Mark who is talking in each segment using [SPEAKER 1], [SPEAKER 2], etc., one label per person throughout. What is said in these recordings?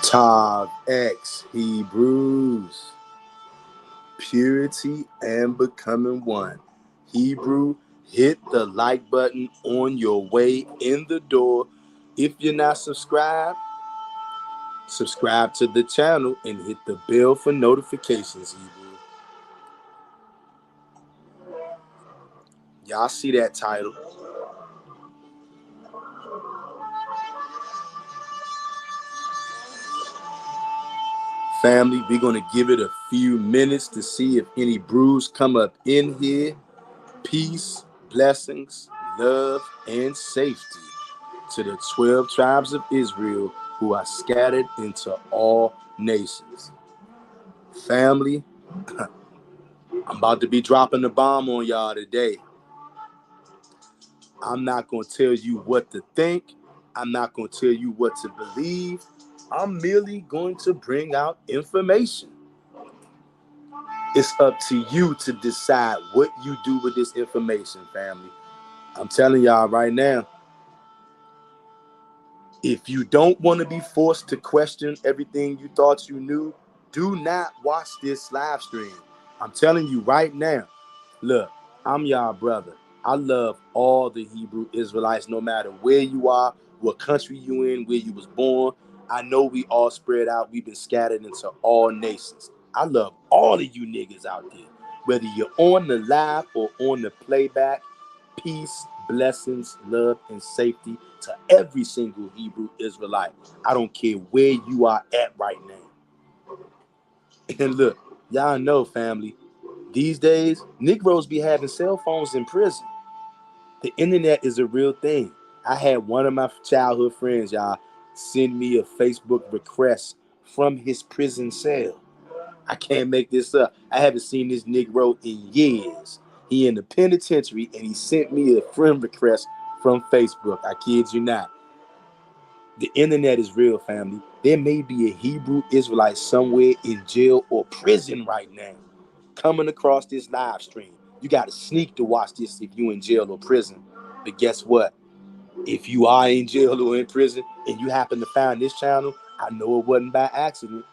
[SPEAKER 1] Tav X Hebrews, purity and becoming one. Hebrew, hit the like button on your way in the door. If you're not subscribed, subscribe to the channel and hit the bell for notifications, Hebrew. Y'all see that title? Family, we're going to give it a few minutes to see if any brews come up in here. Peace, blessings, love, and safety to the 12 tribes of Israel who are scattered into all nations. Family, I'm about to be dropping the bomb on y'all today. I'm not going to tell you what to think. I'm not going to tell you what to believe. I'm merely going to bring out information. It's up to you to decide what you do with this information, family. I'm telling y'all right now, if you don't want to be forced to question everything you thought you knew, do not watch this live stream. I'm telling you right now, look, I'm y'all brother. I love all the Hebrew Israelites, no matter where you are, what country you in, where you was born. I know we all spread out. We've been scattered into all nations. I love all of you niggas out there. Whether you're on the live or on the playback, peace, blessings, love, and safety to every single Hebrew Israelite. I don't care where you are at right now. And look, y'all know, family, these days, Negroes be having cell phones in prison. The internet is a real thing. I had one of my childhood friends, y'all, send me a Facebook request from his prison cell. I can't make this up. I haven't seen this Negro in years. He in the penitentiary, and he sent me a friend request from Facebook. I kid you not. The internet is real, family. There may be a Hebrew Israelite somewhere in jail or prison right now coming across this live stream. You got to sneak to watch this if you in jail or prison. But guess what? If you are in jail or in prison and you happen to find this channel, I know it wasn't by accident.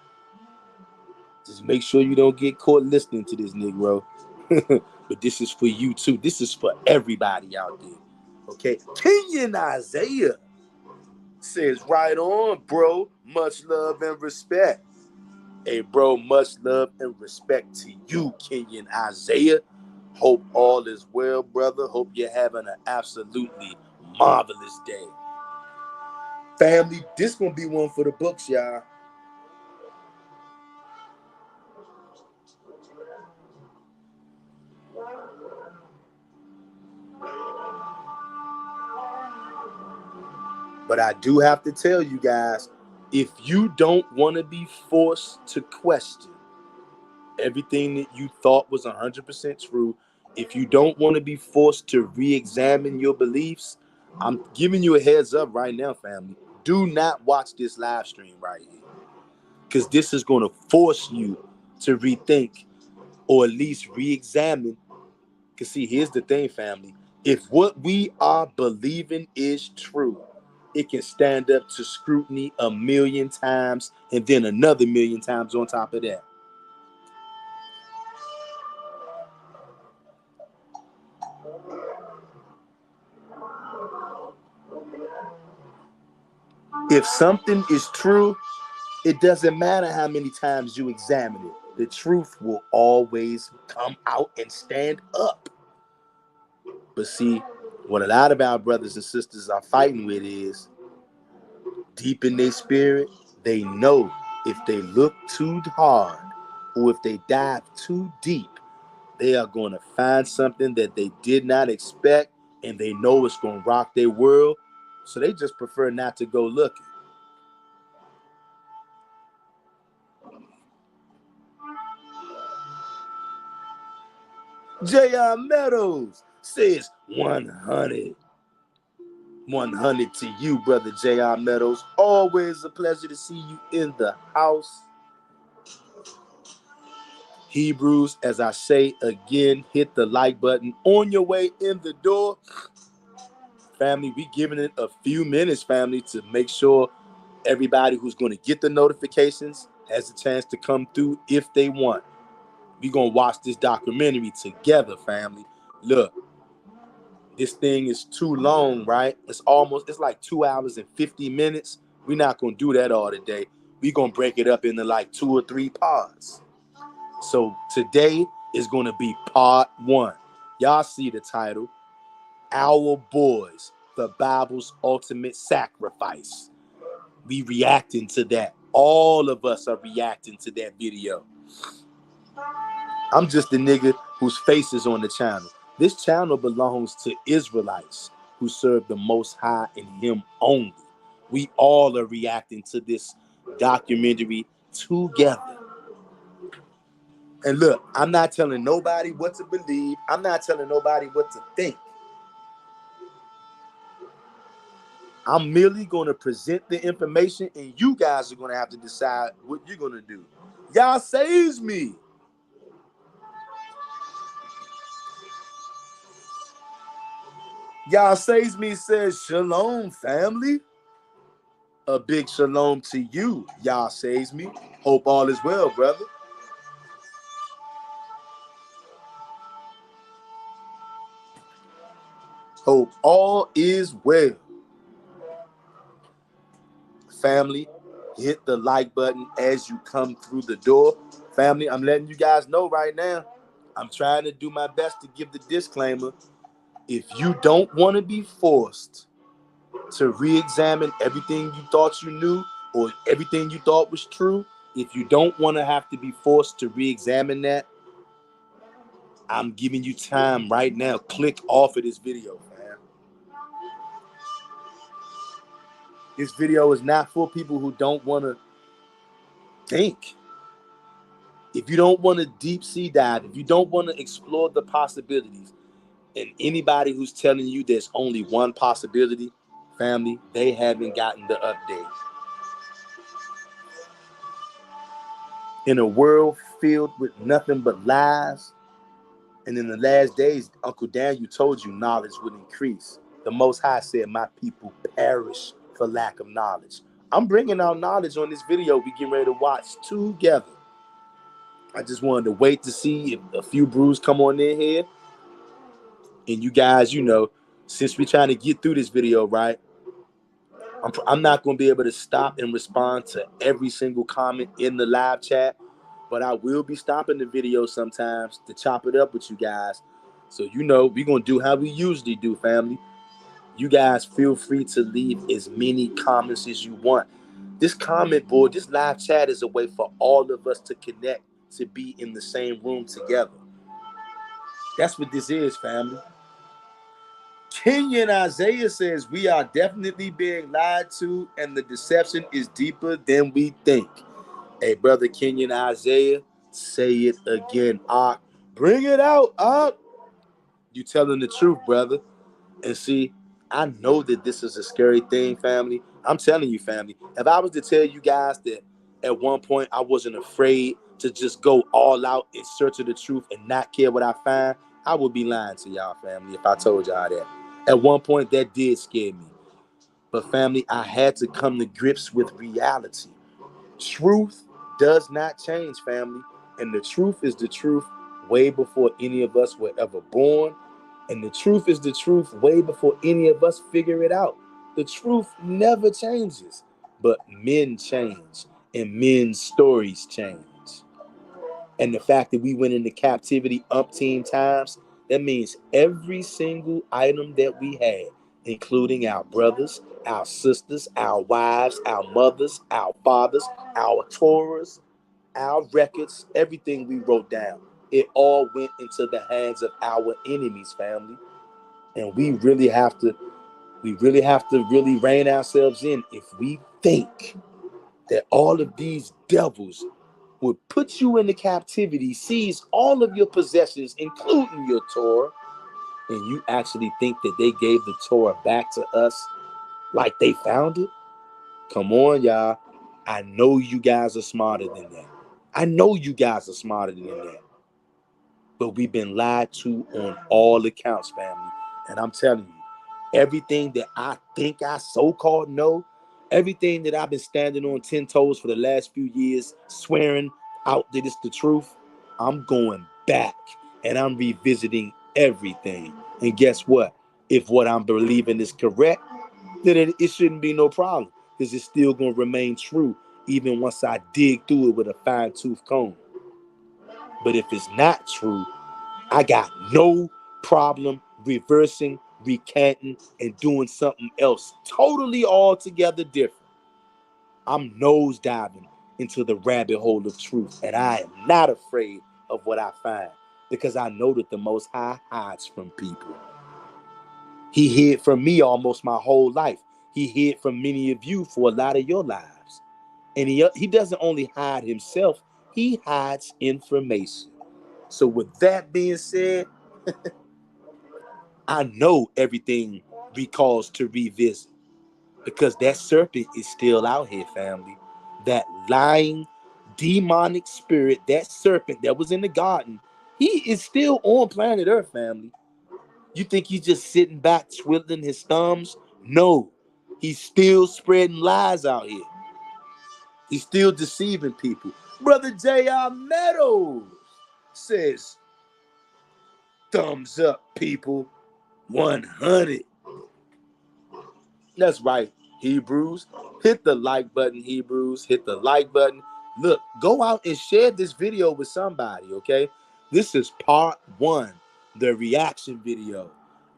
[SPEAKER 1] Just make sure you don't get caught listening to this Negro. But this is for you too. This is for everybody out there. Okay? Kenyon Isaiah says, right on, bro. Much love and respect. Hey, bro, much love and respect to you, Kenyon Isaiah. Hope all is well, brother. Hope you're having an absolutely marvelous day. Family, this gonna be one for the books, y'all. But I do have to tell you guys, if you don't want to be forced to question everything that you thought was 100% true, if you don't want to be forced to re-examine your beliefs, I'm giving you a heads up right now, family. Do not watch this live stream right here, because this is going to force you to rethink or at least re-examine. Because see, here's the thing, family. If what we are believing is true, it can stand up to scrutiny a million times and then another million times on top of that. If something is true, it doesn't matter how many times you examine it. The truth will always come out and stand up. But see, what a lot of our brothers and sisters are fighting with is, deep in their spirit, they know if they look too hard or if they dive too deep, they are going to find something that they did not expect, and they know it's going to rock their world. So they just prefer not to go looking. J.R. Meadows says 100. 100 to you, brother J.R. Meadows. Always a pleasure to see you in the house. Hebrews, as I say again, hit the like button on your way in the door. Family, we giving it a few minutes, family, to make sure everybody who's going to get the notifications has a chance to come through if they want. We're going to watch this documentary together, family. Look, this thing is too long, right? It's like 2 hours and 50 minutes. We're not going to do that all today. We're going to break it up into like 2 or 3 parts. So today is going to be part 1. Y'all see the title, Our Boys, the Bible's Ultimate Sacrifice. We reacting to that. All of us are reacting to that video. I'm just the nigga whose face is on the channel. This channel belongs to Israelites who serve the Most High and Him only. We all are reacting to this documentary together. And look, I'm not telling nobody what to believe. I'm not telling nobody what to think. I'm merely going to present the information, and you guys are going to have to decide what you're going to do. Y'all saves me. Y'all saves me says, shalom, family. A big shalom to you, y'all saves me. Hope all is well, brother. Hope all is well. Family, hit the like button as you come through the door. Family, I'm letting you guys know right now. I'm trying to do my best to give the disclaimer. If you don't want to be forced to re-examine everything you thought you knew or everything you thought was true, if you don't want to have to be forced to re-examine that, I'm giving you time right now. Click off of this video, man. This video is not for people who don't want to think. If you don't want to deep sea dive, if you don't want to explore the possibilities, and anybody who's telling you there's only one possibility, family, they haven't gotten the update. In a world filled with nothing but lies, and in the last days, Uncle Daniel told you knowledge would increase. The Most High said, my people perish for lack of knowledge. I'm bringing out knowledge on this video we getting ready to watch together. I just wanted to wait to see if a few brews come on in here. And you guys, since we're trying to get through this video, right, I'm not going to be able to stop and respond to every single comment in the live chat, but I will be stopping the video sometimes to chop it up with you guys. So, we're going to do how we usually do, family. You guys feel free to leave as many comments as you want. This comment board, this live chat is a way for all of us to connect, to be in the same room together. That's what this is, family. Kenyon Isaiah says we are definitely being lied to and the deception is deeper than we think. Hey, brother Kenyon Isaiah, say it again, Ak. Bring it out, Ak. You telling the truth, brother. And see, I know that this is a scary thing, family. I'm telling you, family. If I was to tell you guys that at one point I wasn't afraid to just go all out in search of the truth and not care what I find, I would be lying to y'all, family, if I told y'all that. At one point, that did scare me. But family, I had to come to grips with reality. Truth does not change, family. And the truth is the truth way before any of us were ever born. And the truth is the truth way before any of us figure it out. The truth never changes. But men change. And men's stories change. And the fact that we went into captivity umpteen times, that means every single item that we had, including our brothers, our sisters, our wives, our mothers, our fathers, our Torahs, our records, everything we wrote down, it all went into the hands of our enemies, family. And we really have to We really have to really rein ourselves in if we think that all of these devils would put you into captivity, seize all of your possessions, including your Torah, and you actually think that they gave the Torah back to us like they found it? Come on, y'all. I know you guys are smarter than that. I know you guys are smarter than that. But we've been lied to on all accounts, family. And I'm telling you, everything that I think I so-called know, everything that I've been standing on 10 toes for the last few years, swearing out that it's the truth, I'm going back and I'm revisiting everything. And guess what? If what I'm believing is correct, then it shouldn't be no problem, because it's still going to remain true even once I dig through it with a fine-tooth comb. But if it's not true, I got no problem reversing, recanting, and doing something else totally altogether different. I'm nose diving into the rabbit hole of truth, and I am not afraid of what I find, because I know that the Most High hides from people. He hid from me almost my whole life. He hid from many of you for a lot of your lives. And he doesn't only hide himself, he hides information. So with that being said, I know everything we cause to revisit, because that serpent is still out here, family. That lying, demonic spirit, that serpent that was in the garden, he is still on planet Earth, family. You think he's just sitting back twiddling his thumbs? No, he's still spreading lies out here. He's still deceiving people. Brother J.R. Meadows says, thumbs up, people. 100. That's right, Hebrews. Hit the like button, Hebrews. Hit the like button. Look, go out and share this video with somebody, okay? This is part 1, the reaction video.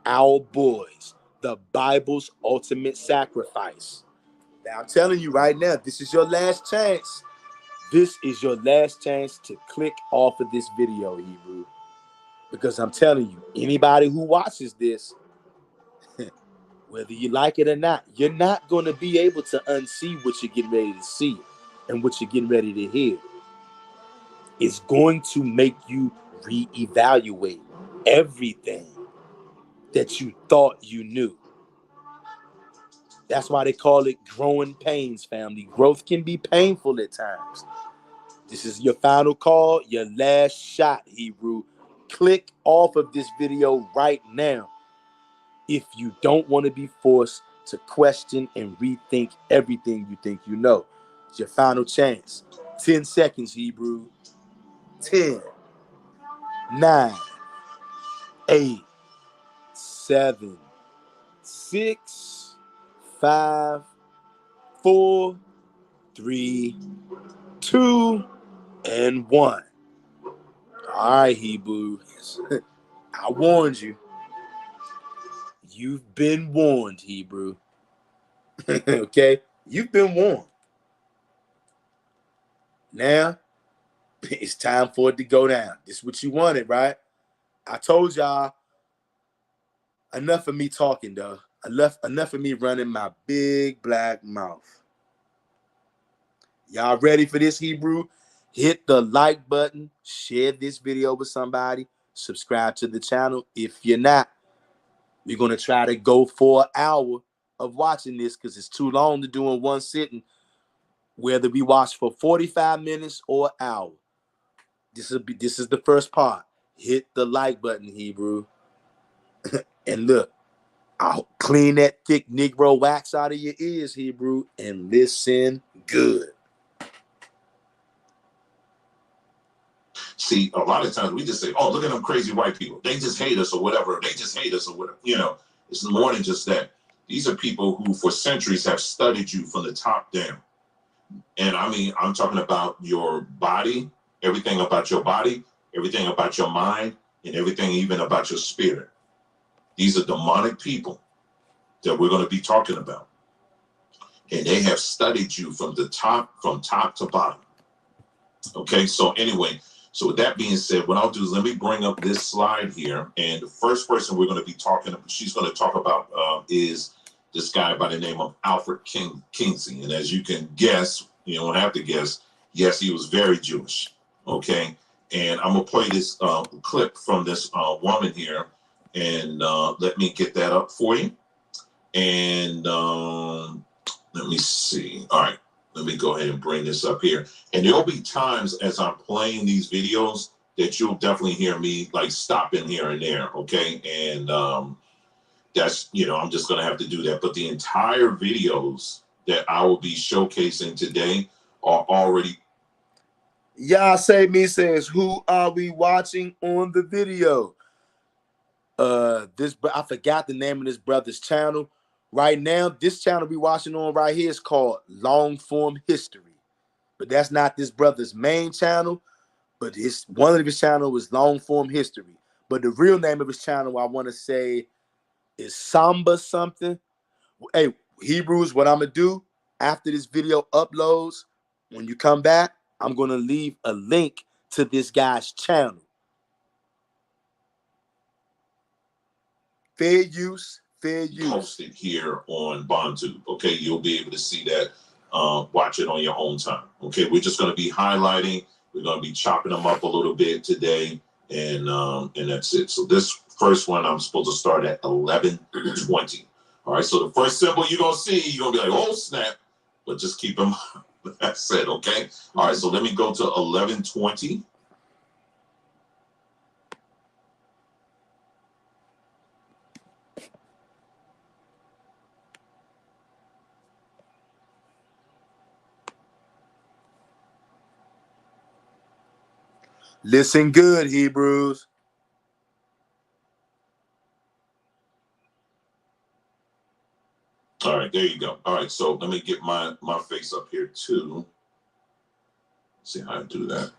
[SPEAKER 1] Our boys, the Bible's ultimate sacrifice. Now, I'm telling you right now, this is your last chance. This is your last chance to click off of this video, Hebrew. Because I'm telling you, anybody who watches this, whether you like it or not, you're not going to be able to unsee what you're getting ready to see and what you're getting ready to hear. It's going to make you reevaluate everything that you thought you knew. That's why they call it growing pains, family. Growth can be painful at times. This is your final call, your last shot, Hebrew. Click off of this video right now if you don't want to be forced to question and rethink everything you think you know. It's your final chance. 10 seconds, Hebrew. 10, 9, 8, 7, 6, 5, 4, 3, 2, and 1. All right, Hebrew. I warned you. You've been warned, Hebrew. Okay? You've been warned. Now, it's time for it to go down. This is what you wanted, right? I told y'all, enough of me talking, though. Enough of me running my big black mouth. Y'all ready for this, Hebrew? Hit the like button. Share this video with somebody. Subscribe to the channel. If you're not, we're going to try to go for an hour of watching this, because it's too long to do in one sitting. Whether we watch for 45 minutes or an hour. This is the first part. Hit the like button, Hebrew. And look, I'll clean that thick Negro wax out of your ears, Hebrew, and listen good.
[SPEAKER 2] See, a lot of times we just say, oh, look at them crazy white people. They just hate us or whatever. They just hate us or whatever. You know, it's more than just that. These are people who for centuries have studied you from the top down. And I mean, I'm talking about your body, everything about your body, everything about your mind, and everything even about your spirit. These are demonic people that we're going to be talking about. And they have studied you from top to bottom. Okay, so anyway, so with that being said, what I'll do is let me bring up this slide here. And the first person we're going to be talking about, she's going to talk about is this guy by the name of Alfred Kinsey. And as you can guess, you don't have to guess, yes, he was very Jewish. Okay. And I'm going to play this clip from this woman here. And let me get that up for you. And let me see. All right. Let me go ahead and bring this up here. And there'll be times as I'm playing these videos that you'll definitely hear me like stopping here and there. Okay. And that's, you know, I'm just going to have to do that. But the entire videos that I will be showcasing today are already.
[SPEAKER 1] Y'all say me says, who are we watching on the video? I forgot the name of this brother's channel. Right now, this channel we watching on right here is called Long Form History. But that's not this brother's main channel. But it's one of his channels was Long Form History. But the real name of his channel, I want to say, is Samba something. Hey, Hebrews, what I'm gonna do after this video uploads, when you come back, I'm gonna leave a link to this guy's channel. Fair use, fair use.
[SPEAKER 2] Posted here on BondTube. Okay, you'll be able to see that. Watch it on your own time. Okay, we're just gonna be highlighting. We're gonna be chopping them up a little bit today, and that's it. So this first one, I'm supposed to start at 11:20. All right. So the first symbol you're gonna see, you're gonna be like, "Oh snap!" But just keep them. That's it. Okay. All right. So let me go to 11:20.
[SPEAKER 1] Listen good, Hebrews.
[SPEAKER 2] All right, there you go. All right, so let me get my face up here too. See how I do that.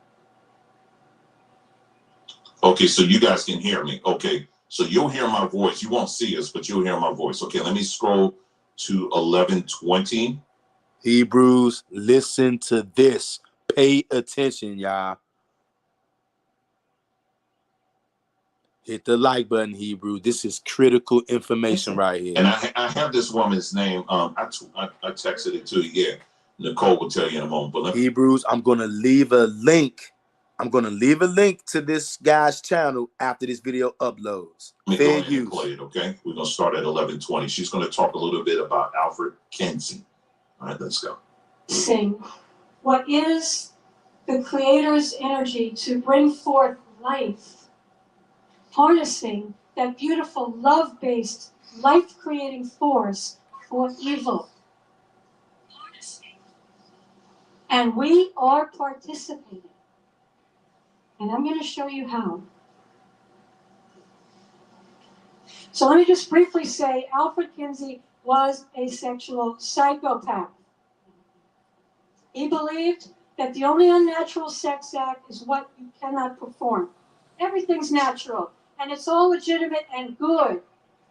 [SPEAKER 2] Okay, so you guys can hear me. Okay, so you'll hear my voice. You won't see us, but you'll hear my voice. Okay, let me scroll to 11:20.
[SPEAKER 1] Hebrews, listen to this. Pay attention, y'all. Hit the like button, Hebrew. This is critical information right here.
[SPEAKER 2] And I have this woman's name. I texted it to you. Yeah, Nicole will tell you in a moment. But
[SPEAKER 1] Hebrews, I'm gonna leave a link. I'm gonna leave a link to this guy's channel after this video uploads.
[SPEAKER 2] Let me go ahead and play it. Okay, we're gonna start at 11:20. She's gonna talk a little bit about Alfred Kinsey. All right, let's go.
[SPEAKER 3] Sing. What is the Creator's energy to bring forth life? Harnessing that beautiful love-based, life-creating force for evil. And we are participating. And I'm going to show you how. So let me just briefly say, Alfred Kinsey was a sexual psychopath. He believed that the only unnatural sex act is what you cannot perform. Everything's natural, and it's all legitimate and good.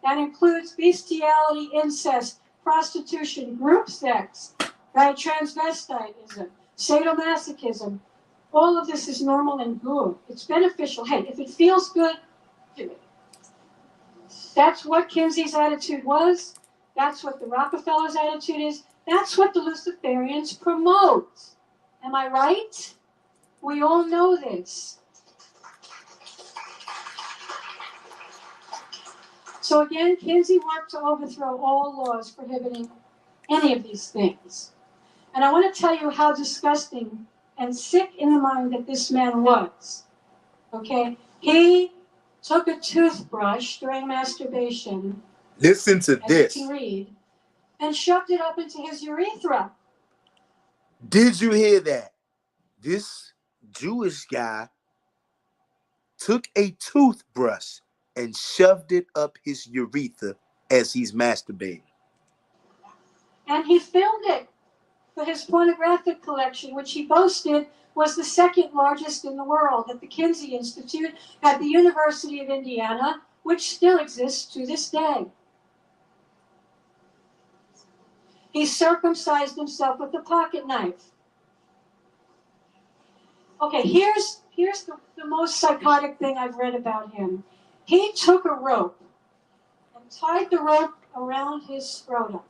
[SPEAKER 3] That includes bestiality, incest, prostitution, group sex, right? Transvestitism, sadomasochism. All of this is normal and good. It's beneficial. Hey, if it feels good, do it. That's what Kinsey's attitude was. That's what the Rockefellers' attitude is. That's what the Luciferians promote. Am I right? We all know this. So again, Kinsey worked to overthrow all laws prohibiting any of these things. And I want to tell you how disgusting and sick in the mind that this man was. Okay? He took a toothbrush during masturbation.
[SPEAKER 1] Listen to this.
[SPEAKER 3] As you can read, and shoved it up into his urethra.
[SPEAKER 1] Did you hear that? This Jewish guy took a toothbrush and shoved it up his urethra as he's masturbating.
[SPEAKER 3] And he filmed it for his pornographic collection, which he boasted was the second largest in the world at the Kinsey Institute at the University of Indiana, which still exists to this day. He circumcised himself with a pocket knife. Okay, here's the most psychotic thing I've read about him. He took a rope and tied the rope around his scrotum.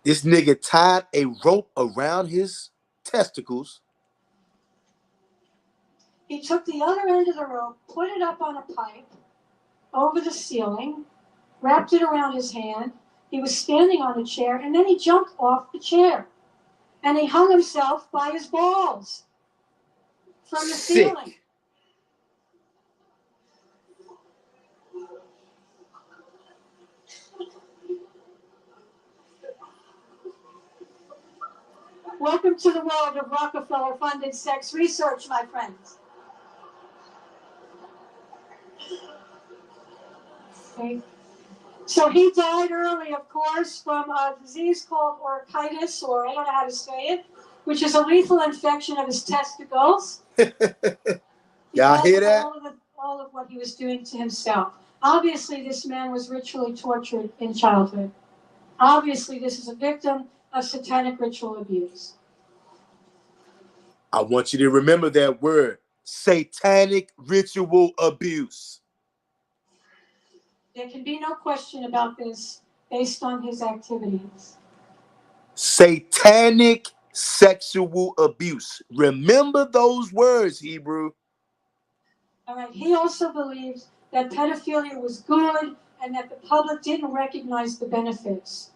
[SPEAKER 1] This nigga tied a rope around his testicles.
[SPEAKER 3] He took the other end of the rope, put it up on a pipe over the ceiling, wrapped it around his hand. He was standing on a chair, and then he jumped off the chair. And he hung himself by his balls from the
[SPEAKER 1] Sick.
[SPEAKER 3] ceiling. Welcome to the world of Rockefeller-funded sex research, my friends. Okay. So he died early, of course, from a disease called orchitis, or I don't know how to say it, which is a lethal infection of his testicles.
[SPEAKER 1] Y'all hear that?
[SPEAKER 3] All of what he was doing to himself. Obviously, this man was ritually tortured in childhood. Obviously, this is a victim of satanic ritual abuse.
[SPEAKER 1] I want you to remember that word, satanic ritual abuse.
[SPEAKER 3] There can be no question about this based on his activities.
[SPEAKER 1] Satanic sexual abuse. Remember those words, Hebrew.
[SPEAKER 3] All right. He also believes that pedophilia was good and that the public didn't recognize the benefits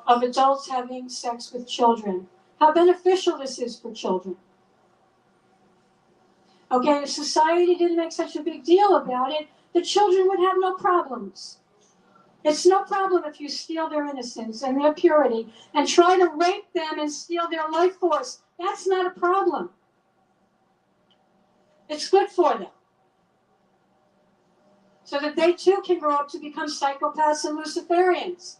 [SPEAKER 3] of adults having sex with children. How beneficial this is for children. Okay, if society didn't make such a big deal about it, the children would have no problems. It's no problem if you steal their innocence and their purity and try to rape them and steal their life force. That's not a problem. It's good for them. So that they too can grow up to become psychopaths and Luciferians.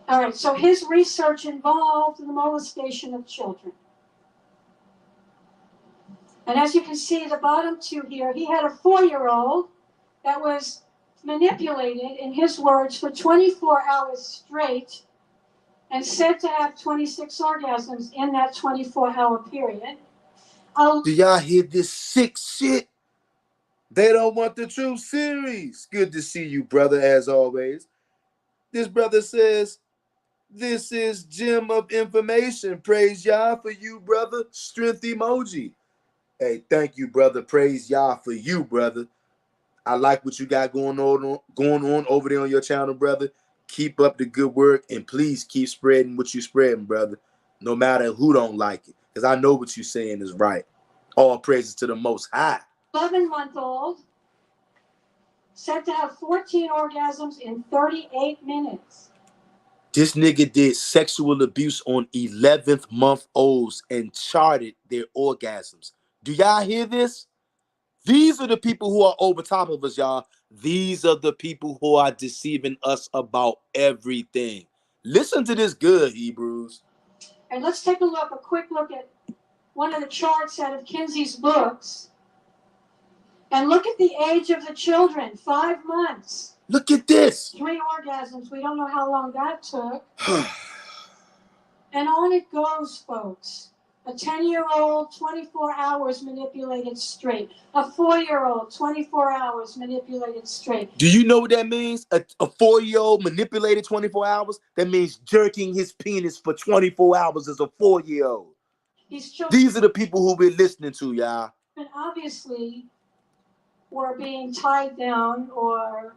[SPEAKER 3] All right, so his research involved the molestation of children. And as you can see, the bottom two here, he had a 4-year-old that was manipulated, in his words, for 24 hours straight and said to have 26 orgasms in that 24-hour period.
[SPEAKER 1] Do y'all hear this sick shit? They don't want the truth series. Good to see you, brother, as always. This brother says, this is gem of information. Praise Yah for you, brother. Strength emoji. Hey, thank you, brother. Praise Yah for you, brother. I like what you got going on over there on your channel, brother. Keep up the good work, and please keep spreading what you're spreading, brother. No matter who don't like it, because I know what you're saying is right. All praises to the Most High.
[SPEAKER 3] 11-month-old said to have 14 orgasms in 38 minutes.
[SPEAKER 1] This nigga did sexual abuse on 11th month olds and charted their orgasms. Do y'all hear this? These are the people who are over top of us, y'all. These are the people who are deceiving us about everything. Listen to this good, Hebrews.
[SPEAKER 3] And let's take a quick look at one of the charts out of Kinsey's books. And look at the age of the children, 5 months.
[SPEAKER 1] Look at this.
[SPEAKER 3] 3 orgasms. We don't know how long that took. And on it goes, folks. A 10-year-old, 24 hours manipulated straight. A 4-year-old, 24 hours manipulated straight.
[SPEAKER 1] Do you know what that means? A 4-year-old manipulated 24 hours? That means jerking his penis for 24 hours as a 4-year-old. These are the people who we're listening to, y'all.
[SPEAKER 3] And obviously were being tied down or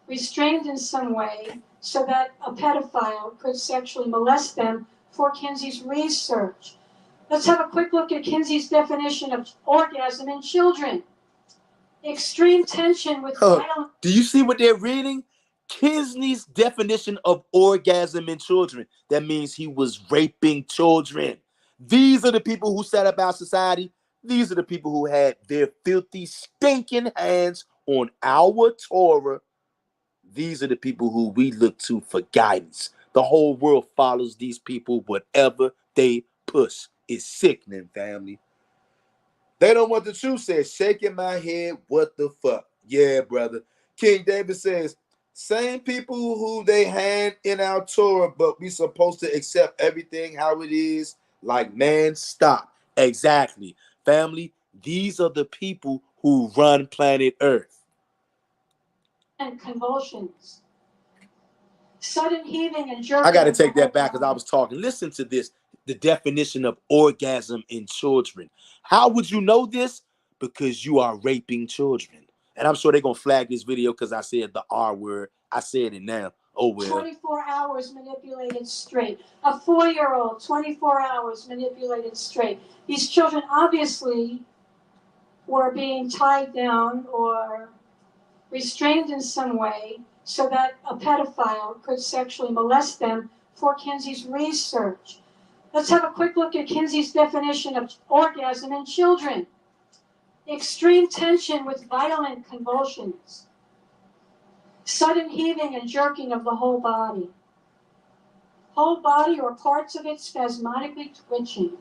[SPEAKER 3] restrained in some way so that a pedophile could sexually molest them for Kinsey's research. Let's have a quick look at Kinsey's definition of orgasm in children. Extreme tension with violent...
[SPEAKER 1] Do you see what they're reading? Kinsey's definition of orgasm in children. That means he was raping children. These are the people who set up our society. These are the people who had their filthy, stinking hands on our Torah. These are the people who we look to for guidance. The whole world follows these people, whatever they push. It's sickening, family. They don't want the truth, says, shaking my head, what the fuck? Yeah, brother. King David says, same people who they hand in our Torah, but we supposed to accept everything how it is, like, man, stop. Exactly. Family, these are the people who run planet Earth.
[SPEAKER 3] convulsions, sudden heaving and jerking.
[SPEAKER 1] I got to take that back because I was talking. Listen to this. The definition of orgasm in children. How would you know this? Because you are raping children. And I'm sure they're going to flag this video because I said the R word. I said it now. Oh, well.
[SPEAKER 3] 24 hours manipulated straight. A 4-year-old, 24 hours manipulated straight. These children obviously were being tied down or restrained in some way so that a pedophile could sexually molest them for Kinsey's research. Let's have a quick look at Kinsey's definition of orgasm in children. Extreme tension with violent convulsions. Sudden heaving and jerking of the whole body. Whole body or parts of it spasmodically twitching.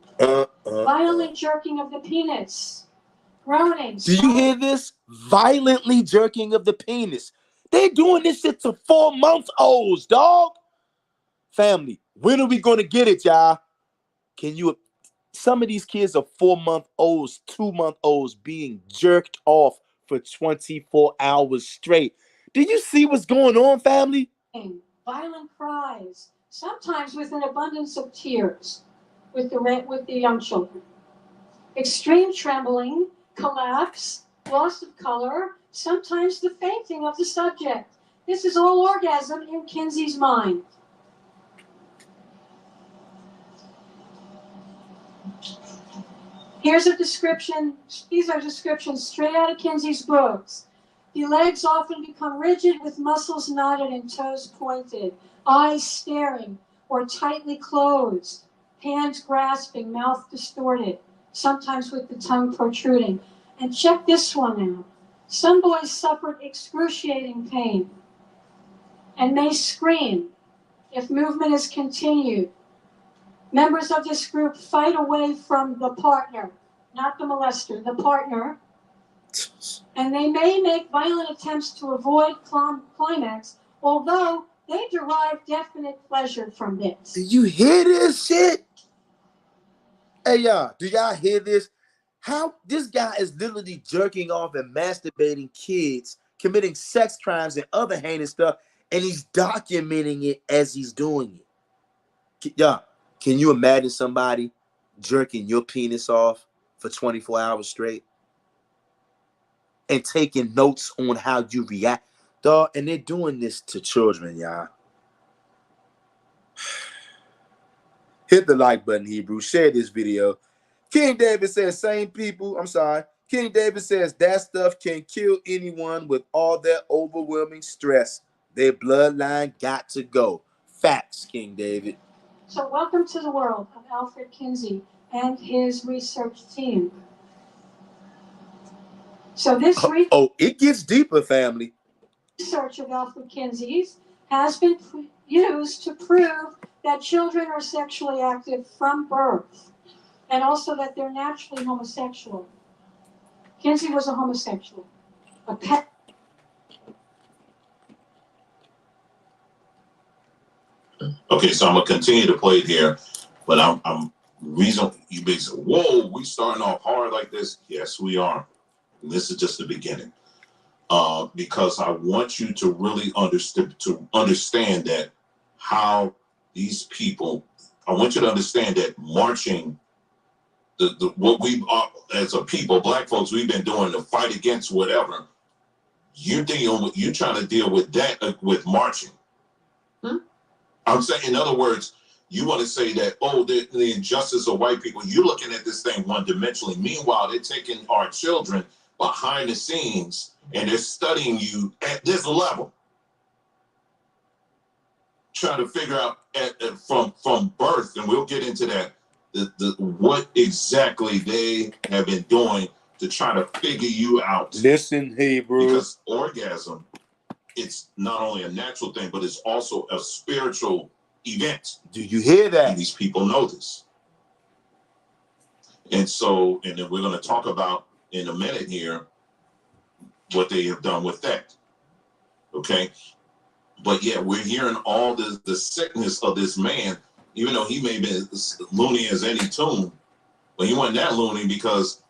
[SPEAKER 3] Violent jerking of the penis. Groaning.
[SPEAKER 1] Do you hear this? Violently jerking of the penis. They doing this shit to 4-month-olds, dog. Family, when are we going to get it, y'all? Can you... Some of these kids are 4-month-olds, 2-month-olds being jerked off for 24 hours straight. Do you see what's going on, family?
[SPEAKER 3] Violent cries, sometimes with an abundance of tears with the young children. Extreme trembling, collapse, loss of color, sometimes the fainting of the subject. This is all orgasm in Kinsey's mind. Here's a description. These are descriptions straight out of Kinsey's books. The legs often become rigid with muscles knotted and toes pointed, eyes staring or tightly closed, hands grasping, mouth distorted, sometimes with the tongue protruding. And check this one out. Some boys suffered excruciating pain and may scream if movement is continued. Members of this group fight away from the partner, not the molester, the partner, and they may make violent attempts to avoid climax, although they derive definite pleasure from this.
[SPEAKER 1] Do you hear this shit? Hey, y'all, do y'all hear this? How this guy is literally jerking off and masturbating kids, committing sex crimes and other heinous stuff, and he's documenting it as he's doing it. Y'all, can you imagine somebody jerking your penis off for 24 hours straight and taking notes on how you react? Dog, and they're doing this to children, y'all. Hit the like button, Hebrew. Share this video. King David says, same people. I'm sorry. King David says that stuff can kill anyone with all their overwhelming stress. Their bloodline got to go. Facts, King David.
[SPEAKER 3] So welcome to the world of Alfred Kinsey and his research team. So this
[SPEAKER 1] it gets deeper, family.
[SPEAKER 3] Research of Alfred Kinsey's has been used to prove that children are sexually active from birth and also that they're naturally homosexual. Kinsey was a homosexual. A pet.
[SPEAKER 2] Okay, so I'm gonna continue to play it here, but I'm reason you may say, whoa, we starting off hard like this. Yes, we are. And this is just the beginning. Because I want you to really understand that how these people, I want you to understand that marching, what we are as a people, black folks, we've been doing to fight against whatever. You're trying to deal with that with marching. I'm saying, in other words, you want to say that, oh, the injustice of white people, you're looking at this thing one-dimensionally. Meanwhile, they're taking our children behind the scenes and they're studying you at this level. Trying to figure out from birth, and we'll get into that, what exactly they have been doing to try to figure you out.
[SPEAKER 1] Listen, Hebrew.
[SPEAKER 2] Because orgasm, it's not only a natural thing, but it's also a spiritual event.
[SPEAKER 1] Do you hear that?
[SPEAKER 2] And these people know this. And so, and then we're going to talk about in a minute here what they have done with that. Okay? But yeah, we're hearing all the sickness of this man, even though he may be as loony as any tomb, but he wasn't that loony because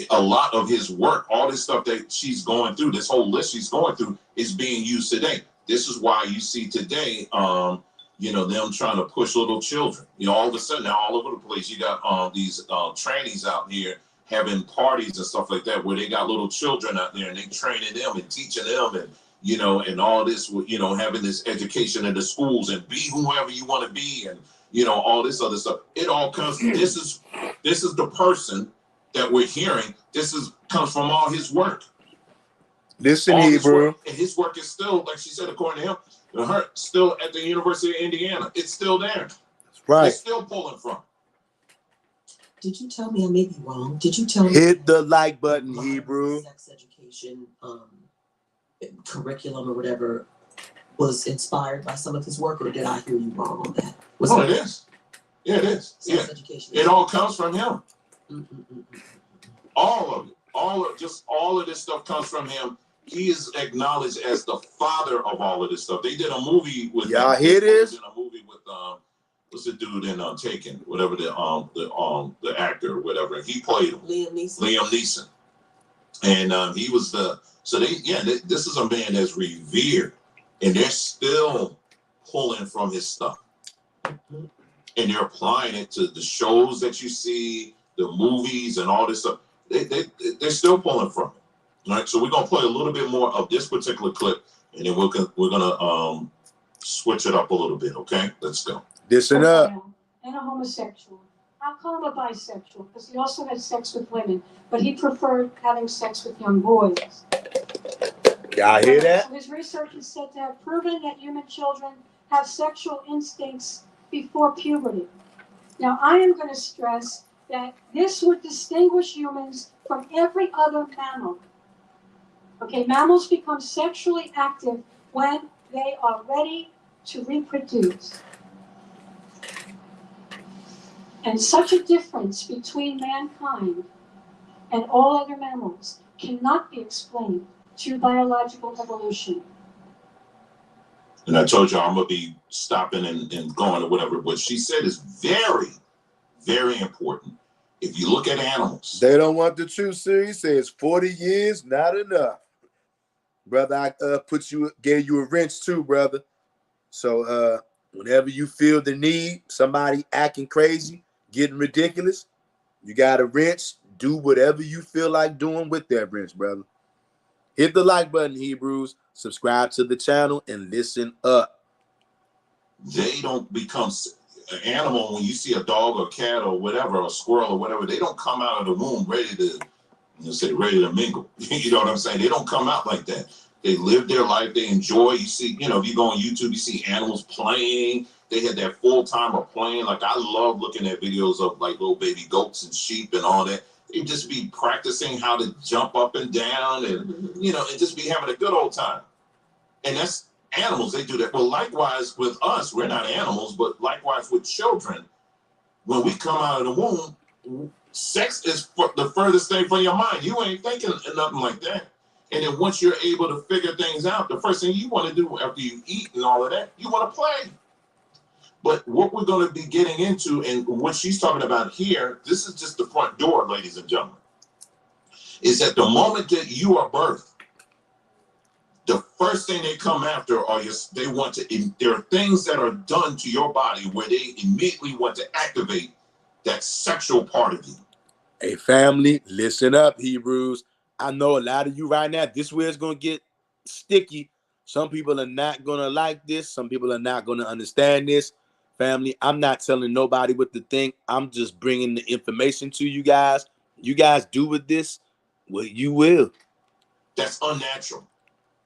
[SPEAKER 2] a lot of his work, all this stuff that she's going through, this whole list she's going through, is being used today. This is why you see today, them trying to push little children. All of a sudden, now all over the place, you got these trannies out here having parties and stuff like that, where they got little children out there and they training them and teaching them, and and all this, having this education in the schools, and be whoever you want to be, and all this other stuff. It all comes. This is the person that we're hearing. Comes from all his work.
[SPEAKER 1] Listen, Hebrew.
[SPEAKER 2] And his work is still, like she said, according to him, still at the University of Indiana. It's still there.
[SPEAKER 1] That's right.
[SPEAKER 2] It's still pulling from.
[SPEAKER 4] Did you tell me I may be wrong? Did you tell me
[SPEAKER 1] hit the like button, Hebrew?
[SPEAKER 4] Sex education curriculum or whatever was inspired by some of his work, or did I hear you wrong on that?
[SPEAKER 2] It is. Yeah, it is.
[SPEAKER 4] Sex education.
[SPEAKER 2] It all comes from him. All of it. All of this stuff comes from him. He is acknowledged as the father of all of this stuff. They did a movie with
[SPEAKER 1] y'all hear this?
[SPEAKER 2] They did a movie with what's the dude in Taken, whatever the actor or whatever. He played him. Liam Neeson. And he was this is a man that's revered, and they're still pulling from his stuff. And they're applying it to the shows that you see, the movies and all this stuff. They're still pulling from it. All right, so we're gonna play a little bit more of this particular clip, and then we're gonna switch it up a little bit. Okay, let's go.
[SPEAKER 1] Listen up.
[SPEAKER 3] And a homosexual. I'll call him a bisexual because he also had sex with women, but he preferred having sex with young boys.
[SPEAKER 1] Y'all hear that?
[SPEAKER 3] So his research is said to have proven that human children have sexual instincts before puberty. Now, I am going to stress that this would distinguish humans from every other mammal. Okay, mammals become sexually active when they are ready to reproduce. And such a difference between mankind and all other mammals cannot be explained through biological evolution.
[SPEAKER 2] And I told you I'm going to be stopping and going or whatever. What she said is very, very important. If you look at animals.
[SPEAKER 1] They don't want the truth, sir. He says 40 years, not enough. Brother, I gave you a wrench too, brother. So whenever you feel the need, somebody acting crazy, getting ridiculous, you got a wrench. Do whatever you feel like doing with that wrench, brother. Hit the like button, Hebrews. Subscribe to the channel and listen up.
[SPEAKER 2] They don't become an animal. When you see a dog or cat or whatever, or a squirrel or whatever, they don't come out of the womb ready to mingle. You know what I'm saying? They don't come out like that. They live their life. They enjoy. You see, if you go on YouTube, you see animals playing. They had that full time of playing. Like, I love looking at videos of like little baby goats and sheep and all that. They just be practicing how to jump up and down and, and just be having a good old time. And that's animals. They do that. Well, likewise with us, we're not animals, but likewise with children, when we come out of the womb, sex is the furthest thing from your mind. You ain't thinking nothing like that. And then once you're able to figure things out, the first thing you want to do after you eat and all of that, you want to play. But what we're going to be getting into, and what she's talking about here, this is just the front door, ladies and gentlemen, is that the moment that you are birthed, the first thing they come after there are things that are done to your body where they immediately want to activate that sexual part of you.
[SPEAKER 1] Hey, family, listen up, Hebrews. I know a lot of you right now, this is where it's going to get sticky. Some people are not going to like this. Some people are not going to understand this. Family, I'm not telling nobody what to think. I'm just bringing the information to you guys. You guys do with this what you will.
[SPEAKER 2] That's unnatural.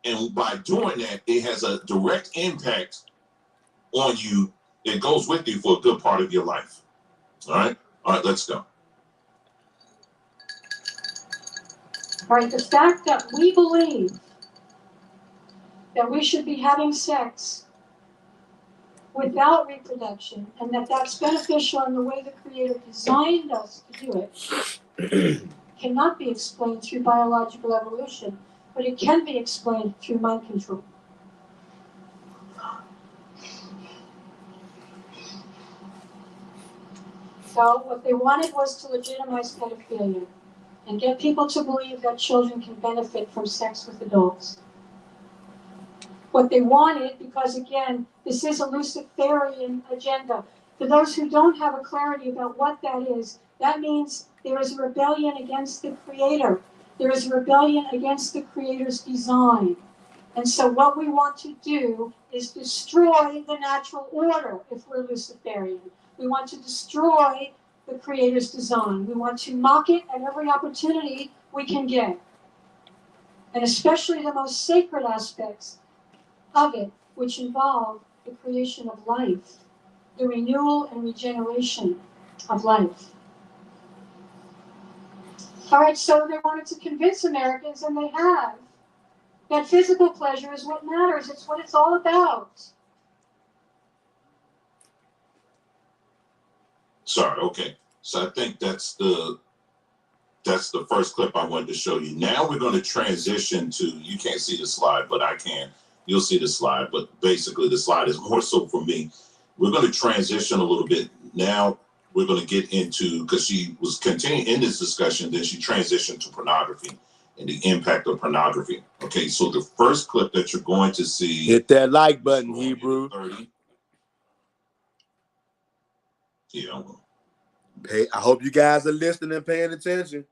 [SPEAKER 2] And by doing that, it has a direct impact on you. It goes with you for a good part of your life. All right, let's go.
[SPEAKER 3] All right, the fact that we believe that we should be having sex without reproduction, and that's beneficial in the way the Creator designed us to do it, cannot be explained through biological evolution, but it can be explained through mind control. So what they wanted was to legitimize pedophilia. and get people to believe that children can benefit from sex with adults. What they wanted, because again, this is a Luciferian agenda. For those who don't have a clarity about what that is, that means there is a rebellion against the Creator. There is a rebellion against the Creator's design. And so what we want to do is destroy the natural order if we're Luciferian. We want to destroy the Creator's design. We want to mock it at every opportunity we can get. And especially the most sacred aspects of it, which involve the creation of life, the renewal and regeneration of life. All right, so they wanted to convince Americans, and they have, that physical pleasure is what matters. It's what it's all about.
[SPEAKER 2] Sorry, okay. So I think that's the first clip I wanted to show you. Now we're going to transition to, you can't see the slide, but I can. You'll see the slide, but basically the slide is more so for me. We're going to transition a little bit. Now we're going to get into, because she was continuing in this discussion, then she transitioned to pornography and the impact of pornography. Okay, so the first clip that you're going to see.
[SPEAKER 1] Hit that like button, Hebrew.
[SPEAKER 2] 30. Yeah.
[SPEAKER 1] I hope you guys are listening and paying attention.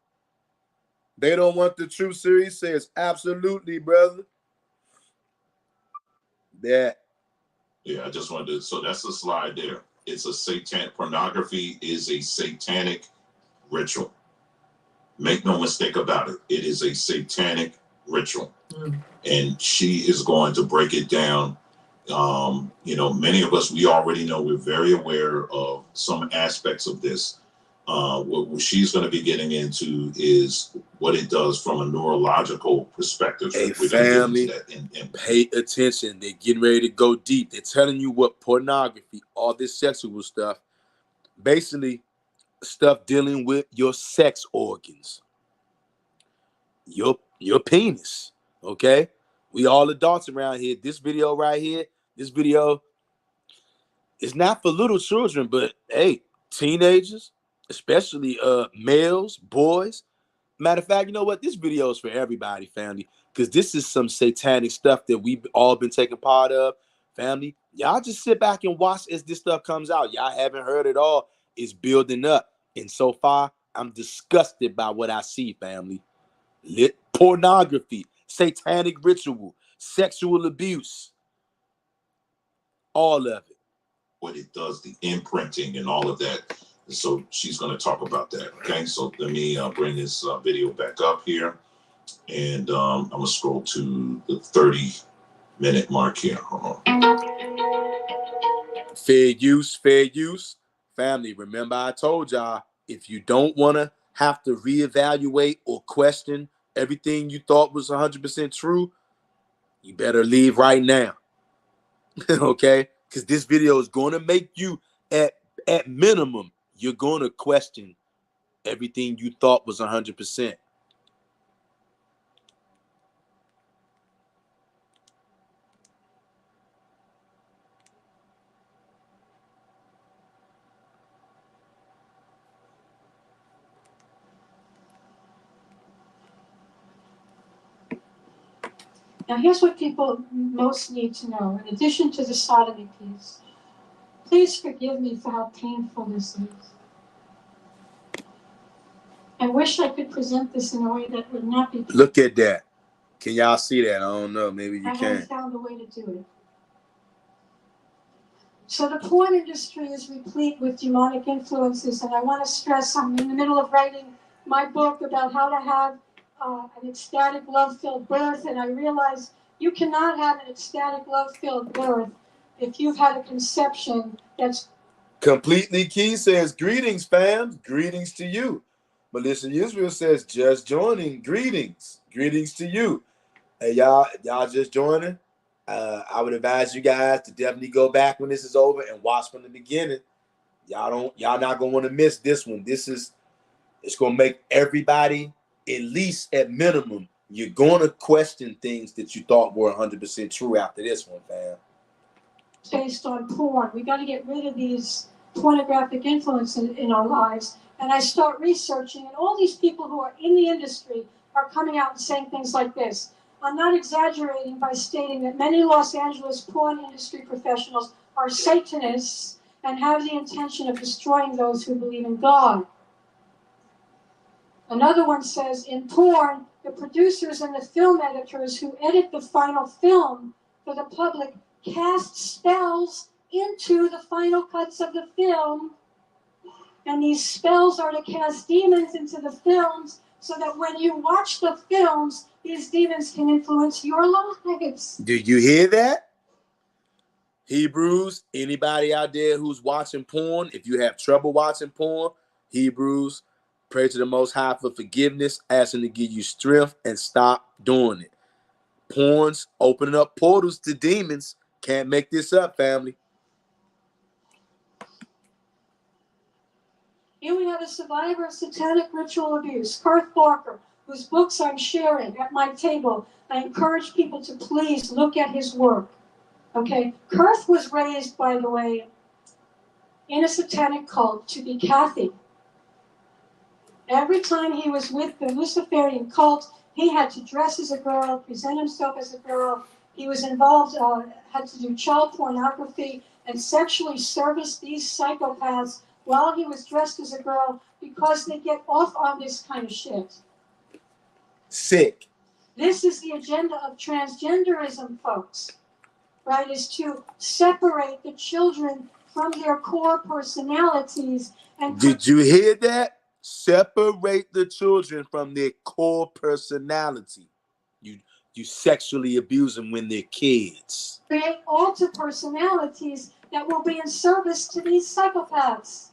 [SPEAKER 1] They don't want the truth series says absolutely, brother. That.
[SPEAKER 2] Yeah, I just wanted to, so that's the slide there. It's a satanic, pornography is a satanic ritual. Make no mistake about it. It is a satanic ritual. And she is going to break it down. Many of us, we already know, we're very aware of some aspects of this. What she's going to be getting into is what it does from a neurological perspective.
[SPEAKER 1] Hey,
[SPEAKER 2] we're
[SPEAKER 1] family,
[SPEAKER 2] going to get into that
[SPEAKER 1] pay attention. They're getting ready to go deep. They're telling you what pornography, all this sexual stuff, basically stuff dealing with your sex organs, your penis. Okay, we all adults around here. This video right here, this video is not for little children, but hey, teenagers, especially males, boys. Matter of fact, you know what? This video is for everybody, family, because this is some satanic stuff that we've all been taking part of. Family, y'all just sit back and watch as this stuff comes out. Y'all haven't heard it all. It's building up. And so far, I'm disgusted by what I see, family. Pornography, satanic ritual, sexual abuse, all of it.
[SPEAKER 2] What it does, the imprinting and all of that. So she's going to talk about that. Okay, so let me bring this video back up here, and I'm going to scroll to the 30-minute mark here. Hold on.
[SPEAKER 1] Fair use, fair use. Family, remember I told y'all, if you don't want to have to reevaluate or question everything you thought was 100% true, you better leave right now. Okay? Because this video is going to make you, at minimum, you're going to question everything you thought was 100%.
[SPEAKER 3] Now here's what people most need to know, in addition to the sodomy piece. Please forgive me for how painful this is. I wish I could present this in a way that would not be painful.
[SPEAKER 1] Look at that. Can y'all see that? I don't know. Maybe you
[SPEAKER 3] I
[SPEAKER 1] can.
[SPEAKER 3] haven't found a way to do it. So the porn industry is replete with demonic influences, and I want to stress I'm in the middle of writing my book about how to have an ecstatic, love-filled birth, and I realize you cannot have an ecstatic, love-filled birth if you've had a conception that's
[SPEAKER 1] Completely Key says, greetings, fam. Greetings to you. Melissa Israel says, just joining. Greetings. Greetings to you. Hey, y'all just joining. I would advise you guys to definitely go back when this is over and watch from the beginning. Y'all not gonna want to miss this one. It's gonna make everybody, at least at minimum, you're gonna question things that you thought were 100% true after this one, fam.
[SPEAKER 3] based on porn. We got to get rid of these pornographic influences in our lives And I start researching, and all these people who are in the industry are coming out and saying things like this. I'm not exaggerating by stating that many Los Angeles porn industry professionals are Satanists and have the intention of destroying those who believe in God. Another one says, in porn, the producers and the film editors who edit the final film for the public cast spells into the final cuts of the film, and these spells are to cast demons into the films so that when you watch the films, these demons can influence your lives.
[SPEAKER 1] Do you hear that? Hebrews, anybody out there who's watching porn, if you have trouble watching porn, Hebrews, pray to the Most High for forgiveness, asking to give you strength and stop doing it. Porn's opening up portals to demons. Can't make this up, family.
[SPEAKER 3] Here we have a survivor of satanic ritual abuse, Kurt Barker, whose books I'm sharing at my table. I encourage people to please look at his work. Okay, Kurt was raised, by the way, in a satanic cult to be Kathy. Every time he was with the Luciferian cult, he had to dress as a girl, present himself as a girl. He was involved, had to do child pornography and sexually service these psychopaths while he was dressed as a girl because they get off on this kind of shit.
[SPEAKER 1] Sick.
[SPEAKER 3] This is the agenda of transgenderism, folks, right, is to separate the children from their core personalities. And
[SPEAKER 1] did you hear that? Separate the children from their core personality. You sexually abuse them when they're kids.
[SPEAKER 3] Create alter personalities that will be in service to these psychopaths.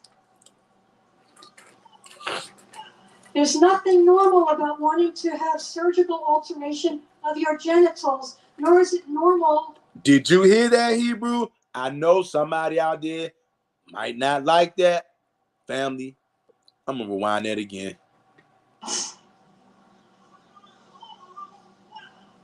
[SPEAKER 3] There's nothing normal about wanting to have surgical alteration of your genitals, nor is it normal.
[SPEAKER 1] Did you hear that, Hebrew? I know somebody out there might not like that. Family, I'm going to rewind that again.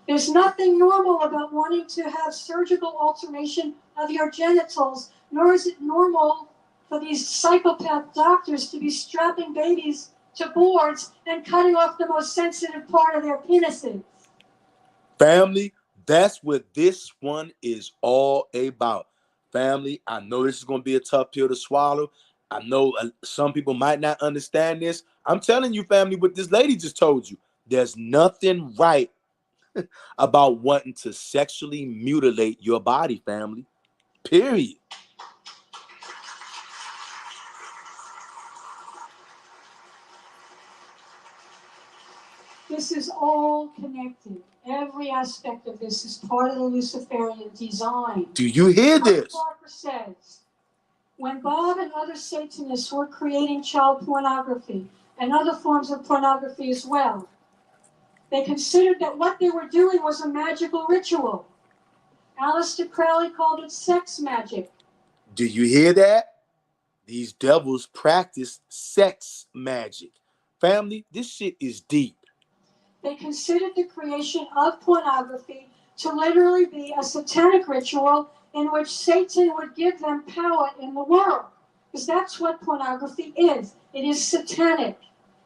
[SPEAKER 3] There's nothing normal about wanting to have surgical alteration of your genitals, nor is it normal for these psychopath doctors to be strapping babies to boards and cutting off the most sensitive part of their penises.
[SPEAKER 1] Family, that's what this one is all about. Family, I know this is going to be a tough pill to swallow. I know some people might not understand this. I'm telling you, family, what this lady just told you. There's nothing right about wanting to sexually mutilate your body, family. Period.
[SPEAKER 3] This is all connected. Every aspect of this is part of the Luciferian design.
[SPEAKER 1] Do you hear this?
[SPEAKER 3] Parker says, when Bob and other Satanists were creating child pornography and other forms of pornography as well, they considered that what they were doing was a magical ritual. Aleister Crowley called it sex magic.
[SPEAKER 1] Do you hear that? These devils practice sex magic. Family, this shit is deep.
[SPEAKER 3] They considered the creation of pornography to literally be a satanic ritual in which Satan would give them power in the world. Because that's what pornography is. It is satanic.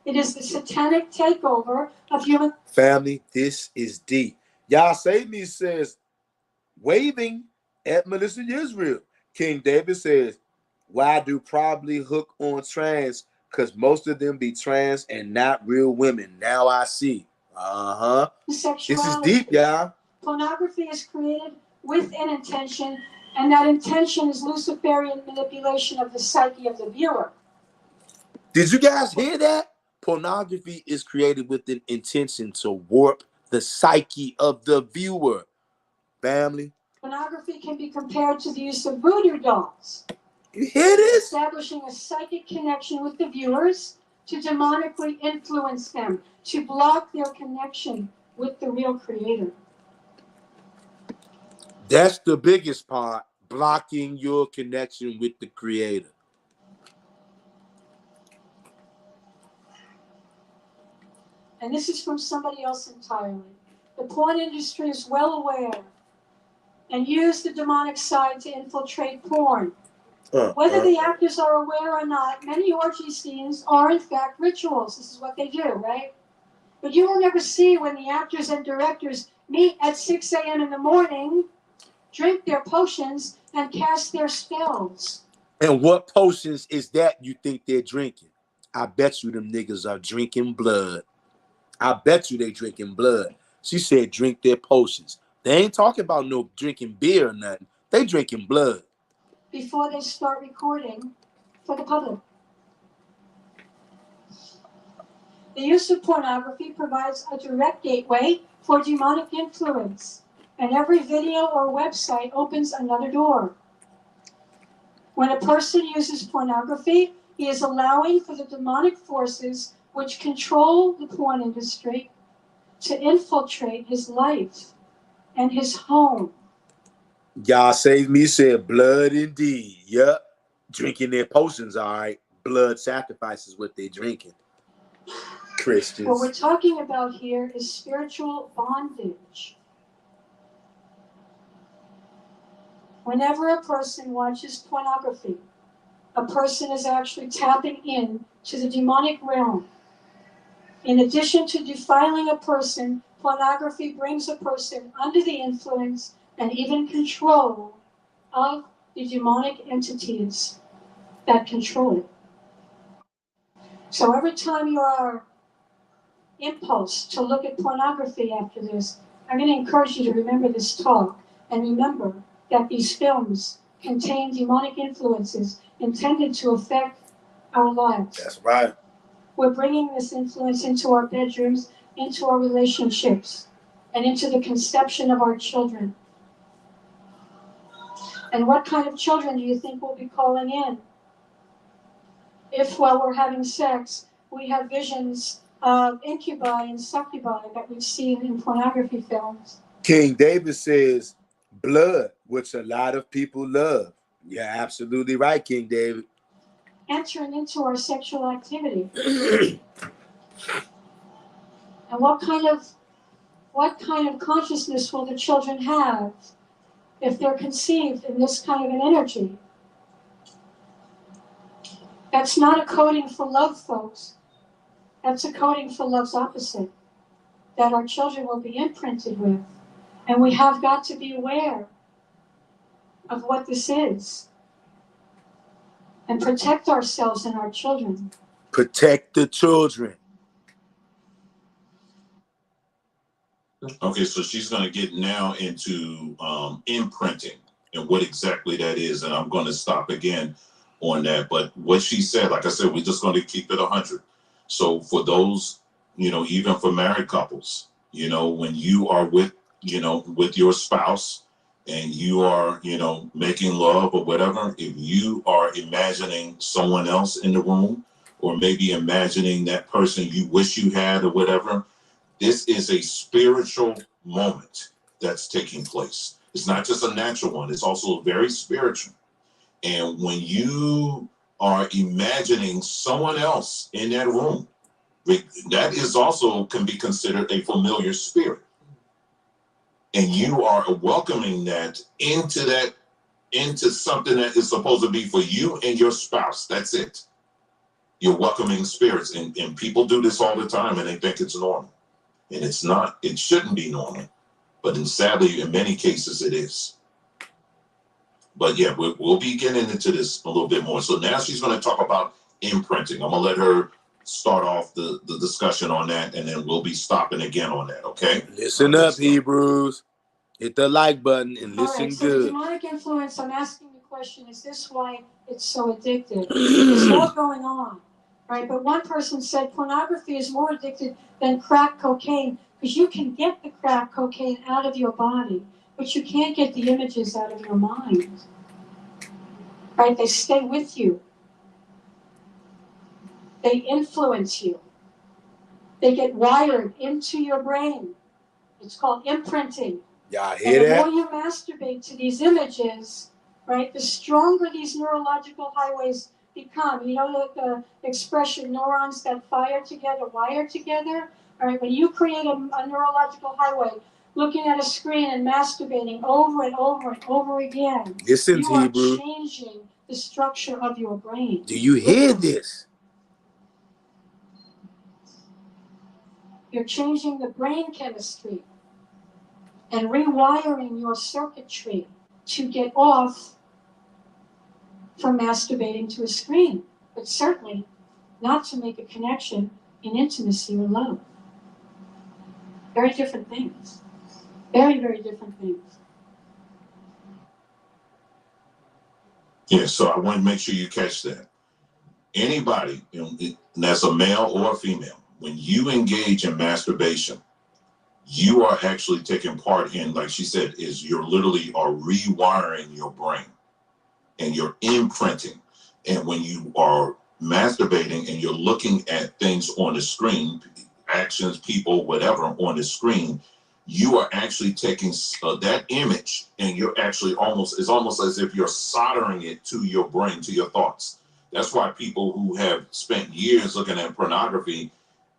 [SPEAKER 3] It is the satanic takeover of human...
[SPEAKER 1] Family, this is deep. Yah Satan says, waving at Melissa Israel. King David says, why do probably hook on trans? Because most of them be trans and not real women. Now I see. This is deep, y'all.
[SPEAKER 3] Pornography is created with an intention, and that intention is Luciferian manipulation of the psyche of the viewer.
[SPEAKER 1] Did you guys hear that? Pornography is created with an intention to warp the psyche of the viewer. Family.
[SPEAKER 3] Pornography can be compared to the use of voodoo dolls.
[SPEAKER 1] You hear this?
[SPEAKER 3] Establishing a psychic connection with the viewers to demonically influence them, to block their connection with the real creator.
[SPEAKER 1] That's the biggest part, blocking your connection with the creator.
[SPEAKER 3] And this is from somebody else entirely. The porn industry is well aware and use the demonic side to infiltrate porn. Whether the actors are aware or not, many orgy scenes are in fact rituals. This is what they do, right? But you will never see when the actors and directors meet at 6 a.m. in the morning, drink their potions, and cast their spells.
[SPEAKER 1] And what potions is that you think they're drinking? I bet you them niggas are drinking blood. I bet you they drinking blood. She said drink their potions. They ain't talking about no drinking beer or nothing. They drinking blood.
[SPEAKER 3] Before they start recording for the public. The use of pornography provides a direct gateway for demonic influence, and every video or website opens another door. When a person uses pornography, he is allowing for the demonic forces which control the porn industry to infiltrate his life and his home.
[SPEAKER 1] Y'all saved me, said blood indeed. Yep. Drinking their potions, all right. Blood sacrifice is what they drinking. Christians.
[SPEAKER 3] What we're talking about here is spiritual bondage. Whenever a person watches pornography, a person is actually tapping in to the demonic realm. In addition to defiling a person, pornography brings a person under the influence and even control of the demonic entities that control it. So every time you are impulse to look at pornography after this, I'm going to encourage you to remember this talk and remember that these films contain demonic influences intended to affect our lives.
[SPEAKER 1] That's right.
[SPEAKER 3] We're bringing this influence into our bedrooms, into our relationships, and into the conception of our children. And what kind of children do you think we'll be calling in? If while we're having sex, we have visions of incubi and succubi that we've seen in pornography films.
[SPEAKER 1] King David says blood, which a lot of people love. You're absolutely right, King David.
[SPEAKER 3] Entering into our sexual activity. And what kind of consciousness will the children have if they're conceived in this kind of an energy? That's not a coding for love, folks. That's a coding for love's opposite, that our children will be imprinted with. And we have got to be aware of what this is and protect ourselves and our children.
[SPEAKER 1] Protect the children.
[SPEAKER 2] Okay, so she's going to get now into imprinting and what exactly that is. And I'm going to stop again on that. But what she said, like I said, we're just going to keep it 100. So for those, even for married couples, when you are with your spouse and you are, making love or whatever, if you are imagining someone else in the room or maybe imagining that person you wish you had or whatever, this is a spiritual moment that's taking place. It's not just a natural one. It's also very spiritual. And when you are imagining someone else in that room, that is also can be considered a familiar spirit. And you are welcoming that into something that is supposed to be for you and your spouse. That's it. You're welcoming spirits. And people do this all the time and they think it's normal. And it's not. It shouldn't be normal. But sadly, in many cases, it is. But yeah, we'll be getting into this a little bit more. So now she's going to talk about imprinting. I'm going to let her start off the discussion on that, and then we'll be stopping again on that, okay?
[SPEAKER 1] Listen up, Hebrews. Hit the like button and listen
[SPEAKER 3] so
[SPEAKER 1] good.
[SPEAKER 3] The demonic influence, I'm asking the question, is this why it's so addictive? There's more going on, right? But one person said pornography is more addictive than crack cocaine because you can get the crack cocaine out of your body, but you can't get the images out of your mind, right? They stay with you. They influence you. They get wired into your brain. It's called imprinting.
[SPEAKER 1] Y'all hear that?
[SPEAKER 3] The more you masturbate to these images, right, the stronger these neurological highways become. You know the expression neurons that fire together, wire together? All right, when you create a neurological highway looking at a screen and masturbating over and over and over again,
[SPEAKER 1] Listen,
[SPEAKER 3] you are
[SPEAKER 1] Hebrew.
[SPEAKER 3] changing the structure of your brain.
[SPEAKER 1] Do you hear this?
[SPEAKER 3] You're changing the brain chemistry and rewiring your circuitry to get off from masturbating to a screen, but certainly not to make a connection in intimacy or love. Very different things. Very, very different things.
[SPEAKER 2] Yeah, so I want to make sure you catch that. Anybody, and that's a male or a female, when you engage in masturbation, you are actually taking part in, like she said, is you're literally are rewiring your brain and you're imprinting. And when you are masturbating and you're looking at things on the screen, actions, people, whatever on the screen, you are actually taking that image and you're actually it's almost as if you're soldering it to your brain, to your thoughts. That's why people who have spent years looking at pornography,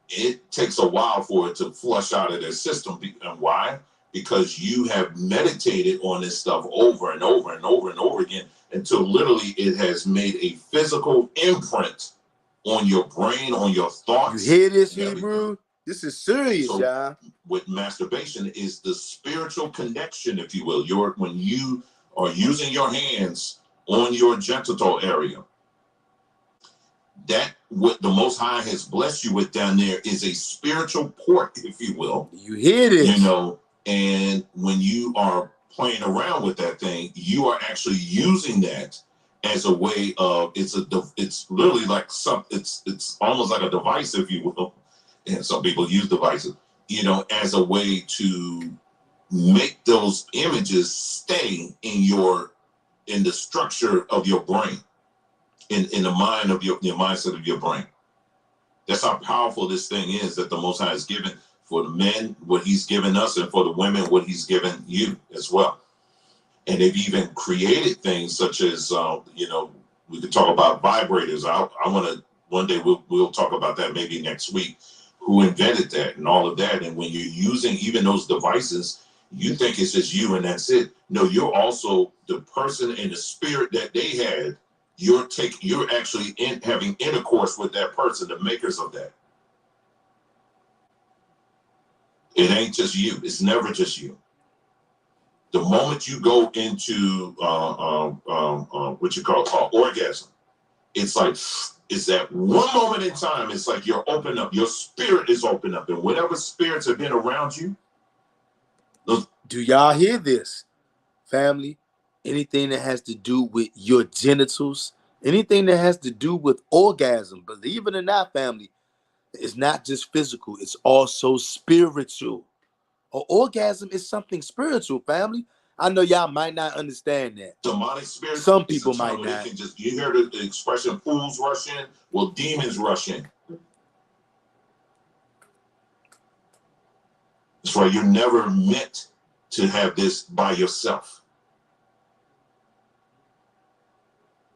[SPEAKER 2] it takes a while for it to flush out of their system. And why? Because you have meditated on this stuff over and over and over and over again until literally it has made a physical imprint on your brain, on your thoughts.
[SPEAKER 1] You hear this, Hebrew? This is serious,
[SPEAKER 2] So,
[SPEAKER 1] y'all.
[SPEAKER 2] with masturbation is the spiritual connection, if you will. When you are using your hands on your genital area, that what the Most High has blessed you with down there is a spiritual port, if you will.
[SPEAKER 1] You hear this?
[SPEAKER 2] You know, and when you are playing around with that thing, you are actually using that as a way of it's literally like it's almost like a device, if you will. And some people use devices, you know, as a way to make those images stay in the structure of your brain, in the mind of your mindset of your brain. That's how powerful this thing is that the Most High has given for the men, what he's given us, and for the women, what he's given you as well. And they've even created things such as, you know, we could talk about vibrators. I want to, one day we'll talk about that maybe next week, who invented that and all of that. And when you're using even those devices, you think it's just you and that's it. No, you're also the person and the spirit that they had. You're actually having intercourse with that person, the makers of that. It ain't just you. It's never just you. The moment you go into what you call orgasm, it's like it's that one moment in time. It's like you're open up. Your spirit is open up, and whatever spirits have been around you.
[SPEAKER 1] Do y'all hear this, family? Anything that has to do with your genitals, anything that has to do with orgasm, believe it or not, family, it's not just physical, it's also spiritual. An orgasm is something spiritual, family. I know y'all might not understand that.
[SPEAKER 2] Demonic spirits.
[SPEAKER 1] Some people might not.
[SPEAKER 2] You hear the expression fools rush in? Well, demons rush in. That's why you're never meant to have this by yourself.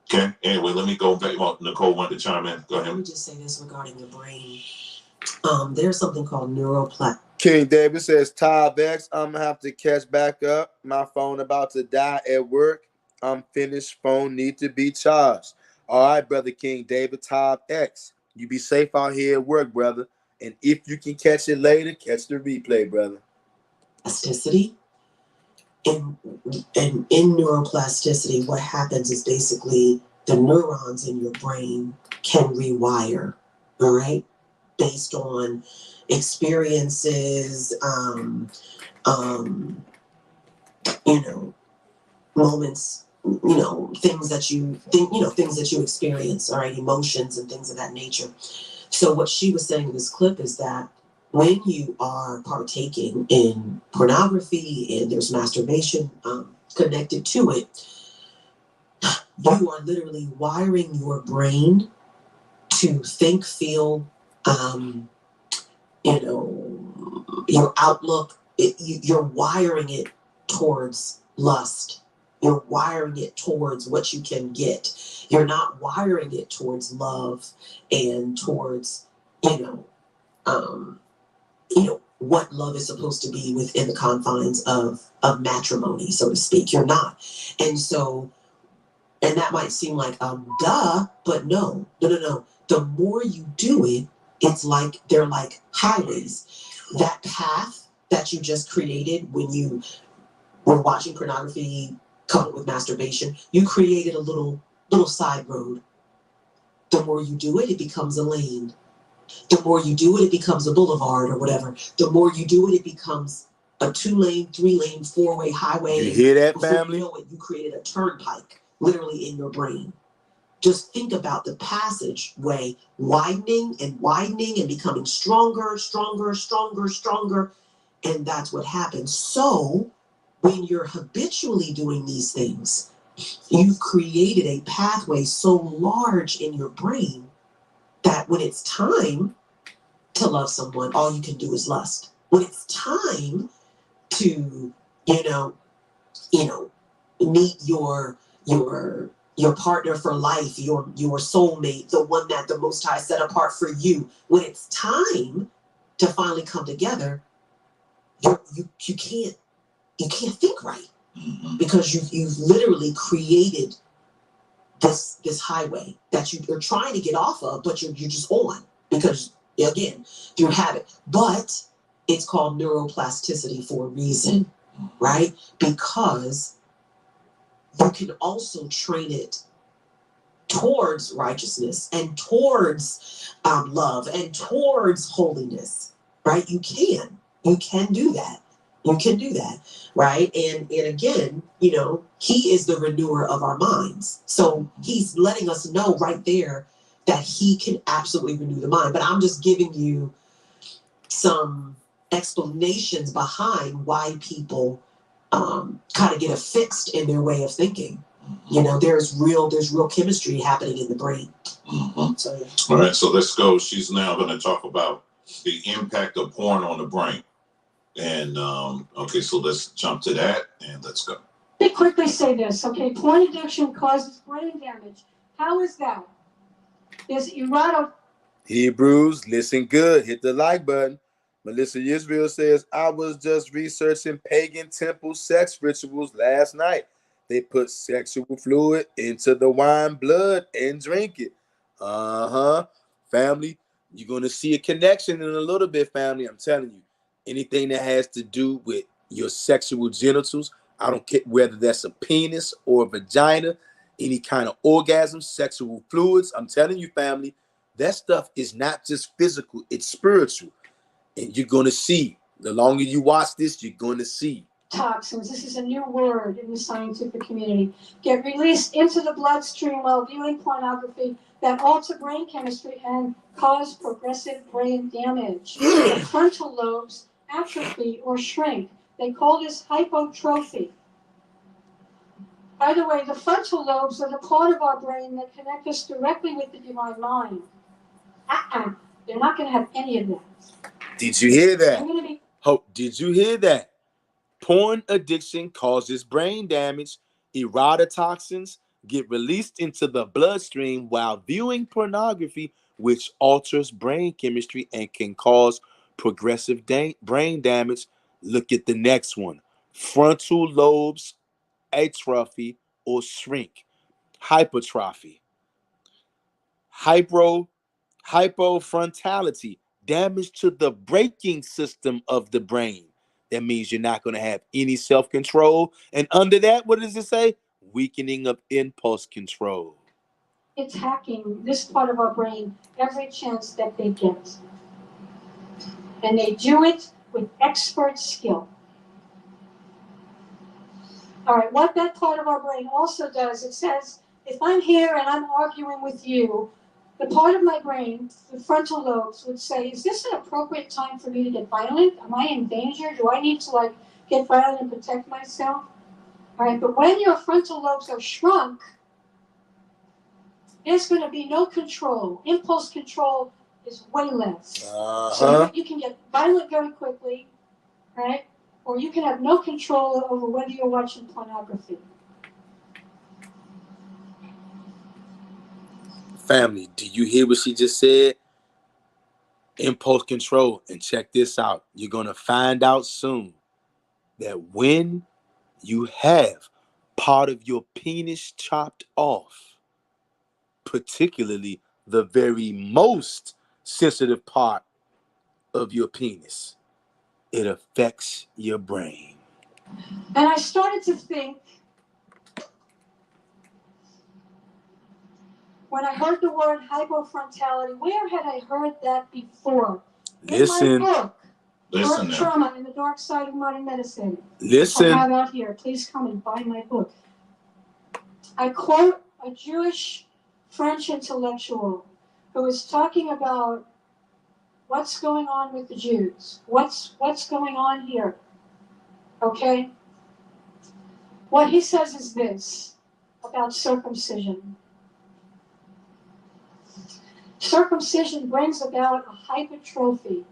[SPEAKER 2] Okay. Anyway, let me go back. Well, Nicole wanted to chime in. Go ahead.
[SPEAKER 4] Let me just say this regarding your brain. There's something called neuroplasticity.
[SPEAKER 1] King David says, Todd X, I'm gonna have to catch back up. My phone about to die at work. I'm finished. Phone need to be charged. All right, brother King David, Todd X. You be safe out here at work, brother. And if you can catch it later, catch the replay, brother.
[SPEAKER 4] Plasticity. And in neuroplasticity, what happens is basically the neurons in your brain can rewire, all right, based on experiences, you know, moments, you know, things that you think, you know, things that you experience, all right, emotions and things of that nature. So what she was saying in this clip is that when you are partaking in pornography and there's masturbation connected to it, you are literally wiring your brain to think, feel, you know, your outlook. You're wiring it towards lust. You're wiring it towards what you can get. You're not wiring it towards love and towards, you know, what love is supposed to be within the confines of matrimony, so to speak. You're not. And so, and that might seem like duh, but no. The more you do it, it's like they're like highways. That path that you just created when you were watching pornography coupled with masturbation, you created a little side road. The more you do it, it becomes a lane. The more you do it, it becomes a boulevard or whatever. The more you do it, it becomes a 2-lane, 3-lane, 4-way highway.
[SPEAKER 1] You hear that,
[SPEAKER 4] before
[SPEAKER 1] family?
[SPEAKER 4] you know it, you created a turnpike literally in your brain. Just think about the passageway widening and becoming stronger. And that's what happens. So when you're habitually doing these things, you've created a pathway so large in your brain that when it's time to love someone, all you can do is lust. When it's time to, meet your partner for life, your soulmate, the one that the Most High set apart for you, when it's time to finally come together, you can't think right, because you've literally created this highway that you're trying to get off of, but you're just on, because again, through habit. But it's called neuroplasticity for a reason, right? Because you can also train it towards righteousness and towards love and towards holiness, right? You can do that. You can do that, right? And again, he is the renewer of our minds. So he's letting us know right there that he can absolutely renew the mind. But I'm just giving you some explanations behind why people kind of get affixed in their way of thinking. There's real chemistry happening in the brain. So, yeah.
[SPEAKER 2] All right, so let's go. She's now going to talk about the impact of porn on the brain. And okay, so let's jump to that and let's go.
[SPEAKER 3] Let me quickly say this, okay? Porn addiction causes brain damage. How is that? There's erotic.
[SPEAKER 1] Hebrews, listen good. Hit the like button. Melissa Israel says, I was just researching pagan temple sex rituals last night. They put sexual fluid into the wine blood and drink it. Family, you're going to see a connection in a little bit, family. I'm telling you. Anything that has to do with your sexual genitals, I don't care whether that's a penis or a vagina, any kind of orgasm, sexual fluids. I'm telling you, family, that stuff is not just physical, it's spiritual. And you're going to see, the longer you watch this, you're going to see.
[SPEAKER 3] Toxins, this is a new word in the scientific community, get released into the bloodstream while viewing pornography that alter brain chemistry and cause progressive brain damage. The frontal lobes atrophy or shrink. They call this hypotrophy. By the way, the frontal lobes are the part of our brain that connect us directly with the divine mind. They're not going to have any of that.
[SPEAKER 1] Did you hear that?
[SPEAKER 3] I'm going to be.
[SPEAKER 1] Did you hear that? Porn addiction causes brain damage. Erototoxins get released into the bloodstream while viewing pornography, which alters brain chemistry and can cause progressive brain damage. Look at the next one. Frontal lobes atrophy or shrink. Hypertrophy. Hypofrontality, damage to the braking system of the brain. That means you're not going to have any self-control. And under that, what does it say? Weakening of impulse control.
[SPEAKER 3] It's hacking this part of our brain every chance that they get. And they do it with expert skill. All right, what that part of our brain also does, it says, if I'm here and I'm arguing with you, the part of my brain, the frontal lobes, would say, is this an appropriate time for me to get violent? Am I in danger? Do I need to get violent and protect myself? All right, but when your frontal lobes are shrunk, there's going to be no control. Impulse control is way less. So you can get violent very quickly, right? Or you can have no control over whether you're watching pornography.
[SPEAKER 1] Family, do you hear what she just said? Impulse control. And check this out. You're going to find out soon that when you have part of your penis chopped off, particularly the very most sensitive part of your penis, it affects your brain.
[SPEAKER 3] And I started to think, when I heard the word hypofrontality, where had I heard that before?
[SPEAKER 1] Listen.
[SPEAKER 3] In my book,
[SPEAKER 2] Listen
[SPEAKER 3] Birth
[SPEAKER 2] now.
[SPEAKER 3] Trauma and the Dark Side of Modern Medicine. I
[SPEAKER 1] Listen.
[SPEAKER 3] have out here. Please come and buy my book. I quote a Jewish French intellectual who was talking about what's going on with the Jews. What's going on here? Okay? What he says is this about circumcision. Circumcision brings about a hypertrophy.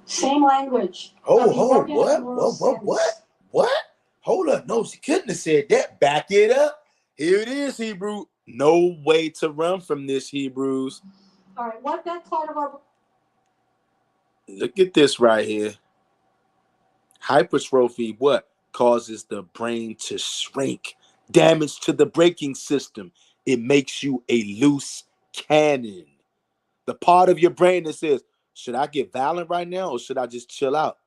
[SPEAKER 3] Same language.
[SPEAKER 1] Oh,
[SPEAKER 3] of the organ of
[SPEAKER 1] what?
[SPEAKER 3] moral sense.
[SPEAKER 1] What? Hold up. No, she couldn't have said that. Back it up. Here it is, Hebrew. No way to run from this, Hebrews.
[SPEAKER 3] All right, what that part of our...
[SPEAKER 1] Look at this right here. Hypertrophy, what? Causes the brain to shrink. Damage to the braking system. It makes you a loose cannon. The part of your brain that says, should I get violent right now or should I just chill out?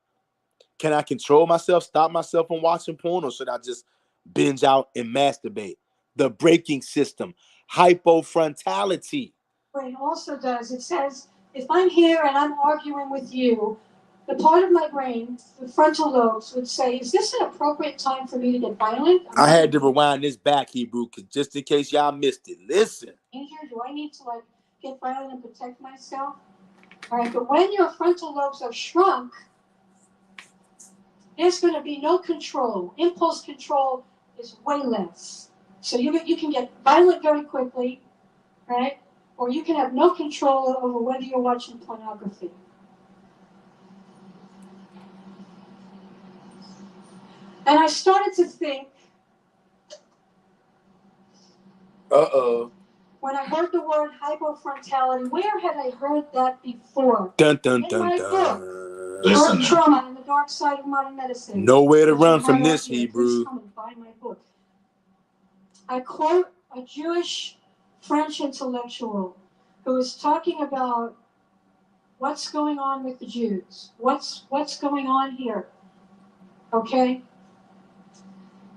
[SPEAKER 1] Can I control myself, stop myself from watching porn, or should I just binge out and masturbate? The braking system, hypofrontality.
[SPEAKER 3] brain also does. It says, if I'm here and I'm arguing with you, the part of my brain, the frontal lobes, would say, is this an appropriate time for me to get violent?
[SPEAKER 1] I had to rewind this back, Hebrew, just in case y'all missed it. Listen.
[SPEAKER 3] Do I need to get violent and protect myself? All right, but when your frontal lobes are shrunk, there's going to be no control. Impulse control is way less. So you can get violent very quickly, right? Or you can have no control over whether you're watching pornography. And I started to think, when I heard the word hypofrontality, where had I heard that before?
[SPEAKER 1] Dun, dun,
[SPEAKER 3] In
[SPEAKER 1] dun,
[SPEAKER 3] my
[SPEAKER 1] dun.
[SPEAKER 3] book,
[SPEAKER 2] Listen
[SPEAKER 3] Birth
[SPEAKER 2] now.
[SPEAKER 3] Trauma and the Dark Side of Modern Medicine.
[SPEAKER 1] Nowhere to
[SPEAKER 3] which I
[SPEAKER 1] run from
[SPEAKER 3] have
[SPEAKER 1] this,
[SPEAKER 3] out here.
[SPEAKER 1] Hebrew.
[SPEAKER 3] Please come and buy my book. I quote a Jewish French intellectual who is talking about what's going on with the Jews. What's going on here? Okay?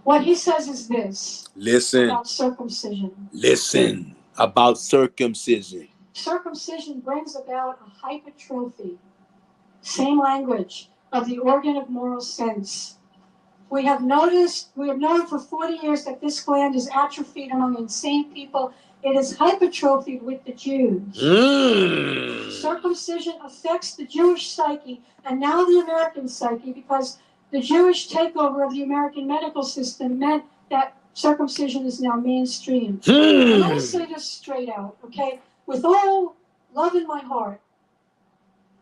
[SPEAKER 3] What he says is this.
[SPEAKER 1] Listen.
[SPEAKER 3] About circumcision.
[SPEAKER 1] Listen about circumcision.
[SPEAKER 3] Circumcision brings about a hypertrophy. Same language of the organ of moral sense. We have known for 40 years that this gland is atrophied among insane people. It is hypertrophied with the Jews. Circumcision affects the Jewish psyche and now the American psyche because the Jewish takeover of the American medical system meant that circumcision is now mainstream. And let me say this straight out, okay? With all love in my heart,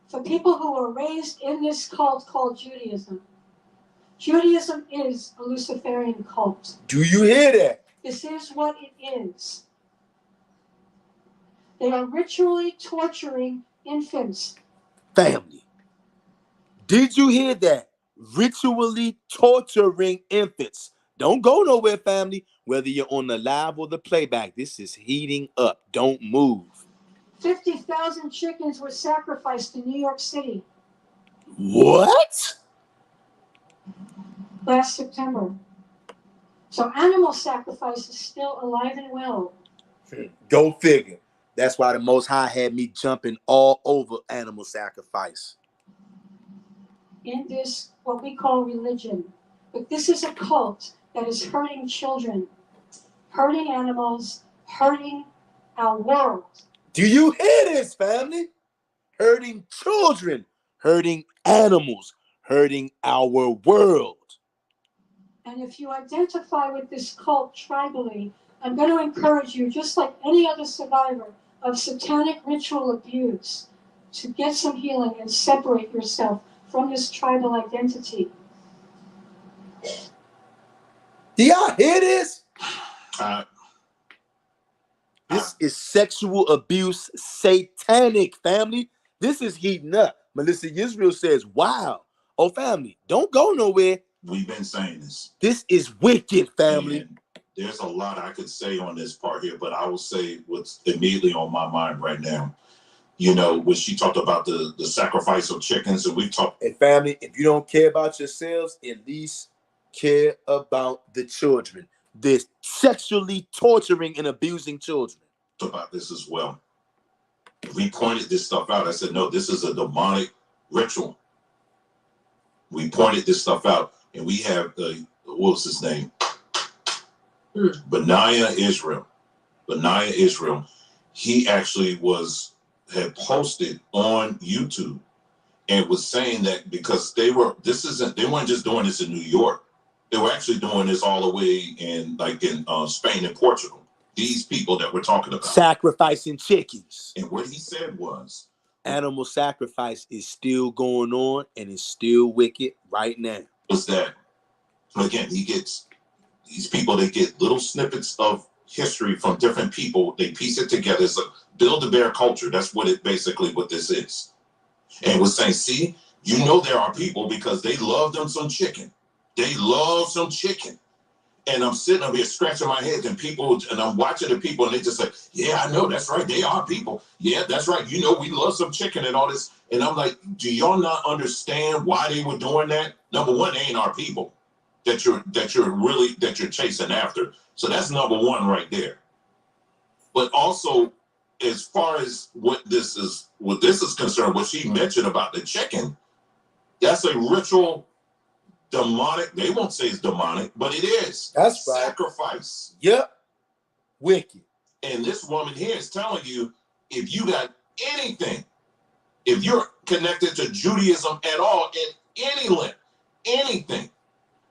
[SPEAKER 3] for people who were raised in this cult called Judaism, Judaism is a Luciferian cult.
[SPEAKER 1] Do you hear that?
[SPEAKER 3] This is what it is. They are ritually torturing infants.
[SPEAKER 1] Family. Did you hear that? Ritually torturing infants. Don't go nowhere, family. Whether you're on the live or the playback, this is heating up. Don't move.
[SPEAKER 3] 50,000 chickens were sacrificed in New York City.
[SPEAKER 1] What?
[SPEAKER 3] Last September. So animal sacrifice is still alive and well.
[SPEAKER 1] Go figure. That's why the Most High had me jumping all over animal sacrifice.
[SPEAKER 3] In this, what we call religion. But this is a cult that is hurting children, hurting animals, hurting our world.
[SPEAKER 1] Do you hear this, family? Hurting children, hurting animals, hurting our world.
[SPEAKER 3] And if you identify with this cult tribally, I'm going to encourage you, just like any other survivor of satanic ritual abuse, to get some healing and separate yourself from this tribal identity.
[SPEAKER 1] Do y'all hear this?
[SPEAKER 2] This
[SPEAKER 1] is sexual abuse, satanic, family. This is heating up. Melissa Israel says, wow. Oh, family, don't go nowhere.
[SPEAKER 2] We've been saying this.
[SPEAKER 1] This is wicked, family.
[SPEAKER 2] And there's a lot I could say on this part here, but I will say what's immediately on my mind right now. You know, when she talked about the sacrifice of chickens, and we talked.
[SPEAKER 1] Hey, family, if you don't care about yourselves, at least care about the children. They're sexually torturing and abusing children.
[SPEAKER 2] About this as well. We pointed this stuff out. I said, no, this is a demonic ritual. We pointed this stuff out, and we have what was his name? Benaiah Israel. He actually had posted on YouTube and was saying that because they weren't just doing this in New York. They were actually doing this all the way in Spain and Portugal. These people that we're talking about.
[SPEAKER 1] Sacrificing chickens.
[SPEAKER 2] And what he said was,
[SPEAKER 1] animal sacrifice is still going on and is still wicked right now.
[SPEAKER 2] Was that, again, he gets these people, they get little snippets of history from different people. They piece it together. It's a Build-A-Bear culture. That's what this is. And was saying, see, you know there are people because they love them some chicken. They love some chicken. And I'm sitting up here scratching my head, and I'm watching the people, and they just say, yeah, I know, that's right. They are people. Yeah, that's right. You know, we love some chicken and all this. And I'm like, do y'all not understand why they were doing that? Number one, they ain't our people that you're chasing after. So that's number one right there. But also, as far as what this is concerned, what she mentioned about the chicken, that's a ritual. Demonic, they won't say it's demonic, but it is.
[SPEAKER 1] That's right.
[SPEAKER 2] Sacrifice.
[SPEAKER 1] Yep. Wicked.
[SPEAKER 2] And this woman here is telling you, if you got anything, if you're connected to Judaism at all, in any length, anything,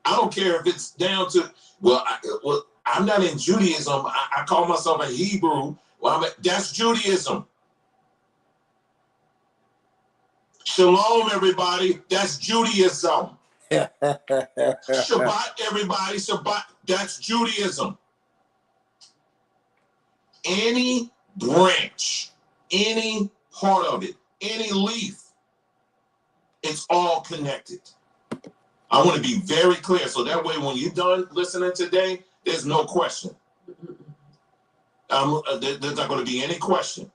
[SPEAKER 2] I don't care if it's down to, I'm not in Judaism. I call myself a Hebrew. That's Judaism. Shalom, everybody. That's Judaism. Shabbat, everybody. Shabbat. That's Judaism. Any branch, any part of it, any leaf, it's all connected. I want to be very clear, so that way when you're done listening today, there's no question. There's not going to be any question.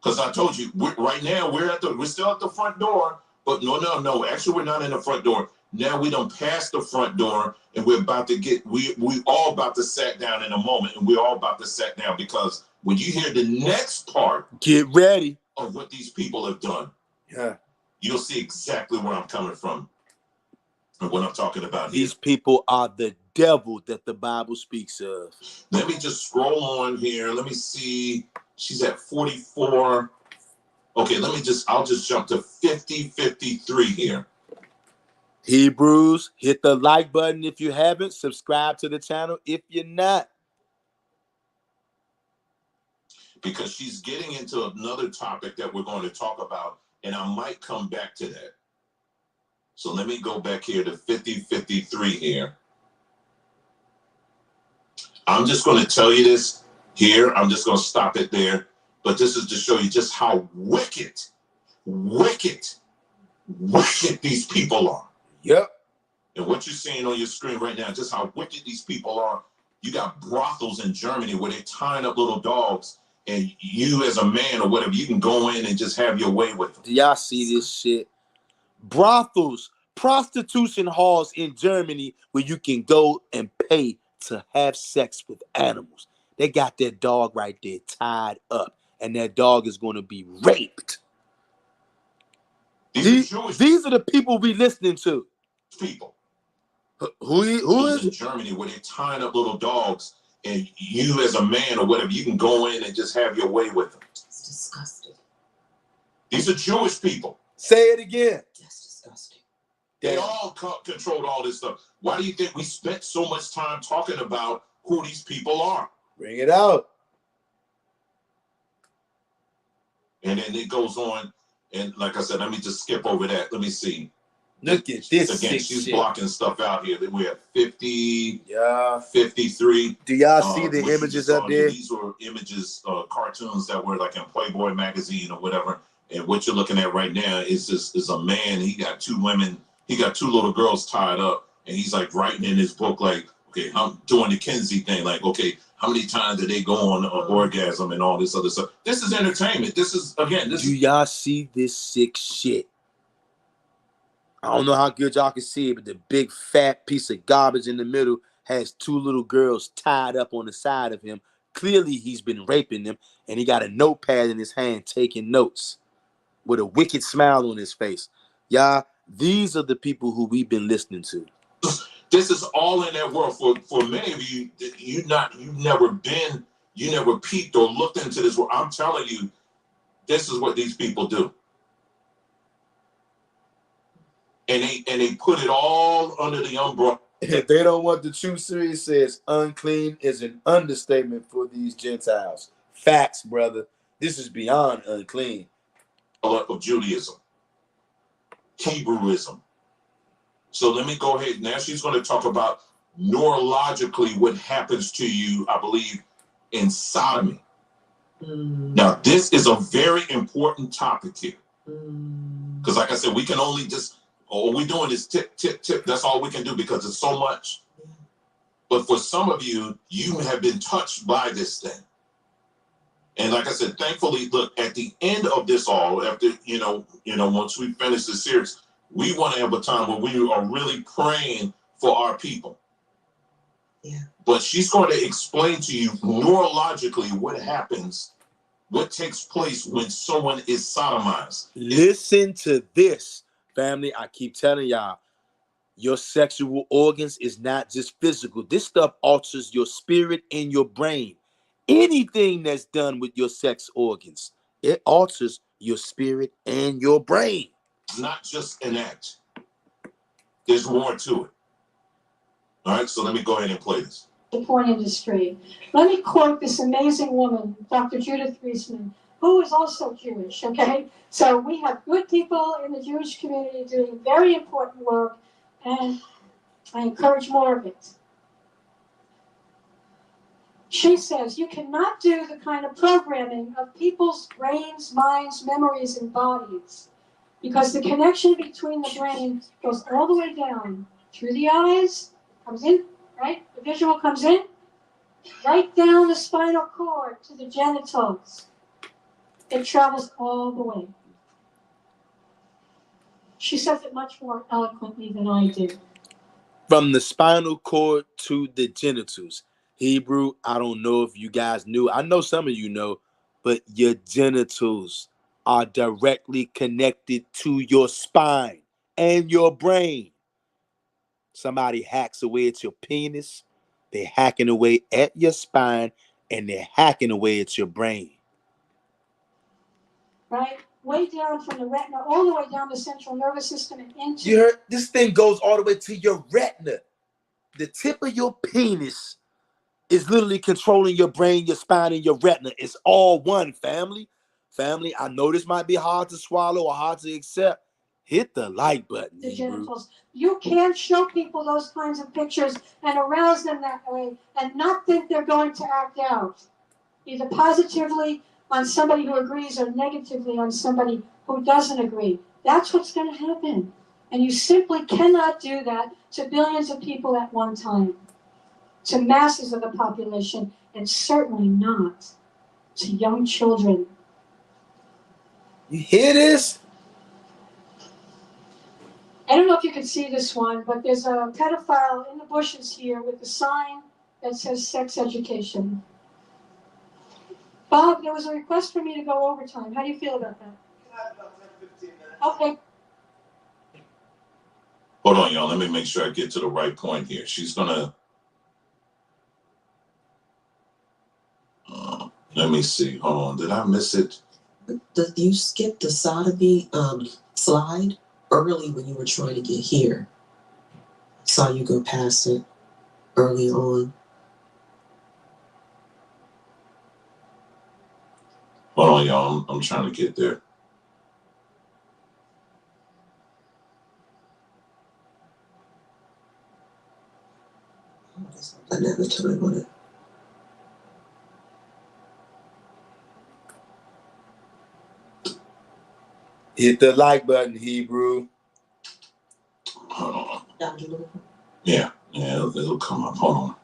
[SPEAKER 2] Because I told you, right now we're still at the front door. But no. Actually, we're not in the front door. Now we done passed the front door, and we're about to we all about to sit down in a moment, and we're all about to sit down because when you hear the next part,
[SPEAKER 1] get ready
[SPEAKER 2] of what these people have done,
[SPEAKER 1] yeah,
[SPEAKER 2] you'll see exactly where I'm coming from and what I'm talking about.
[SPEAKER 1] These people are the devil that the Bible speaks of.
[SPEAKER 2] Let me just scroll on here. Let me see. She's at 44. Okay, I'll just jump to 53 here.
[SPEAKER 1] Hebrews, hit the like button if you haven't. Subscribe to the channel if you're not.
[SPEAKER 2] Because she's getting into another topic that we're going to talk about, and I might come back to that. So let me go back here to 53 here. I'm just going to tell you this here. I'm just going to stop it there. But this is to show you just how wicked these people are.
[SPEAKER 1] Yep.
[SPEAKER 2] And what you're seeing on your screen right now, just how wicked these people are. You got brothels in Germany where they're tying up little dogs, and you as a man or whatever, you can go in and just have your way with them.
[SPEAKER 1] Do y'all see this shit? Brothels, prostitution halls in Germany where you can go and pay to have sex with animals. They got their dog right there tied up, and that dog is going to be raped. These are the people we listening to.
[SPEAKER 2] People.
[SPEAKER 1] Who is
[SPEAKER 2] in Germany where they're tying up little dogs, and you as a man or whatever, you can go in and just have your way with them.
[SPEAKER 4] It's disgusting.
[SPEAKER 2] These are Jewish people.
[SPEAKER 1] Say it again.
[SPEAKER 4] That's disgusting.
[SPEAKER 2] They all controlled all this stuff. Why do you think we spent so much time talking about who these people are?
[SPEAKER 1] Bring it out.
[SPEAKER 2] And then it goes on, and like I said, let me just skip over that. Let me see.
[SPEAKER 1] Look at this
[SPEAKER 2] again.
[SPEAKER 1] sick
[SPEAKER 2] She's
[SPEAKER 1] shit.
[SPEAKER 2] blocking stuff out here. That we have 50,
[SPEAKER 1] Yeah.
[SPEAKER 2] 53.
[SPEAKER 1] Do y'all see the
[SPEAKER 2] what you
[SPEAKER 1] images
[SPEAKER 2] just
[SPEAKER 1] up
[SPEAKER 2] saw
[SPEAKER 1] there?
[SPEAKER 2] These were images, cartoons that were like in Playboy magazine or whatever. And what you're looking at right now is a man. He got two women. He got two little girls tied up, and he's like writing in his book, like, okay, I'm doing the Kinsey thing. Like, okay, how many times did they go on orgasm and all this other stuff? This is entertainment. This is, again, this.
[SPEAKER 1] Do y'all see this sick shit? I don't know how good y'all can see it, but the big fat piece of garbage in the middle has two little girls tied up on the side of him. Clearly, he's been raping them, and he got a notepad in his hand taking notes with a wicked smile on his face. Y'all, these are the people who we've been listening to.
[SPEAKER 2] This is all in that world. For many of you, you never peeked or looked into this world. I'm telling you, this is what these people do. And they put it all under the umbrella.
[SPEAKER 1] If they don't want the true serious, says unclean is an understatement for these Gentiles. Facts, brother. This is beyond unclean.
[SPEAKER 2] Of Judaism, Hebrewism. So let me go ahead. Now she's going to talk about neurologically what happens to you, I believe, in sodomy. Now, this is a very important topic here. Because like I said, we can only just, all we're doing is tip, tip, tip. That's all we can do because it's so much. But for some of you, you have been touched by this thing. And like I said, thankfully, look, at the end of this all, after, once we finish this series, we want to have a time where we are really praying for our people. Yeah. But she's going to explain to you neurologically what happens, what takes place when someone is sodomized.
[SPEAKER 1] Listen to this, family. I keep telling y'all, your sexual organs is not just physical. This stuff alters your spirit and your brain. Anything that's done with your sex organs, it alters your spirit and your brain.
[SPEAKER 2] It's not just an act. There's more to it. All right, so let me go ahead and play this.
[SPEAKER 3] The porn industry. Let me quote this amazing woman, Dr. Judith Reisman, who is also Jewish, okay? So we have good people in the Jewish community doing very important work, and I encourage more of it. She says, you cannot do the kind of programming of people's brains, minds, memories, and bodies, because the connection between the brain goes all the way down through the eyes, comes in, right? The visual comes in, right down the spinal cord to the genitals. It travels all the way. She says it much more eloquently than I do.
[SPEAKER 1] From the spinal cord to the genitals. Hebrew, I don't know if you guys knew. I know some of you know, but your genitals are directly connected to your spine and your brain. Somebody hacks away at your penis, they're hacking away at your spine, and they're hacking away at your brain.
[SPEAKER 3] Right? Way down from the retina, all the way down the central nervous system and into...
[SPEAKER 1] You heard? This thing goes all the way to your retina. The tip of your penis is literally controlling your brain, your spine, and your retina. It's all one, family. Family, I know this might be hard to swallow or hard to accept. Hit the like button.
[SPEAKER 3] The genitals. You can't show people those kinds of pictures and arouse them that way and not think they're going to act out, either positively on somebody who agrees or negatively on somebody who doesn't agree. That's what's going to happen. And you simply cannot do that to billions of people at one time, to masses of the population, and certainly not to young children.
[SPEAKER 1] You hear this?
[SPEAKER 3] I don't know if you can see this one, but there's a pedophile in the bushes here with a sign that says sex education. Bob, there was a request for me to go overtime. How do you feel about that?
[SPEAKER 5] You have about 10, 15 minutes.
[SPEAKER 3] Okay.
[SPEAKER 2] Hold on, y'all. Let me make sure I get to the right point here. She's gonna. Let me see. Hold on. Did I miss it?
[SPEAKER 4] You skipped the sodomy slide early when you were trying to get here. Saw you go past it early on.
[SPEAKER 2] Hold on, y'all. I'm trying to get there.
[SPEAKER 4] I never time on it.
[SPEAKER 1] Hit the like button, Hebrew.
[SPEAKER 2] Hold on.
[SPEAKER 4] Dr. Luther.
[SPEAKER 2] Yeah, it'll come up. Hold on.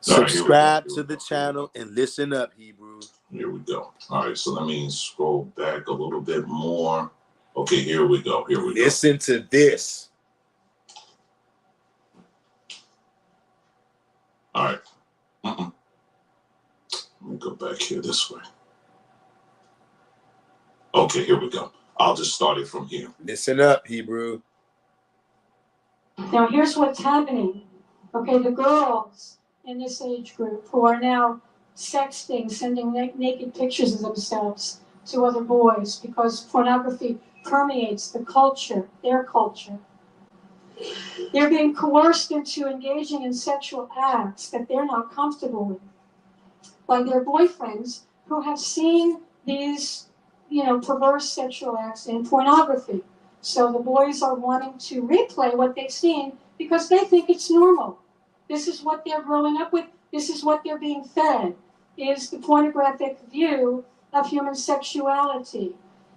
[SPEAKER 1] Subscribe to the channel and listen up, Hebrew.
[SPEAKER 2] Here we go. All right, so let me scroll back a little bit more. Okay, here we go.
[SPEAKER 1] Listen to this.
[SPEAKER 2] All right. Let me go back here this way. Okay, here we go. I'll just start it from here.
[SPEAKER 1] Listen up, Hebrew.
[SPEAKER 3] Now here's what's happening. Okay, the girls in this age group who are now sexting, sending naked pictures of themselves to other boys because pornography permeates the culture, their culture. They're being coerced into engaging in sexual acts that they're not comfortable with by their boyfriends who have seen these, perverse sexual acts in pornography. So the boys are wanting to replay what they've seen because they think it's normal. This is what they're growing up with. This is what they're being fed, is the pornographic view of human sexuality,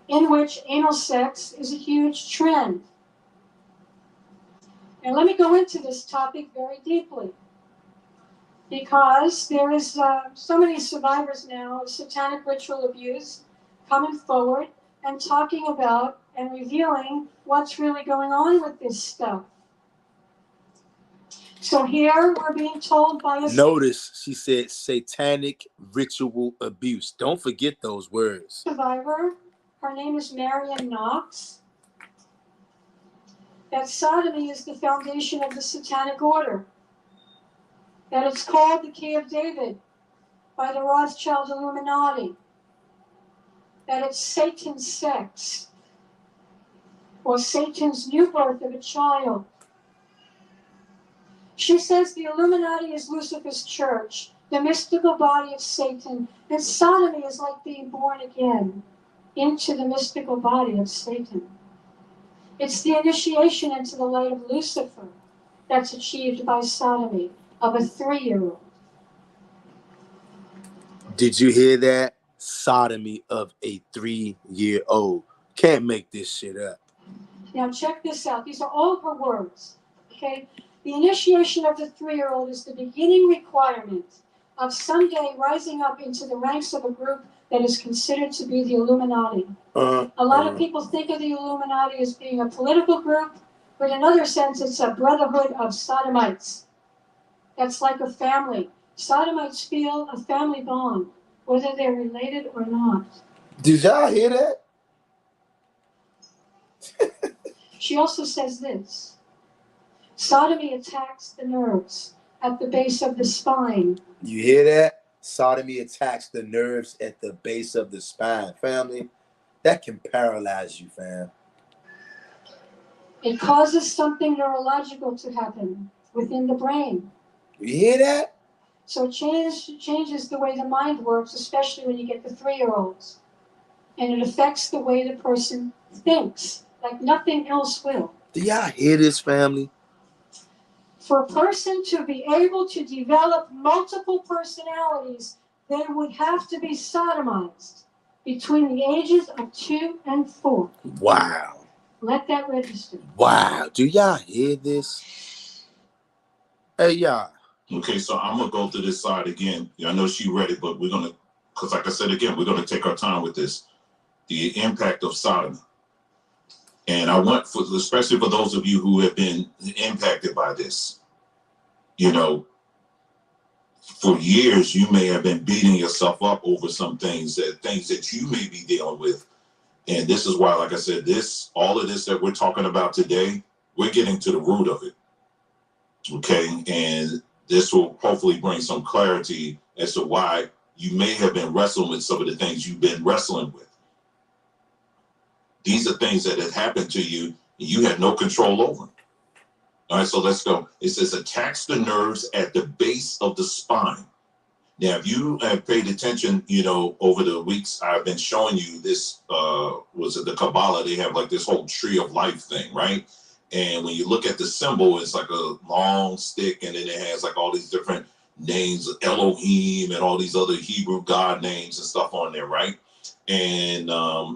[SPEAKER 3] in which anal sex is a huge trend. And let me go into this topic very deeply, because there is so many survivors now of satanic ritual abuse coming forward and talking about and revealing what's really going on with this stuff. So here we're being told by a...
[SPEAKER 1] Notice she said satanic ritual abuse. Don't forget those words.
[SPEAKER 3] Survivor, her name is Marion Knox, that sodomy is the foundation of the satanic order, that it's called the Key of David by the Rothschild Illuminati, that it's Satan's sex, or Satan's new birth of a child. She says the Illuminati is Lucifer's church, the mystical body of Satan, and sodomy is like being born again into the mystical body of Satan. It's the initiation into the light of Lucifer that's achieved by sodomy of a 3-year-old.
[SPEAKER 1] Did you hear that? Sodomy of a 3-year-old. Can't make this shit up.
[SPEAKER 3] Now check this out. These are all her words. Okay? The initiation of the 3-year-old is the beginning requirement of someday rising up into the ranks of a group that is considered to be the Illuminati. A lot of people think of the Illuminati as being a political group, but in other sense, it's a brotherhood of sodomites. That's like a family. Sodomites feel a family bond, whether they're related or not.
[SPEAKER 1] Did y'all hear that?
[SPEAKER 3] She also says this: sodomy attacks the nerves at the base of the spine.
[SPEAKER 1] You hear that? Sodomy attacks the nerves at the base of the spine, family. That can paralyze you, fam.
[SPEAKER 3] It causes something neurological to happen within the brain.
[SPEAKER 1] You hear that?
[SPEAKER 3] So it changes the way the mind works, especially when you get the 3-year-olds. And it affects the way the person thinks, like nothing else will.
[SPEAKER 1] Do y'all hear this, family?
[SPEAKER 3] For a person to be able to develop multiple personalities, they would have to be sodomized between the ages of 2 and 4.
[SPEAKER 1] Wow.
[SPEAKER 3] Let that register.
[SPEAKER 1] Wow. Do y'all hear this? Hey, y'all.
[SPEAKER 2] Okay, so I'm going to go to this side again. I know she read it, but we're going to, because like I said again, we're going to take our time with this. The impact of sodomy. And I want, especially for those of you who have been impacted by this, for years, you may have been beating yourself up over some things that you may be dealing with. And this is why, like I said, all of this that we're talking about today, we're getting to the root of it. Okay. And this will hopefully bring some clarity as to why you may have been wrestling with some of the things you've been wrestling with. These are things that have happened to you and you had no control over. All right, so let's go. It says attacks the nerves at the base of the spine. Now, if you have paid attention, over the weeks, I've been showing you this, the Kabbalah, they have like this whole tree of life thing, right? And when you look at the symbol, it's like a long stick, and then it has like all these different names, Elohim, and all these other Hebrew God names and stuff on there, right? And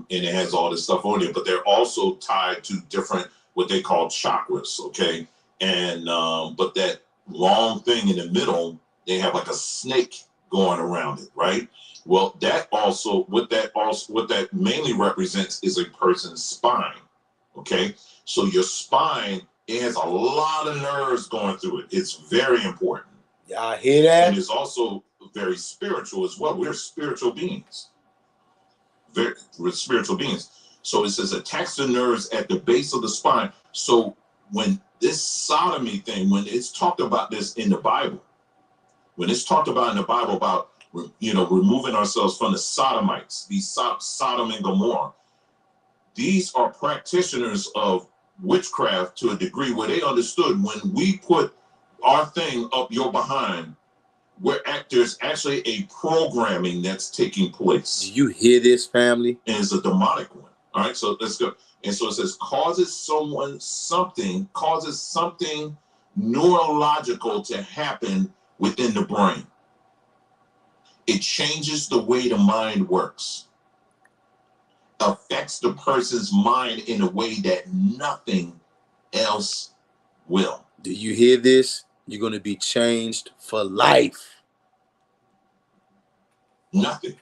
[SPEAKER 2] it has all this stuff on there, but they're also tied to different what they call chakras, okay? And but that long thing in the middle, they have like a snake going around it, right? Well, what that mainly represents is a person's spine, okay? So your spine, it has a lot of nerves going through it. It's very important.
[SPEAKER 1] Y'all hear that?
[SPEAKER 2] And it's also very spiritual as well. We're spiritual beings. We're spiritual beings. So it says attacks the nerves at the base of the spine. So when this sodomy thing, when it's talked about this in the Bible, when it's talked about in the Bible about, removing ourselves from the sodomites, these Sodom and Gomorrah, these are practitioners of witchcraft to a degree where they understood when we put our thing up your behind, there's actually a programming that's taking place.
[SPEAKER 1] Do you hear this, family?
[SPEAKER 2] And it's a demonic one. All right, so let's go. And so it says causes something neurological to happen within the brain. It changes the way the mind works, affects the person's mind in a way that nothing else will.
[SPEAKER 1] Do you hear this? You're going to be changed for life.
[SPEAKER 2] Nothing.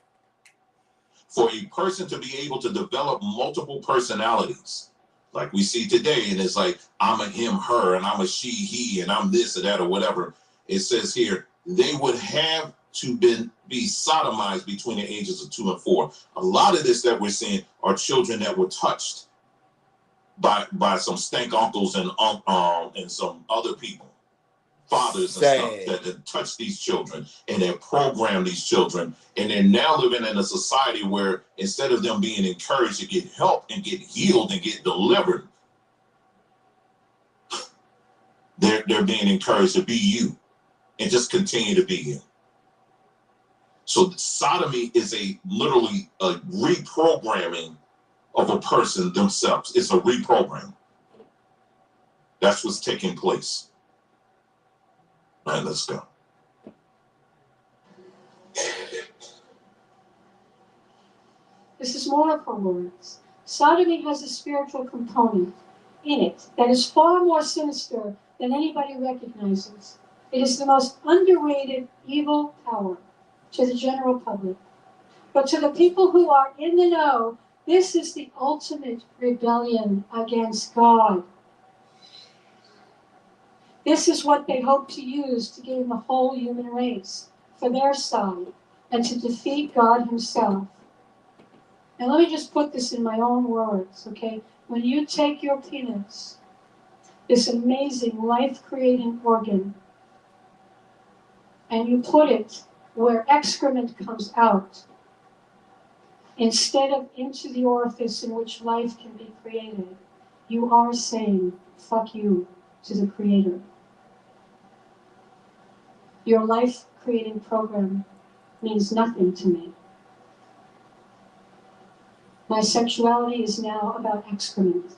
[SPEAKER 2] For a person to be able to develop multiple personalities, like we see today, and it's like, I'm a him, her, and I'm a she, he, and I'm this or that or whatever. It says here, they would have to be sodomized between the ages of 2 and 4. A lot of this that we're seeing are children that were touched by some stank uncles and some other people, fathers and stuff that touch these children and that program these children, and they're now living in a society where instead of them being encouraged to get help and get healed and get delivered, they're being encouraged to be you and just continue to be you. So sodomy is literally a reprogramming of a person themselves. It's a reprogram. That's what's taking place. All right, let's go.
[SPEAKER 3] This is more for words. Sodomy has a spiritual component in it that is far more sinister than anybody recognizes. It is the most underrated evil power to the general public. But to the people who are in the know, this is the ultimate rebellion against God. This is what they hope to use to gain the whole human race for their side and to defeat God himself. And let me just put this in my own words, okay? When you take your penis, this amazing life-creating organ, and you put it where excrement comes out, instead of into the orifice in which life can be created, you are saying, fuck you to the Creator. Your life-creating program means nothing to me. My sexuality is now about excrement,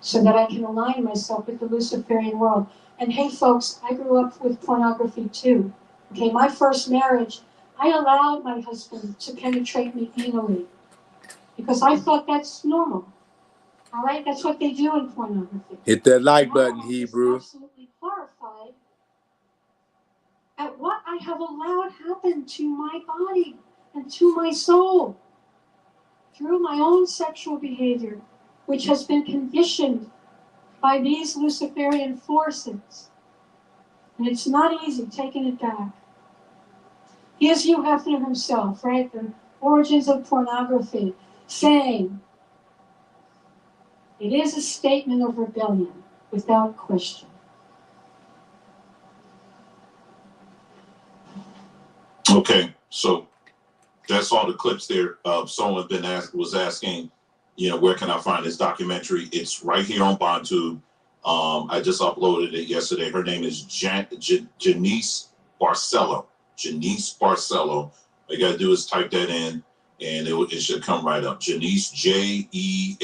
[SPEAKER 3] so that I can align myself with the Luciferian world. And hey folks, I grew up with pornography too. Okay, my first marriage, I allowed my husband to penetrate me anally because I thought that's normal. All right, that's what they do in pornography.
[SPEAKER 1] Hit that like button, Hebrew.
[SPEAKER 3] I'm absolutely horrified at what I have allowed happen to my body and to my soul through my own sexual behavior, which has been conditioned by these Luciferian forces. And it's not easy taking it back. Here's Hugh Hefner himself, right? The origins of pornography, saying, it is a statement of rebellion, without question.
[SPEAKER 2] Okay, so that's all the clips there. Someone was asking, where can I find this documentary? It's right here on BondTube. I just uploaded it yesterday. Her name is Janice Barcelo. Janice Barcelo. All you gotta do is type that in, and it should come right up. Janice, Jeanice,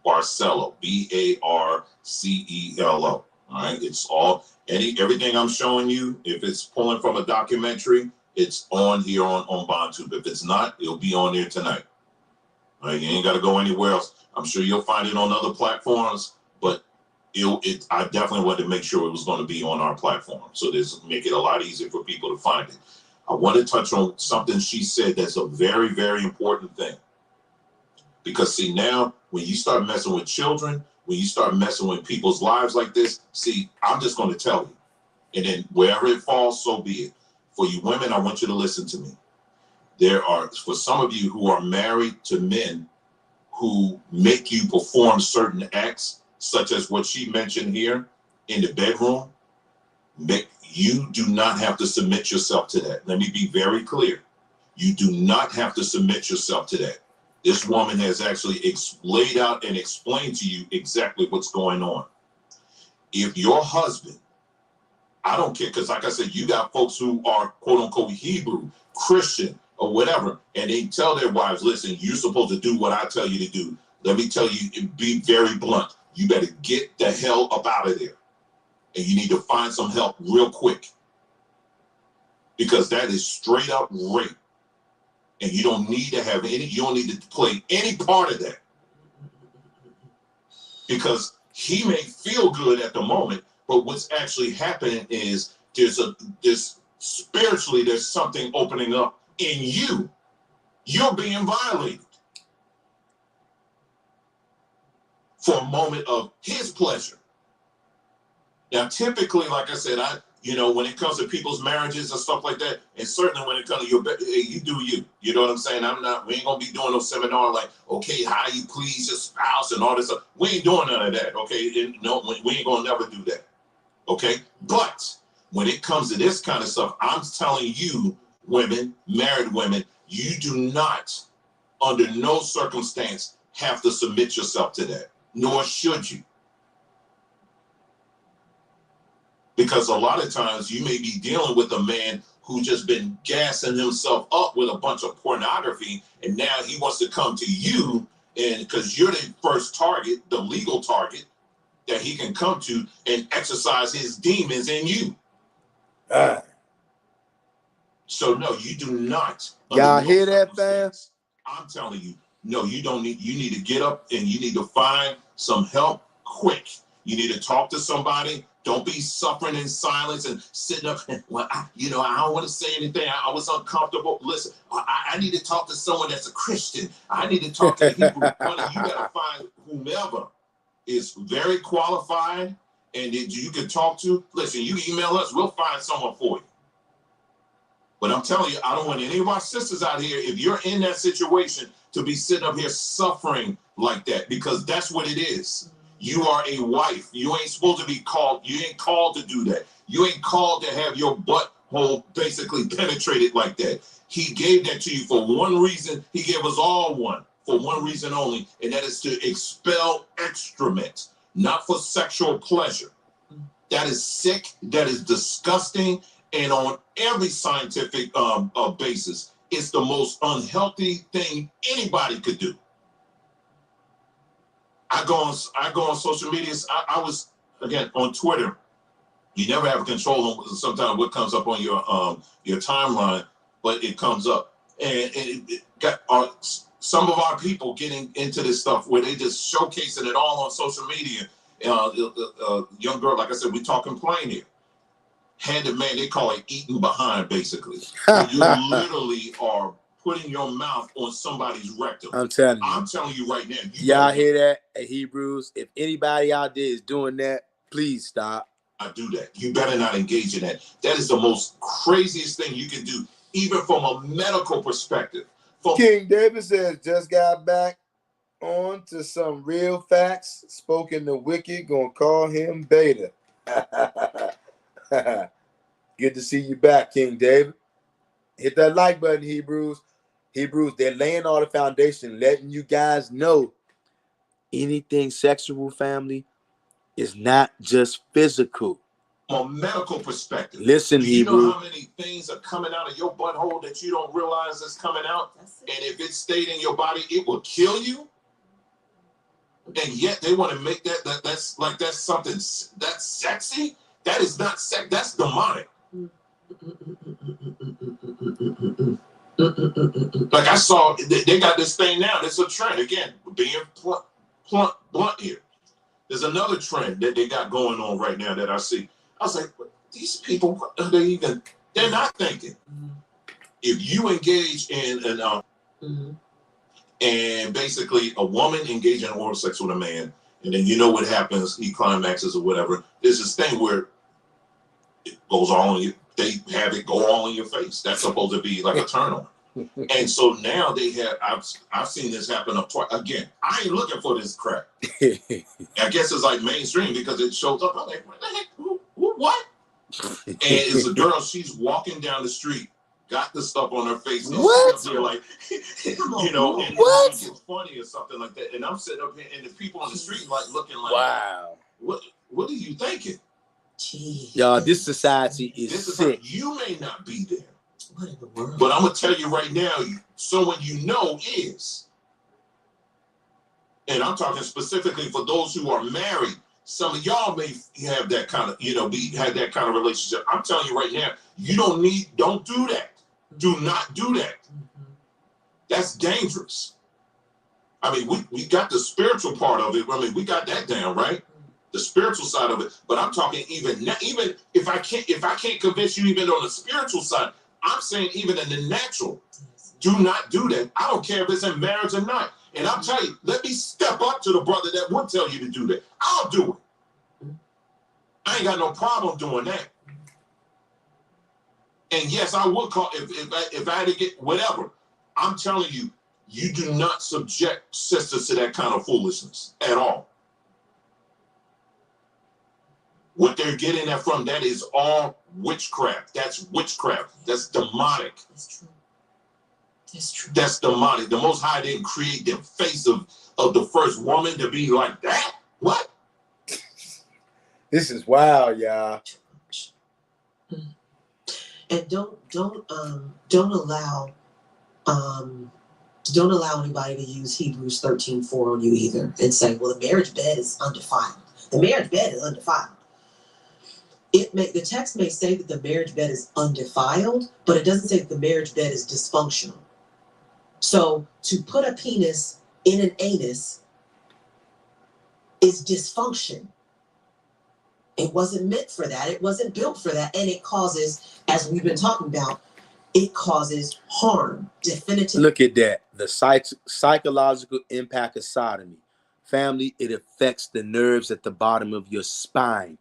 [SPEAKER 2] Barcelo, Barcelo. All right, it's all everything I'm showing you. If it's pulling from a documentary, it's on here on BondTube. If it's not, it'll be on there tonight. All right, you ain't got to go anywhere else. I'm sure you'll find it on other platforms, but I definitely wanted to make sure it was going to be on our platform, so this make it a lot easier for people to find it. I want to touch on something she said that's a very, very important thing. Because see, now when you start messing with children, when you start messing with people's lives like this, see, I'm just going to tell you, and then wherever it falls, so be it. For you women, I want you to listen to me. There are, for some of you who are married to men who make you perform certain acts, such as what she mentioned here in the bedroom, you do not have to submit yourself to that. Let me be very clear. You do not have to submit yourself to that. This woman has actually laid out and explained to you exactly what's going on. If your husband, I don't care, because like I said, you got folks who are quote unquote Hebrew, Christian, or whatever, and they tell their wives, listen, you're supposed to do what I tell you to do. Let me tell you, be very blunt. You better get the hell up out of there. And you need to find some help real quick. Because that is straight up rape. And you don't need to have you don't need to play any part of that. Because he may feel good at the moment, but what's actually happening is there's spiritually, there's something opening up in you. You're being violated for a moment of his pleasure. Now, typically, like I said, when it comes to people's marriages and stuff like that, and certainly when it comes to you do you. You know what I'm saying? We ain't gonna be doing no seminar like, okay, how you please your spouse and all this stuff. We ain't doing none of that, okay? We ain't gonna never do that, okay? But when it comes to this kind of stuff, I'm telling you, women, married women, you do not, under no circumstance, have to submit yourself to that, nor should you. Because a lot of times you may be dealing with a man who just been gassing himself up with a bunch of pornography, and now he wants to come to you, and because you're the first target, the legal target that he can come to and exercise his demons in you. So no, you do not.
[SPEAKER 1] Y'all hear that, fam?
[SPEAKER 2] I'm telling you, no, you don't need. You need to get up and you need to find some help quick. You need to talk to somebody. Don't be suffering in silence and sitting up. Well, I don't want to say anything. I was uncomfortable. Listen, I need to talk to someone that's a Christian. I need to talk to a Hebrew. Honey, you got to find whomever is very qualified and that you can talk to. Listen, you email us. We'll find someone for you. But I'm telling you, I don't want any of our sisters out here, if you're in that situation, to be sitting up here suffering like that, because that's what it is. You are a wife. You ain't supposed to be called. You ain't called to do that. You ain't called to have your butthole basically penetrated like that. He gave that to you for one reason. He gave us all one for one reason only, and that is to expel excrement, not for sexual pleasure. That is sick. That is disgusting. And on every scientific basis, it's the most unhealthy thing anybody could do. I go on social media. I was, again, on Twitter. You never have control on sometimes what comes up on your timeline, but it comes up. And it got some of our people getting into this stuff where they just showcasing it all on social media. Young girl, like I said, we talking plain here. Handed man, they call it eating behind, basically. You literally are putting your mouth on somebody's rectum.
[SPEAKER 1] I'm telling
[SPEAKER 2] you right now.
[SPEAKER 1] Y'all hear that at Hebrews? If anybody out there is doing that, please stop.
[SPEAKER 2] I do that. You better not engage in that. That is the most craziest thing you can do, even from a medical perspective.
[SPEAKER 1] King David says, just got back on to some real facts. Spoken the wicked, gonna call him beta. Good to see you back, King David. Hit that like button, Hebrews. They're laying all the foundation, letting you guys know anything sexual, family, is not just physical.
[SPEAKER 2] From a medical perspective.
[SPEAKER 1] Listen, Hebrew.
[SPEAKER 2] You know how many things are coming out of your butthole that you don't realize is coming out? And if it stayed in your body, it will kill you? And yet they want to make that's like that's something that's sexy. That is not sex. That's demonic. Like I saw, they got this thing now. There's a trend again. Being blunt here. There's another trend that they got going on right now that I see. I was like, these people, what are they even? They're not thinking. If you engage in an and basically a woman engaging in oral sex with a man, and then you know what happens, he climaxes or whatever. There's this thing where it goes all on you. They have it go all in your face. That's supposed to be like a turn on. And so now they have. I've seen this happen up twice. Again, I ain't looking for this crap. I guess it's like mainstream because it shows up. I'm like, what the heck? What? And it's a girl. She's walking down the street, got the stuff on her face. And
[SPEAKER 1] What?
[SPEAKER 2] She's up there like, you know, and
[SPEAKER 1] What?
[SPEAKER 2] it's funny or something like that. And I'm sitting up here, and the people on the street like looking like,
[SPEAKER 1] Wow.
[SPEAKER 2] What are you thinking?
[SPEAKER 4] Jeez.
[SPEAKER 1] Y'all, this society is
[SPEAKER 2] This is
[SPEAKER 1] sick.
[SPEAKER 2] you may not be there.
[SPEAKER 4] What in the world?
[SPEAKER 2] But I'm gonna tell you right now, someone you know is, and I'm talking specifically for those who are married. Some of y'all may have that kind of, had that kind of relationship. I'm telling you right now, don't do that. Do not do that. That's dangerous. I mean, we got the spiritual part of it. I mean, we got that down, right? The spiritual side of it. But I'm talking even if I can't convince you even on the spiritual side. I'm saying even in the natural, do not do that. I don't care if it's in marriage or not. And I'll tell you, let me step up to the brother that would tell you to do that. I'll do it. I ain't got no problem doing that. And yes, I would call if I had to get whatever. I'm telling you, you do not subject sisters to that kind of foolishness at all. What they're getting that from, that is all witchcraft. That's witchcraft. That's demonic.
[SPEAKER 4] That's true. That's true.
[SPEAKER 2] That's demonic. The Most High didn't create the face of the first woman to be like that. What?
[SPEAKER 1] This is wild, y'all.
[SPEAKER 4] And don't allow anybody to use Hebrews 13:4 on you either and say, well, the marriage bed is undefiled. The marriage bed is undefiled. The text may say that the marriage bed is undefiled, but it doesn't say that the marriage bed is dysfunctional. So to put a penis in an anus is dysfunction. It wasn't meant for that. It wasn't built for that. And it causes, as we've been talking about, it causes harm. Definitive.
[SPEAKER 1] Look at that. The psychological impact of sodomy. Family, it affects the nerves at the bottom of your spine.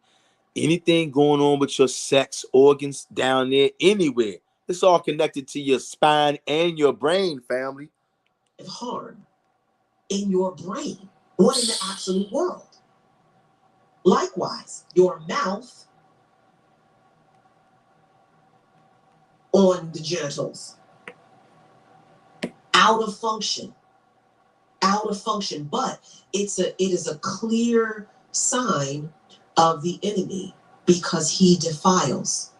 [SPEAKER 1] Anything going on with your sex organs down there, anywhere, it's all connected to your spine and your brain, family.
[SPEAKER 4] Harm in your brain or in the absolute world. Likewise, your mouth on the genitals. Out of function. But it is a clear sign of the enemy because he defiles.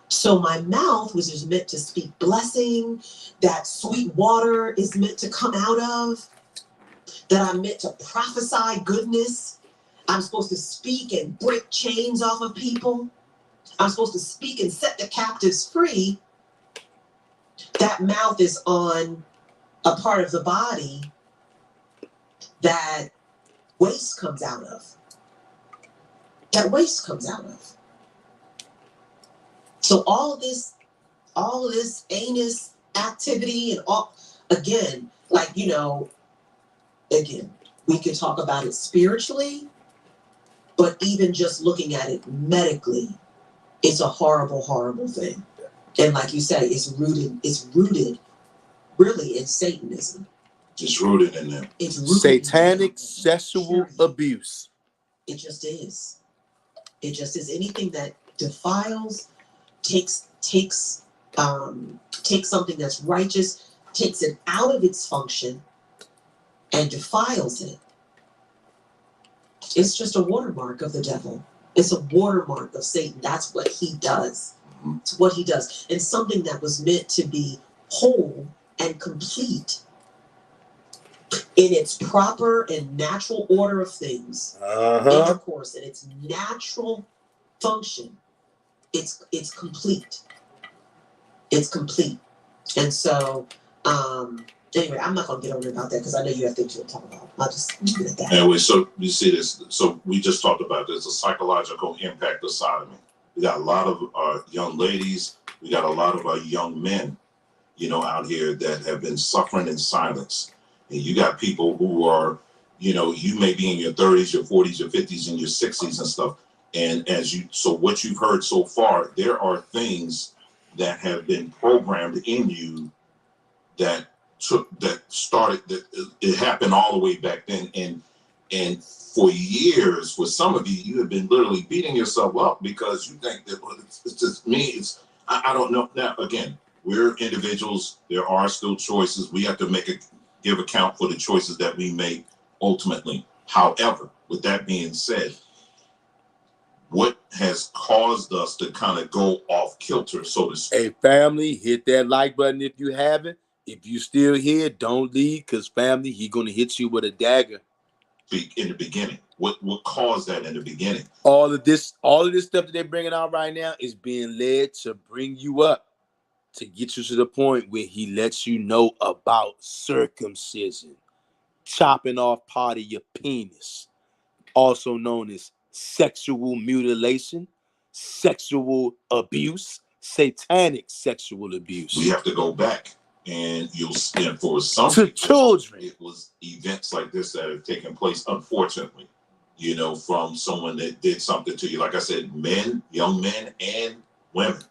[SPEAKER 4] So my mouth, which is meant to speak blessing, that sweet water is meant to come out of, that I'm meant to prophesy goodness. I'm supposed to speak and break chains off of people. I'm supposed to speak and set the captives free. That mouth is on a part of the body that waste comes out of. So all this anus activity and all, again, we can talk about it spiritually, but even just looking at it medically, it's a horrible, horrible thing. And like you said, it's rooted really in Satanism.
[SPEAKER 2] Just rooted in them.
[SPEAKER 4] It's rooted
[SPEAKER 1] Satanic
[SPEAKER 4] in
[SPEAKER 1] sexual abuse.
[SPEAKER 4] It just is. Anything that defiles, takes something that's righteous, takes it out of its function, and defiles it. It's just a watermark of the devil. It's a watermark of Satan. That's what he does. It's what he does. And something that was meant to be whole and complete in its proper and natural order of things, intercourse in its natural function, it's complete. It's complete. And so, anyway, I'm not gonna get on about that because I know you have things you'll talk about. I'll just leave it at that.
[SPEAKER 2] Anyway, so you see this. So we just talked about this, the psychological impact of sodomy. We got a lot of young ladies. We got a lot of young men, you know, out here that have been suffering in silence. And you got people who are, you know, you may be in your 30s, your 40s, your 50s, and your 60s and stuff. And so what you've heard so far, there are things that have been programmed in you that started, that it happened all the way back then. And for years, for some of you, you have been literally beating yourself up because you think that, well, it's just me. I don't know. Now, again, we're individuals. There are still choices. We have to give account for the choices that we make ultimately. However, with that being said, what has caused us to kind of go off kilter, so to speak?
[SPEAKER 1] Hey, family, hit that like button if you haven't. If you still here, don't leave, because family, he gonna hit you with a dagger.
[SPEAKER 2] In the beginning, what caused that in the beginning?
[SPEAKER 1] All of this stuff that they're bringing out right now is being led to bring you up, to get you to the point where he lets you know about circumcision, chopping off part of your penis, also known as sexual mutilation, sexual abuse, satanic sexual abuse.
[SPEAKER 2] We have to go back, and for some
[SPEAKER 1] to
[SPEAKER 2] people,
[SPEAKER 1] children.
[SPEAKER 2] It was events like this that have taken place, unfortunately, you know, from someone that did something to you. Like I said, men, young men, and women.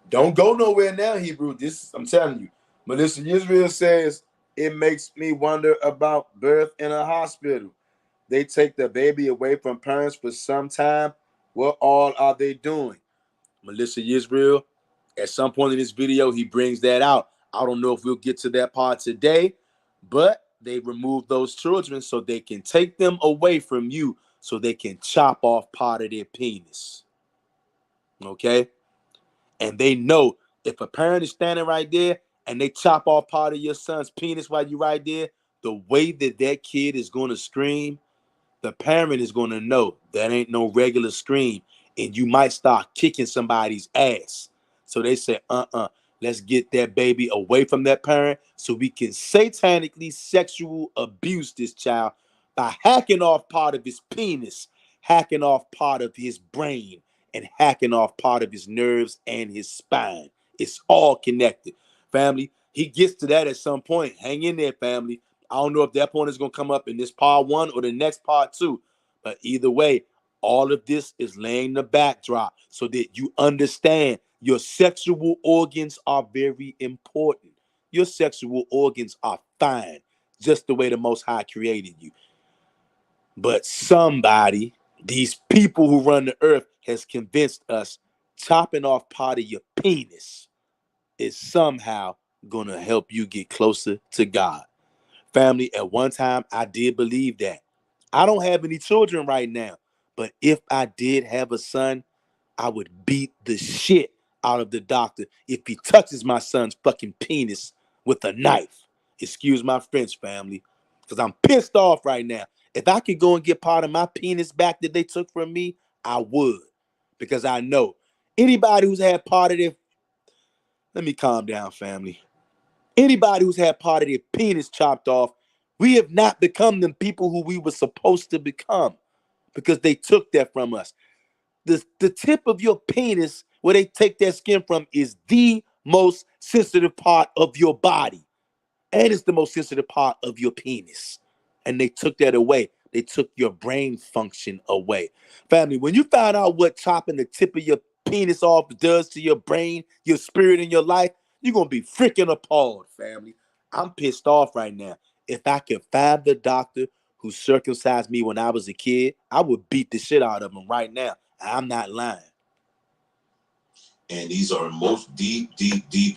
[SPEAKER 1] Don't go nowhere now, Hebrew. I'm telling you. Melissa Israel says, it makes me wonder about birth in a hospital. They take the baby away from parents for some time. What all are they doing? Melissa Israel, at some point in this video, he brings that out. I don't know if we'll get to that part today, but they remove those children so they can take them away from you, so they can chop off part of their penis. Okay? And they know if a parent is standing right there and they chop off part of your son's penis while you're right there, the way that kid is going to scream, the parent is going to know that ain't no regular scream, and you might start kicking somebody's ass. So they say, let's get that baby away from that parent so we can satanically sexual abuse this child by hacking off part of his penis, hacking off part of his brain, and hacking off part of his nerves and his spine. It's all connected. Family, he gets to that at some point. Hang in there, family. I don't know if that point is going to come up in this part 1 or the next part 2. But either way, all of this is laying the backdrop so that you understand your sexual organs are very important. Your sexual organs are fine, just the way the Most High created you. But somebody, these people who run the earth, has convinced us chopping off part of your penis is somehow going to help you get closer to God. Family, at one time, I did believe that. I don't have any children right now, but if I did have a son, I would beat the shit out of the doctor if he touches my son's fucking penis with a knife. Excuse my French, family, because I'm pissed off right now. If I could go and get part of my penis back that they took from me, I would, because I know anybody who's had part of their, let me calm down, family. Anybody who's had part of their penis chopped off, we have not become the people who we were supposed to become, because they took that from us. The tip of your penis, where they take that skin from, is the most sensitive part of your body. And it's the most sensitive part of your penis. And they took that away. They took your brain function away. Family, when you find out what chopping the tip of your penis off does to your brain, your spirit, and your life, you're going to be freaking appalled, family. I'm pissed off right now. If I could find the doctor who circumcised me when I was a kid, I would beat the shit out of him right now. I'm not lying.
[SPEAKER 2] And these are most deep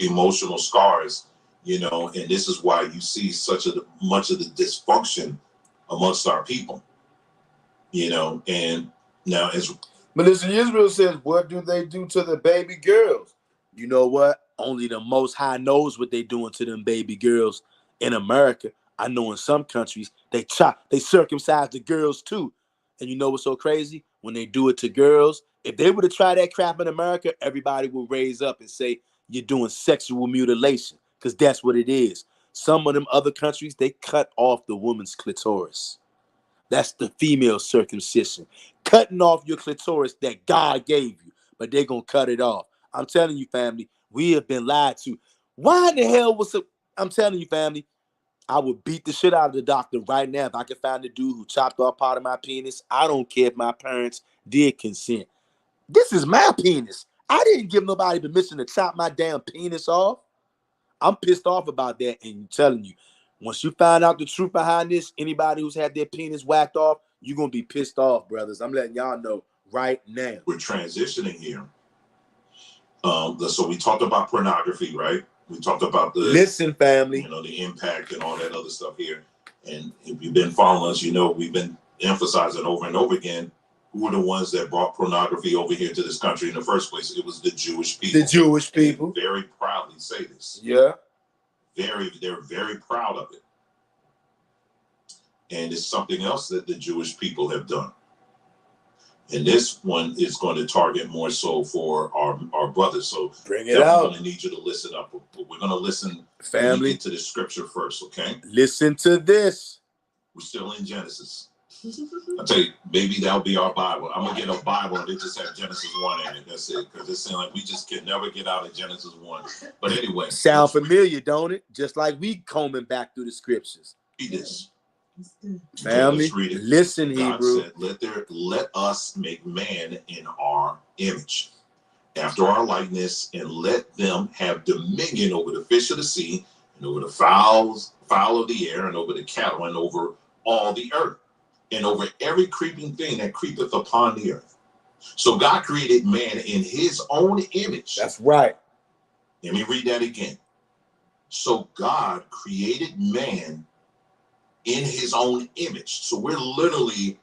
[SPEAKER 2] emotional scars, you know, and this is why you see much of the dysfunction amongst our people, you know. And now, as
[SPEAKER 1] Melissa Israel says, what do they do to the baby girls? You know what? Only the Most High knows what they're doing to them baby girls in America. I know in some countries they circumcise the girls too. And you know what's so crazy? When they do it to girls, if they were to try that crap in America, everybody will raise up and say you're doing sexual mutilation, because that's what it is. Some of them other countries, they cut off the woman's clitoris. That's the female circumcision. Cutting off your clitoris that God gave you, but they're going to cut it off. I'm telling you, family, we have been lied to. Why in the hell was it? I'm telling you, family, I would beat the shit out of the doctor right now if I could find the dude who chopped off part of my penis. I don't care if my parents did consent. This is my penis. I didn't give nobody permission to chop my damn penis off. I'm pissed off about that, and I'm telling you, once you find out the truth behind this, anybody who's had their penis whacked off, you're going to be pissed off, brothers. I'm letting y'all know right now.
[SPEAKER 2] We're transitioning here. So we talked about pornography, right? We talked about
[SPEAKER 1] Listen, family,
[SPEAKER 2] the impact and all that other stuff here. And if you've been following us, we've been emphasizing over and over again who are the ones that brought pornography over here to this country in the first place. It was the Jewish people.
[SPEAKER 1] The Jewish people.
[SPEAKER 2] And very proudly say this.
[SPEAKER 1] Yeah.
[SPEAKER 2] They're very proud of it. And it's something else that the Jewish people have done. And this one is going to target more so for our brothers. So
[SPEAKER 1] bring it out.
[SPEAKER 2] I'm going to need you to listen up. But we're going to listen,
[SPEAKER 1] family,
[SPEAKER 2] to the scripture first, okay?
[SPEAKER 1] Listen to this.
[SPEAKER 2] We're still in Genesis. I'll tell you, maybe that'll be our Bible. I'm going to get a Bible and they just have Genesis 1 in it. That's it. Because it seems like we just can never get out of Genesis 1. But anyway.
[SPEAKER 1] Sound familiar, don't it? Just like we combing back through the scriptures.
[SPEAKER 2] Read this.
[SPEAKER 1] Family,
[SPEAKER 2] okay,
[SPEAKER 1] listen,
[SPEAKER 2] God
[SPEAKER 1] Hebrew.
[SPEAKER 2] Said, let us make man in our image, after our likeness, and let them have dominion over the fish of the sea, and over the fowl of the air, and over the cattle, and over all the earth, and over every creeping thing that creepeth upon the earth. So God created man in his own image.
[SPEAKER 1] That's right.
[SPEAKER 2] Let me read that again. So God created man in his own image. So we're literally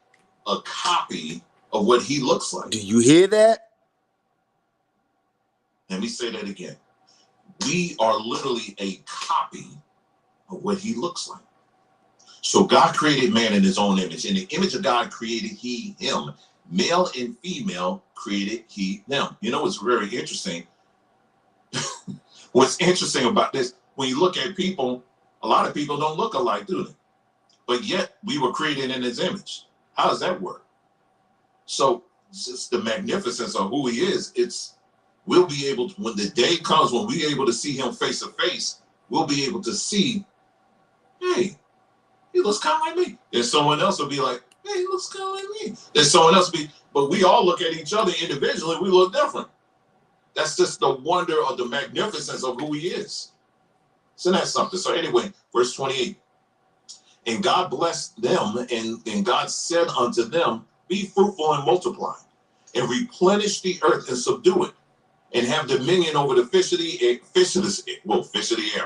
[SPEAKER 2] a copy of what he looks like.
[SPEAKER 1] Do you hear that?
[SPEAKER 2] Let me say that again. We are literally a copy of what he looks like. So God created man in his own image. In the image of God created he him. Male and female created he them. You know what's very interesting? What's interesting about this, when you look at people, a lot of people don't look alike, do they? But yet we were created in his image. How does that work? So it's just the magnificence of who he is. We'll be able to, when the day comes when we're able to see him face to face, we'll be able to see, hey, he looks kind of like me. And someone else will be like, hey, he looks kind of like me. Then someone else will be, but we all look at each other individually, we look different. That's just the wonder of the magnificence of who he is. So that's something. So anyway, verse 28. And God blessed them, and God said unto them, be fruitful and multiply, and replenish the earth and subdue it, and have dominion over the fish of the air,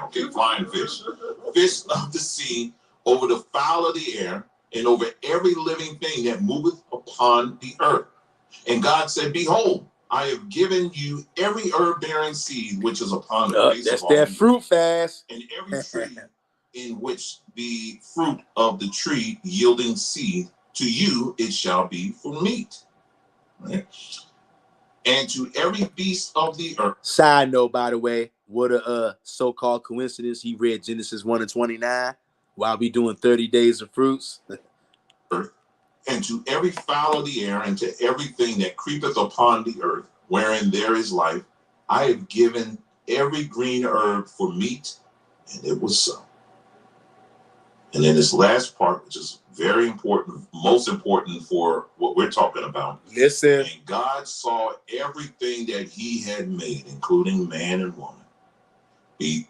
[SPEAKER 2] okay, flying fish of the sea, over the fowl of the air, and over every living thing that moveth upon the earth. And God said, behold, I have given you every herb-bearing seed which is upon the face of all
[SPEAKER 1] that's that fruit fast.
[SPEAKER 2] and every tree in which the fruit of the tree yielding seed, to you it shall be for meat. Right? And to every beast of the earth.
[SPEAKER 1] Side note, by the way, what a so-called coincidence. He read Genesis 1:29 while we doing 30 days of fruits.
[SPEAKER 2] And to every fowl of the air, and to everything that creepeth upon the earth, wherein there is life, I have given every green herb for meat, and it was so. And then this last part, which is very important, most important for what we're talking about.
[SPEAKER 1] Listen.
[SPEAKER 2] And God saw everything that he had made, including man and woman.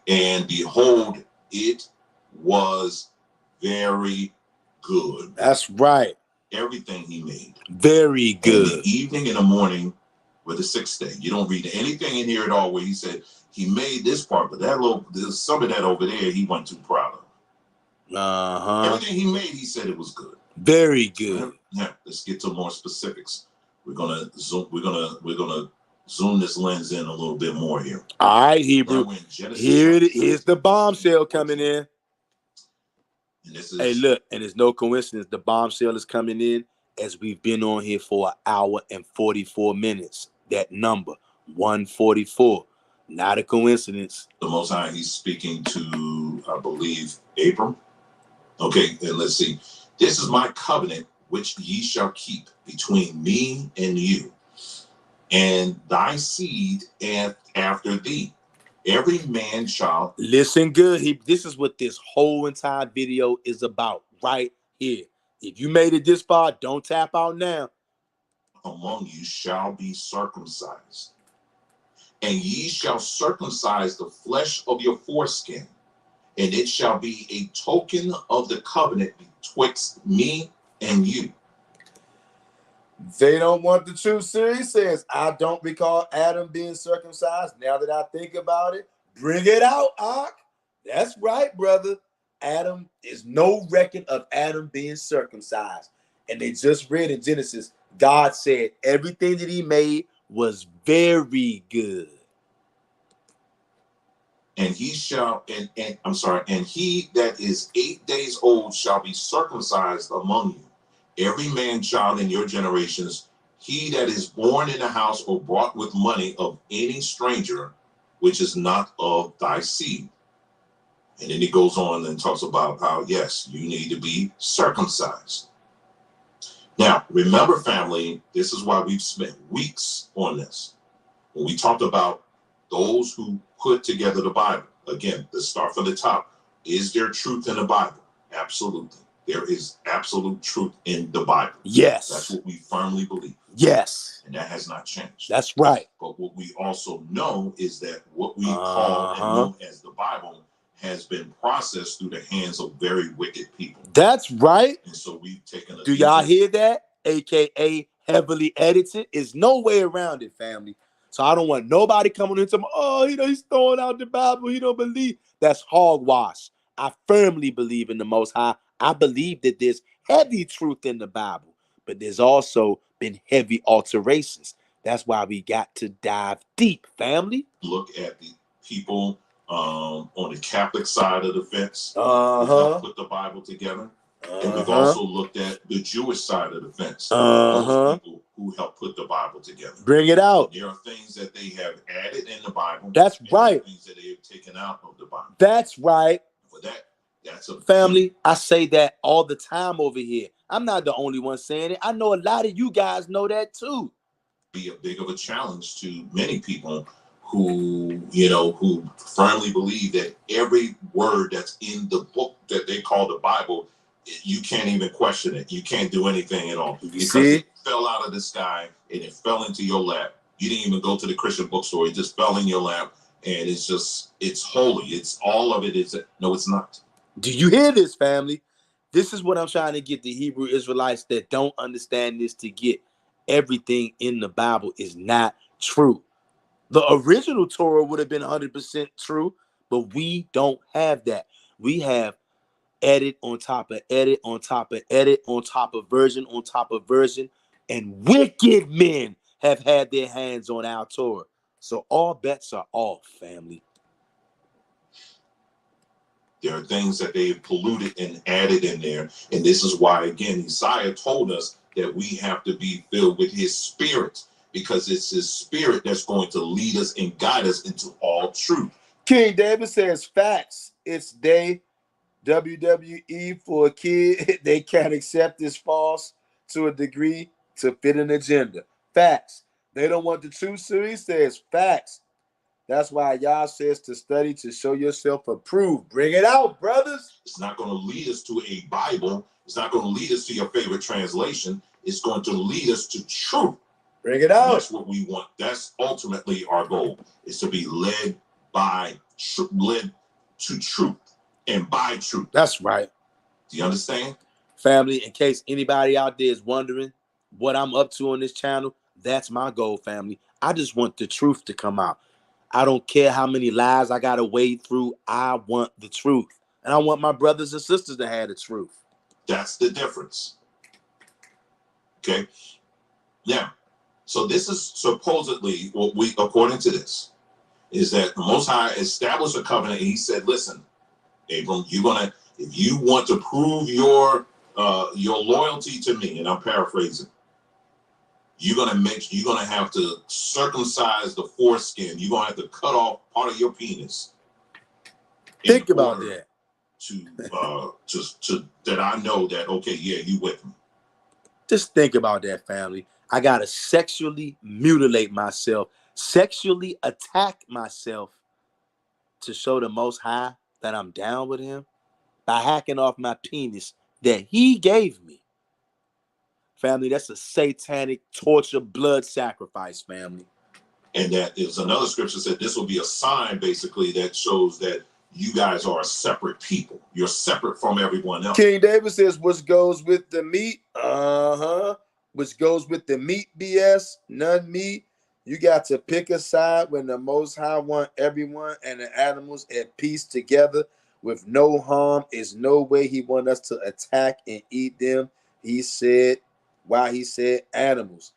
[SPEAKER 2] And behold, it was very good.
[SPEAKER 1] That's right.
[SPEAKER 2] Everything he made.
[SPEAKER 1] Very good.
[SPEAKER 2] And the evening and the morning were the sixth day. You don't read anything in here at all where he said he made this part, but there's some of that over there he wasn't too proud of. Everything he made, he said it was good.
[SPEAKER 1] Very good.
[SPEAKER 2] Yeah, let's get to more specifics. We're gonna zoom this lens in a little bit more here.
[SPEAKER 1] All right, Hebrew. Here's the bombshell coming in.
[SPEAKER 2] And this is
[SPEAKER 1] Hey, look, and it's no coincidence. The bombshell is coming in as we've been on here for an hour and 44 minutes. That number, 144. Not a coincidence.
[SPEAKER 2] the Most High. He's speaking to, I believe, Abram. Okay, and let's see. This is my covenant which ye shall keep between me and you, and thy seed and after thee. Every man shall
[SPEAKER 1] Listen good. This is what this whole entire video is about right here. If you made it this far, don't tap out now.
[SPEAKER 2] among you shall be circumcised, and ye shall circumcise the flesh of your foreskin, and it shall be a token of the covenant betwixt me and you.
[SPEAKER 1] They don't want the truth. He says, I don't recall Adam being circumcised. Now that I think about it, bring it out, Ak. That's right, brother. Adam, is no record of Adam being circumcised. And they just read in Genesis, God said everything that he made was very good.
[SPEAKER 2] And he shall, and I'm sorry, and he that is 8 days old shall be circumcised among you, every man child in your generations, he that is born in a house or bought with money of any stranger, which is not of thy seed. And then he goes on and talks about how, yes, you need to be circumcised. Now, remember, family, this is why we've spent weeks on this. When we talked about those who put together the Bible, again, let's start from the top. Is there truth in the Bible? Absolutely. There is absolute truth in the Bible.
[SPEAKER 1] Yes.
[SPEAKER 2] That's what we firmly believe.
[SPEAKER 1] Yes.
[SPEAKER 2] And that has not changed.
[SPEAKER 1] That's right.
[SPEAKER 2] But what we also know is that what we call and know as the Bible has been processed through the hands of very wicked people.
[SPEAKER 1] That's right.
[SPEAKER 2] And so we've taken a...
[SPEAKER 1] Do y'all hear that? AKA heavily edited. Is no way around it, family. So I don't want nobody coming into my, oh, he's throwing out the Bible. He don't believe. That's hogwash. I firmly believe in the Most High. I believe that there's heavy truth in the Bible, but there's also been heavy alterations. That's why we got to dive deep, family.
[SPEAKER 2] Look at the people on the Catholic side of the fence who put the Bible together. And we've also looked at the Jewish side of the fence. Those people who helped put the Bible together.
[SPEAKER 1] Bring it out.
[SPEAKER 2] There are things that they have added in the Bible.
[SPEAKER 1] That's right.
[SPEAKER 2] Things that they have taken out of the Bible.
[SPEAKER 1] That's right.
[SPEAKER 2] For that, that's a
[SPEAKER 1] family. I say that all the time over here. I'm not the only one saying it. I know a lot of you guys know that too.
[SPEAKER 2] Be a big of a challenge to many people who firmly believe that every word that's in the book that they call the Bible, you can't even question it. You can't do anything at all. Because it fell out of the sky and it fell into your lap. You didn't even go to the Christian bookstore. It just fell in your lap. And it's holy. It's all of it. No, it's not.
[SPEAKER 1] Do you hear this, family? This is what I'm trying to get the Hebrew Israelites that don't understand this to get. Everything in the Bible is not true. The original Torah would have been 100% true, but we don't have that. We have edit on top of edit on top of edit on top of version on top of version, and wicked men have had their hands on our Torah. So all bets are off, family.
[SPEAKER 2] There are things that they've polluted and added in there. And this is why, again, Isaiah told us that we have to be filled with his spirit, because it's his spirit that's going to lead us and guide us into all truth.
[SPEAKER 1] King David says, facts. It's they, WWE for a kid. They can't accept this false to a degree to fit an agenda. Facts. They don't want the truth. Series says, facts. That's why y'all says to study to show yourself approved. Bring it out, brothers.
[SPEAKER 2] It's not going to lead us to a Bible. It's not going to lead us to your favorite translation. It's going to lead us to truth.
[SPEAKER 1] Bring it out.
[SPEAKER 2] And that's what we want. That's ultimately our goal, is to be led to truth and by truth.
[SPEAKER 1] That's right.
[SPEAKER 2] Do you understand?
[SPEAKER 1] Family, in case anybody out there is wondering what I'm up to on this channel, that's my goal, family. I just want the truth to come out. I don't care how many lies I got to wade through. I want the truth. And I want my brothers and sisters to have the truth.
[SPEAKER 2] That's the difference. Okay? Now, so this is supposedly what we, according to this, is that the Most High established a covenant, and he said, listen, Abram, If you want to prove your loyalty to me, and I'm paraphrasing, you're gonna have to circumcise the foreskin. You're gonna have to cut off part of your penis.
[SPEAKER 1] Think about that.
[SPEAKER 2] To that I know that, okay, yeah, you with me.
[SPEAKER 1] Just think about that, family. I gotta sexually mutilate myself, sexually attack myself to show the Most High that I'm down with him by hacking off my penis that he gave me. Family, that's a satanic torture blood sacrifice, family.
[SPEAKER 2] And that is another scripture said this will be a sign, basically, that shows that you guys are a separate people. You're separate from everyone else.
[SPEAKER 1] King David says, which goes with the meat? Which goes with the meat, BS? None meat. You got to pick a side when the Most High want everyone and the animals at peace together with no harm. Is no way he want us to attack and eat them. He said, he said animals,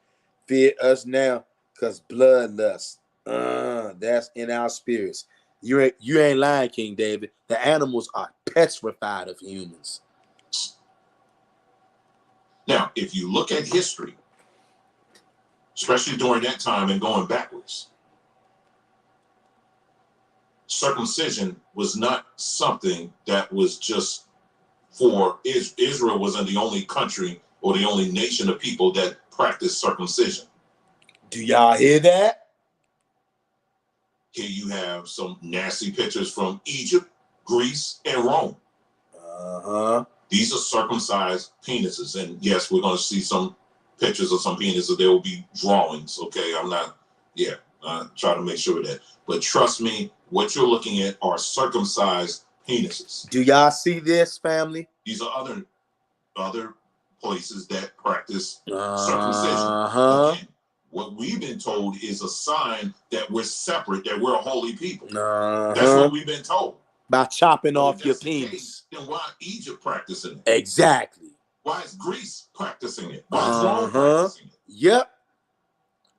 [SPEAKER 1] fear us now, because bloodlust. That's in our spirits. You ain't lying, King David. The animals are petrified of humans.
[SPEAKER 2] Now, if you look at history, especially during that time and going backwards, circumcision was not something that was just for Israel. Wasn't the only country or the only nation of people that practiced circumcision.
[SPEAKER 1] Do y'all hear that?
[SPEAKER 2] Here you have some nasty pictures from Egypt, Greece, and Rome. These are circumcised penises. And yes, we're going to see some pictures of some penises. There will be drawings, okay? Try to make sure of that. But trust me, what you're looking at are circumcised penises.
[SPEAKER 1] Do y'all see this, family?
[SPEAKER 2] These are other places that practice circumcision. Again, what we've been told is a sign that we're separate, that we're a holy people. That's what we've been told.
[SPEAKER 1] By chopping off your penis.
[SPEAKER 2] Then why Egypt practicing it?
[SPEAKER 1] Exactly.
[SPEAKER 2] Why is Greece practicing it? Why is Rome practicing it?
[SPEAKER 1] Yep.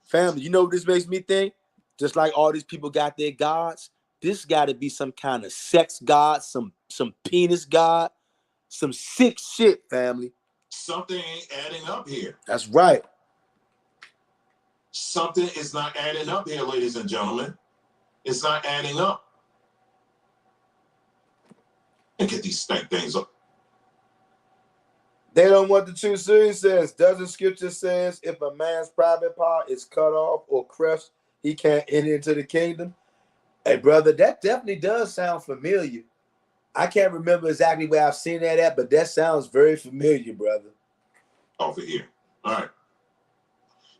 [SPEAKER 1] Family, you know what this makes me think? Just like all these people got their gods, this got to be some kind of sex god, some penis god, some sick shit, family.
[SPEAKER 2] Something ain't adding up here.
[SPEAKER 1] That's right.
[SPEAKER 2] Something is not adding up here, ladies and gentlemen. It's not adding up. And get these stank things up.
[SPEAKER 1] They don't want the true serious says. Doesn't scripture says if a man's private part is cut off or crushed, he can't enter into the kingdom? Hey, brother, that definitely does sound familiar. I can't remember exactly where I've seen that at, but that sounds very familiar, brother.
[SPEAKER 2] Over here. All right.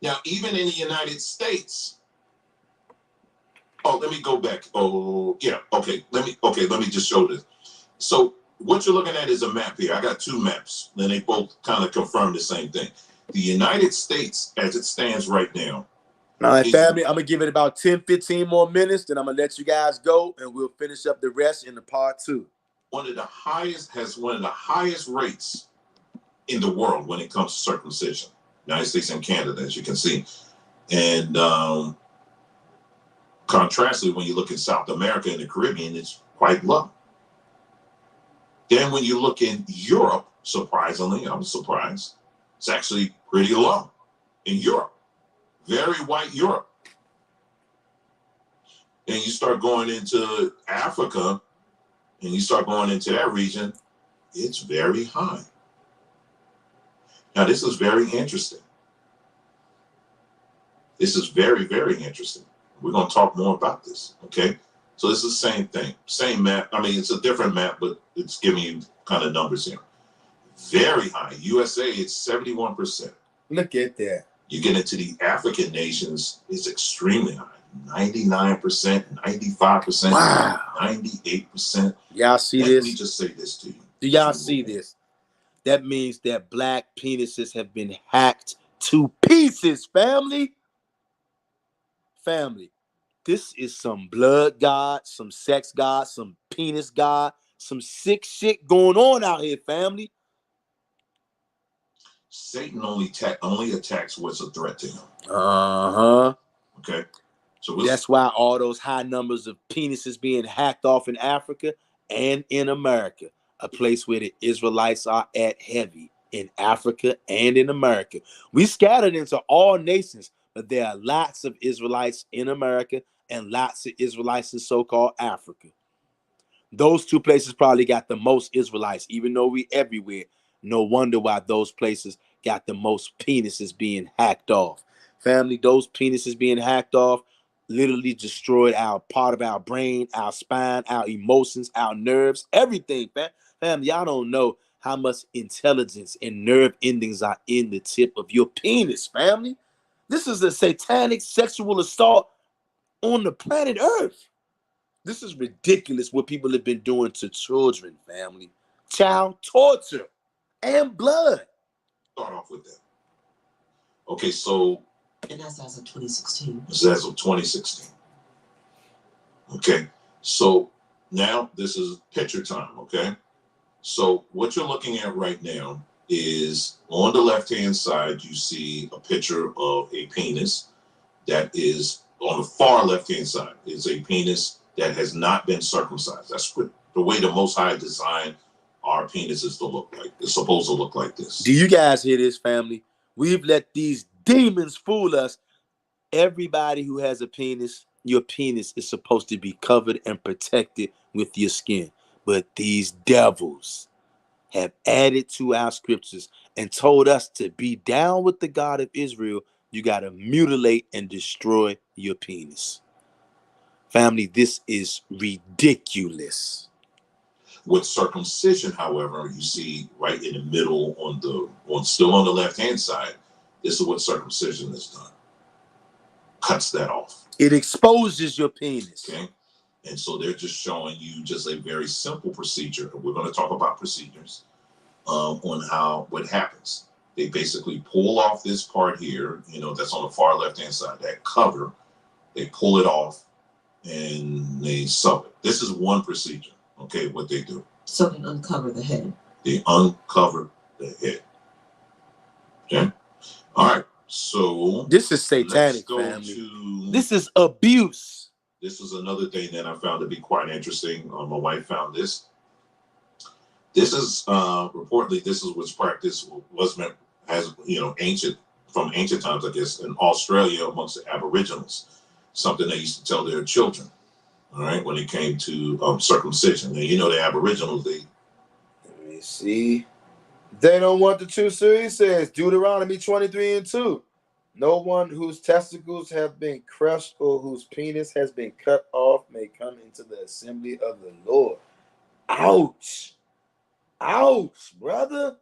[SPEAKER 2] Now, even in the United States. Oh, let me go back. Oh, yeah. Okay. Let me just show this. So what you're looking at is a map here. I got two maps, and they both kind of confirm the same thing. The United States, as it stands right now.
[SPEAKER 1] All right, family, I'm going to give it about 10, 15 more minutes, then I'm going to let you guys go, and we'll finish up the rest in the part 2.
[SPEAKER 2] One of the highest rates in the world when it comes to circumcision. United States and Canada, as you can see. And contrastly, when you look at South America and the Caribbean, it's quite low. Then when you look in Europe, surprisingly, I was surprised, it's actually pretty low in Europe. Very white Europe. And you start going into Africa and you start going into that region, it's very high. Now, this is very interesting. This is very, very interesting. We're going to talk more about this, okay? So this is the same thing, same map. I mean, it's a different map, but it's giving you kind of numbers here. Very high. USA, it's 71%.
[SPEAKER 1] Look at that.
[SPEAKER 2] You get into the African nations, it's extremely high. 99%, 95%,
[SPEAKER 1] wow.
[SPEAKER 2] 98%.
[SPEAKER 1] Y'all see this?
[SPEAKER 2] Let me just say this to you.
[SPEAKER 1] Do y'all see this? That means that black penises have been hacked to pieces, family. Family. This is some blood god, some sex god, some penis god, some sick shit going on out here, family.
[SPEAKER 2] Satan only attacks what's a threat to him. Okay. So
[SPEAKER 1] that's why all those high numbers of penises being hacked off in Africa and in America. a place where the Israelites are at heavy in Africa and in America. We scattered into all nations, but there are lots of Israelites in America and lots of Israelites in so-called Africa. Those two places probably got the most Israelites, even though we everywhere. No wonder why those places got the most penises being hacked off. Family, those penises being hacked off literally destroyed our part of our brain, our spine, our emotions, our nerves, everything, fam. Y'all don't know how much intelligence and nerve endings are in the tip of your penis, family. This is a satanic sexual assault on the planet Earth. This is ridiculous what people have been doing to children, family. Child torture and blood.
[SPEAKER 2] Start off with that. Okay, so.
[SPEAKER 4] And that's as of 2016.
[SPEAKER 2] This is as of 2016. Okay, so now this is picture time, okay? So what you're looking at right now is on the left-hand side, you see a picture of a penis that is on the far left-hand side is a penis that has not been circumcised. That's what the way the Most High designed our penises to look like. It's supposed to look like this.
[SPEAKER 1] Do you guys hear this, family? We've let these demons fool us. Everybody who has a penis, your penis is supposed to be covered and protected with your skin. But these devils have added to our scriptures and told us to be down with the God of Israel. You got to mutilate and destroy your penis. Family, this is ridiculous.
[SPEAKER 2] With circumcision, however, you see right in the middle still on the left-hand side, this is what circumcision has done. Cuts that off.
[SPEAKER 1] It exposes your penis.
[SPEAKER 2] Okay. And so they're just showing you just a very simple procedure. We're going to talk about procedures on what happens. They basically pull off this part here, that's on the far left-hand side, that cover. They pull it off and they sew it. This is one procedure, okay, what they do.
[SPEAKER 4] So they uncover the head.
[SPEAKER 2] They uncover the head. Okay? All right. So
[SPEAKER 1] this is satanic, family. This is abuse.
[SPEAKER 2] This is another thing that I found to be quite interesting. My wife found this. This is reportedly this is what's practiced from ancient times, I guess, in Australia amongst the Aboriginals. Something they used to tell their children. All right, when it came to circumcision. Now the Aboriginals. Let
[SPEAKER 1] me see. They don't want the truth, so he says Deuteronomy 23:2. No one whose testicles have been crushed or whose penis has been cut off may come into the assembly of the Lord. Ouch. Ouch, brother.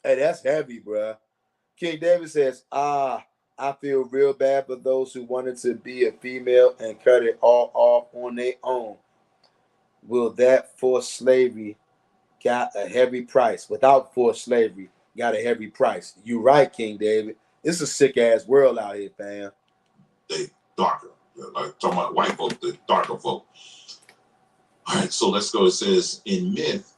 [SPEAKER 1] Hey, that's heavy, bruh. King David says, I feel real bad for those who wanted to be a female and cut it all off on their own. Will that forced slavery got a heavy price? Without forced slavery, got a heavy price. You right, King David. It's a sick-ass world out here, fam.
[SPEAKER 2] They darker. Like talking about white folk, the darker folk. All right, so let's go. It says, in myth,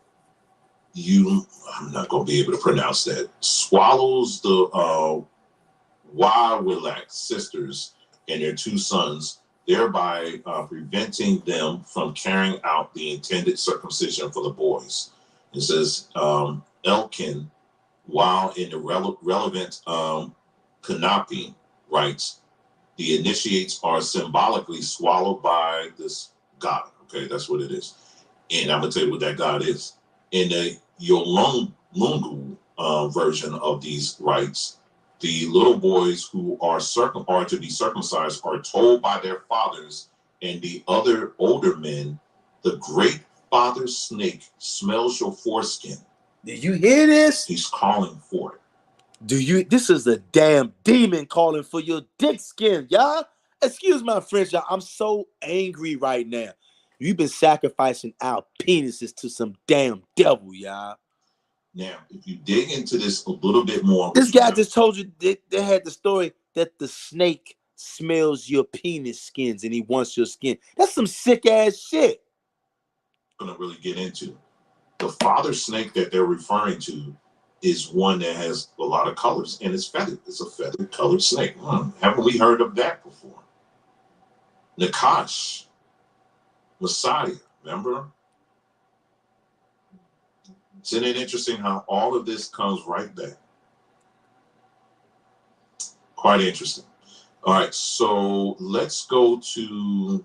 [SPEAKER 2] I'm not going to be able to pronounce that, swallows the Wawilak sisters and their two sons, thereby preventing them from carrying out the intended circumcision for the boys. It says, Elkin, while in the relevant Kanapi writes, the initiates are symbolically swallowed by this god. Okay, that's what it is. And I'm going to tell you what that god is. In the Yolungu version of these rites, the little boys who are to be circumcised are told by their fathers and the other older men, the great father snake smells your foreskin.
[SPEAKER 1] Did you hear this?
[SPEAKER 2] He's calling for it.
[SPEAKER 1] This is a damn demon calling for your dick skin, y'all. Excuse my French, y'all. I'm so angry right now. You've been sacrificing our penises to some damn devil, y'all.
[SPEAKER 2] Now, if you dig into this a little bit more.
[SPEAKER 1] This guy just told you they had the story that the snake smells your penis skins and he wants your skin. That's some sick ass shit.
[SPEAKER 2] I'm gonna really get into. The father snake that they're referring to is one that has a lot of colors and it's feathered. It's a feathered colored snake. Haven't we heard of that before? Nakash, Messiah, remember? Isn't it interesting how all of this comes right back? Quite interesting. All right, so let's go to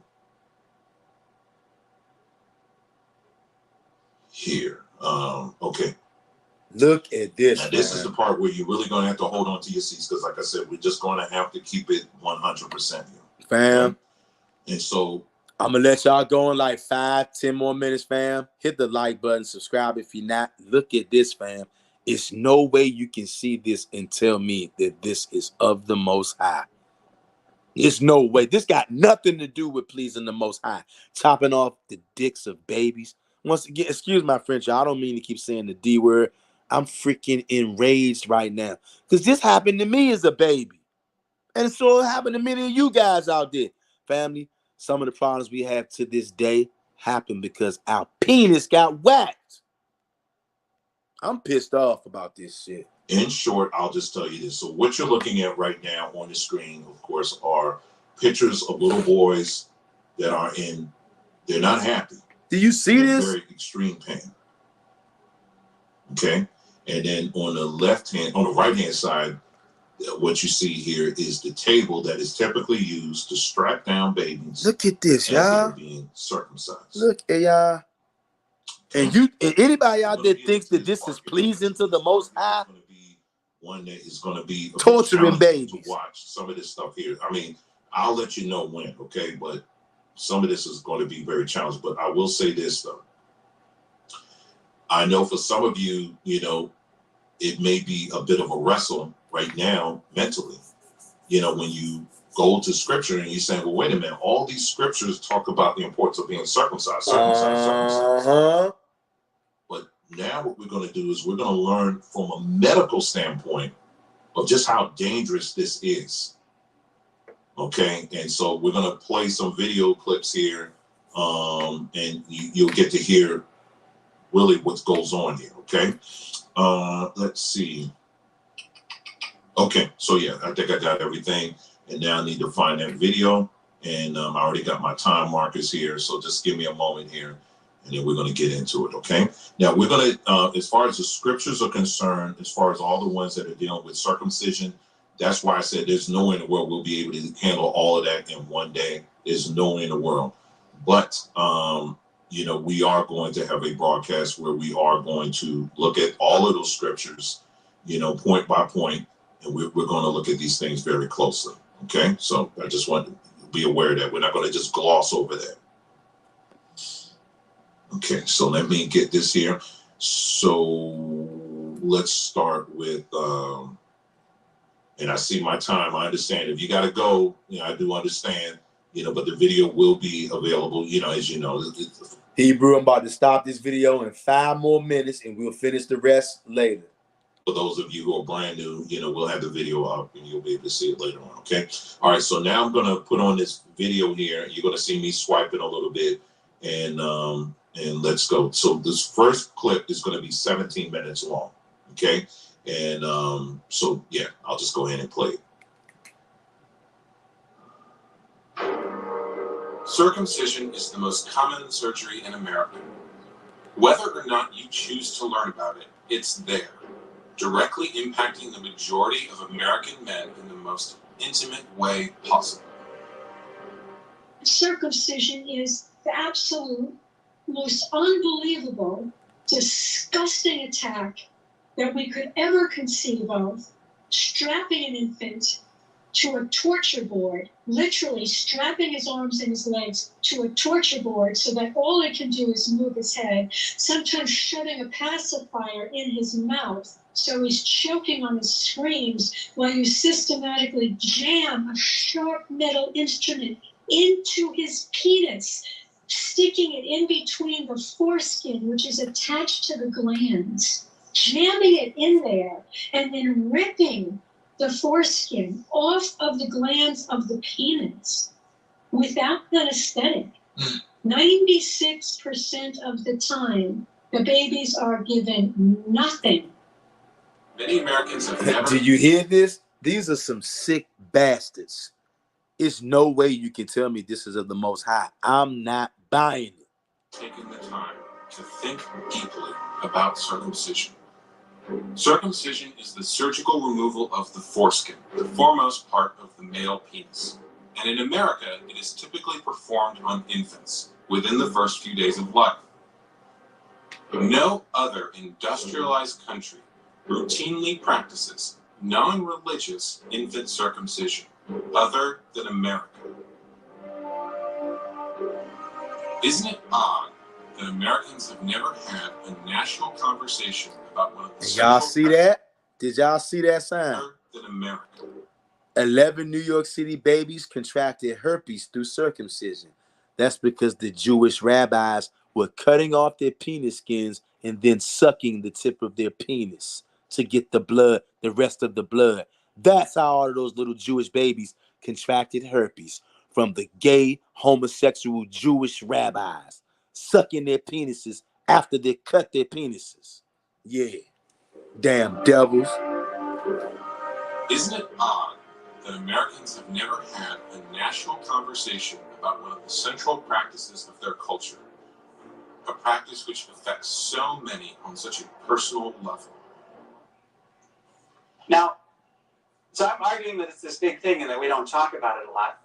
[SPEAKER 2] here. Okay.
[SPEAKER 1] Look at this.
[SPEAKER 2] Now, this is the part where you're really going to have to hold on to your seats because, like I said, we're just going to have to keep it 100% here.
[SPEAKER 1] Fam.
[SPEAKER 2] Okay? And so
[SPEAKER 1] I'm going to let y'all go in like 5-10 more minutes, fam. Hit the like button, subscribe if you're not. Look at this, fam. It's no way you can see this and tell me that this is of the Most High. There's no way. This got nothing to do with pleasing the Most High. Chopping off the dicks of babies. Once again, excuse my French, y'all. I don't mean to keep saying the D word. I'm freaking enraged right now. Because this happened to me as a baby. And so it happened to many of you guys out there. Family, some of the problems we have to this day happen because our penis got whacked. I'm pissed off about this shit.
[SPEAKER 2] in short, I'll just tell you this. So what you're looking at right now on the screen, of course, are pictures of little boys that are they're not happy.
[SPEAKER 1] Do you see
[SPEAKER 2] They're in
[SPEAKER 1] this?
[SPEAKER 2] very extreme pain. Okay. And then on the right hand side, what you see here is the table that is typically used to strap down babies.
[SPEAKER 1] Look at this,
[SPEAKER 2] as they're
[SPEAKER 1] y'all.
[SPEAKER 2] being circumcised.
[SPEAKER 1] Look at y'all. And anybody out there thinks that this is pleasing to the Most High,
[SPEAKER 2] one that is going to be
[SPEAKER 1] torturing babies
[SPEAKER 2] to watch some of this stuff here. I mean, I'll let you know when, okay? But some of this is going to be very challenging. But I will say this though. I know for some of you, it may be a bit of a wrestle right now mentally. When you go to scripture and you're saying, well, wait a minute, all these scriptures talk about the importance of being circumcised. But now what we're going to do is we're going to learn from a medical standpoint of just how dangerous this is. Okay. And so we're going to play some video clips here. And you'll get to hear really what goes on here. Okay. Let's see. Okay. So yeah, I think I got everything. And now I need to find that video. And I already got my time markers here. So just give me a moment here. And then we're going to get into it, okay? Now, we're going to, as far as the scriptures are concerned, as far as all the ones that are dealing with circumcision, that's why I said there's no way in the world we'll be able to handle all of that in one day. There's no way in the world. But, we are going to have a broadcast where we are going to look at all of those scriptures, point by point, and we're going to look at these things very closely, okay? So I just want to be aware that we're not going to just gloss over that. Okay, so let me get this here. So let's start with, and I see my time. I understand if you got to go, I do understand, but the video will be available, as you know.
[SPEAKER 1] Hebrew, I'm about to stop this video in 5 more minutes and we'll finish the rest later.
[SPEAKER 2] For those of you who are brand new, we'll have the video up and you'll be able to see it later on, okay? All right, so now I'm going to put on this video here. You're going to see me swiping a little bit and let's go. So this first clip is going to be 17 minutes long, okay? And so, yeah, I'll just go ahead and play it.
[SPEAKER 6] Circumcision is the most common surgery in America. Whether or not you choose to learn about it, it's there, directly impacting the majority of American men in the most intimate way possible.
[SPEAKER 3] Circumcision is the absolute most unbelievable, disgusting attack that we could ever conceive of, strapping an infant to a torture board, literally strapping his arms and his legs to a torture board so that all it can do is move his head, sometimes shoving a pacifier in his mouth so he's choking on his screams while you systematically jam a sharp metal instrument into his penis, sticking it in between the foreskin, which is attached to the glands, jamming it in there, and then ripping the foreskin off of the glands of the penis without anesthetic. 96% of the time, the babies are given nothing.
[SPEAKER 6] Many Americans have never...
[SPEAKER 1] Do you hear this? These are some sick bastards. It's no way you can tell me this is of the Most High. I'm not buying it.
[SPEAKER 6] taken the time to think deeply about circumcision. Circumcision is the surgical removal of the foreskin, the foremost part of the male penis. And in America, it is typically performed on infants within the first few days of life. No other industrialized country routinely practices non-religious infant circumcision other than America. Isn't it odd that Americans have never had a national conversation about one of the
[SPEAKER 1] Y'all see that? Did y'all see that sign?
[SPEAKER 6] other than America?
[SPEAKER 1] 11 New York City babies contracted herpes through circumcision. That's because the Jewish rabbis were cutting off their penis skins and then sucking the tip of their penis to get the blood, the rest of the blood. That's how all of those little Jewish babies contracted herpes, from the gay, homosexual Jewish rabbis sucking their penises after they cut their penises. Yeah, damn devils.
[SPEAKER 6] Isn't it odd that Americans have never had a national conversation about one of the central practices of their culture, a practice which affects so many on such a personal level?
[SPEAKER 5] Now, so I'm arguing that it's this big thing and that we don't talk about it a lot.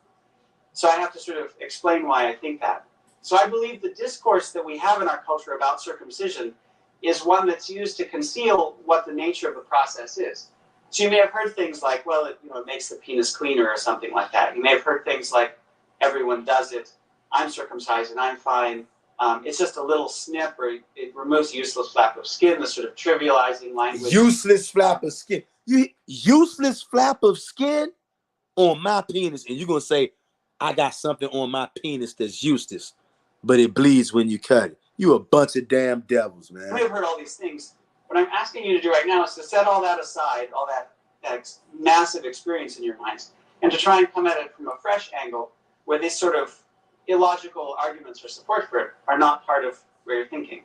[SPEAKER 5] So I have to sort of explain why I think that. So I believe the discourse that we have in our culture about circumcision is one that's used to conceal what the nature of the process is. So you may have heard things like, well, it makes the penis cleaner or something like that. You may have heard things like, everyone does it, I'm circumcised and I'm fine. It's just a little snip, or it removes a useless flap of skin, the sort of trivializing language.
[SPEAKER 1] Useless flap of skin. You useless flap of skin on my penis, and you're gonna say, I got something on my penis that's useless, but it bleeds when you cut it. You a bunch of damn devils, man.
[SPEAKER 5] You may have heard all these things. What I'm asking you to do right now is to set all that aside, all that massive experience in your minds, and to try and come at it from a fresh angle where these sort of illogical arguments for support for it are not part of where you're thinking.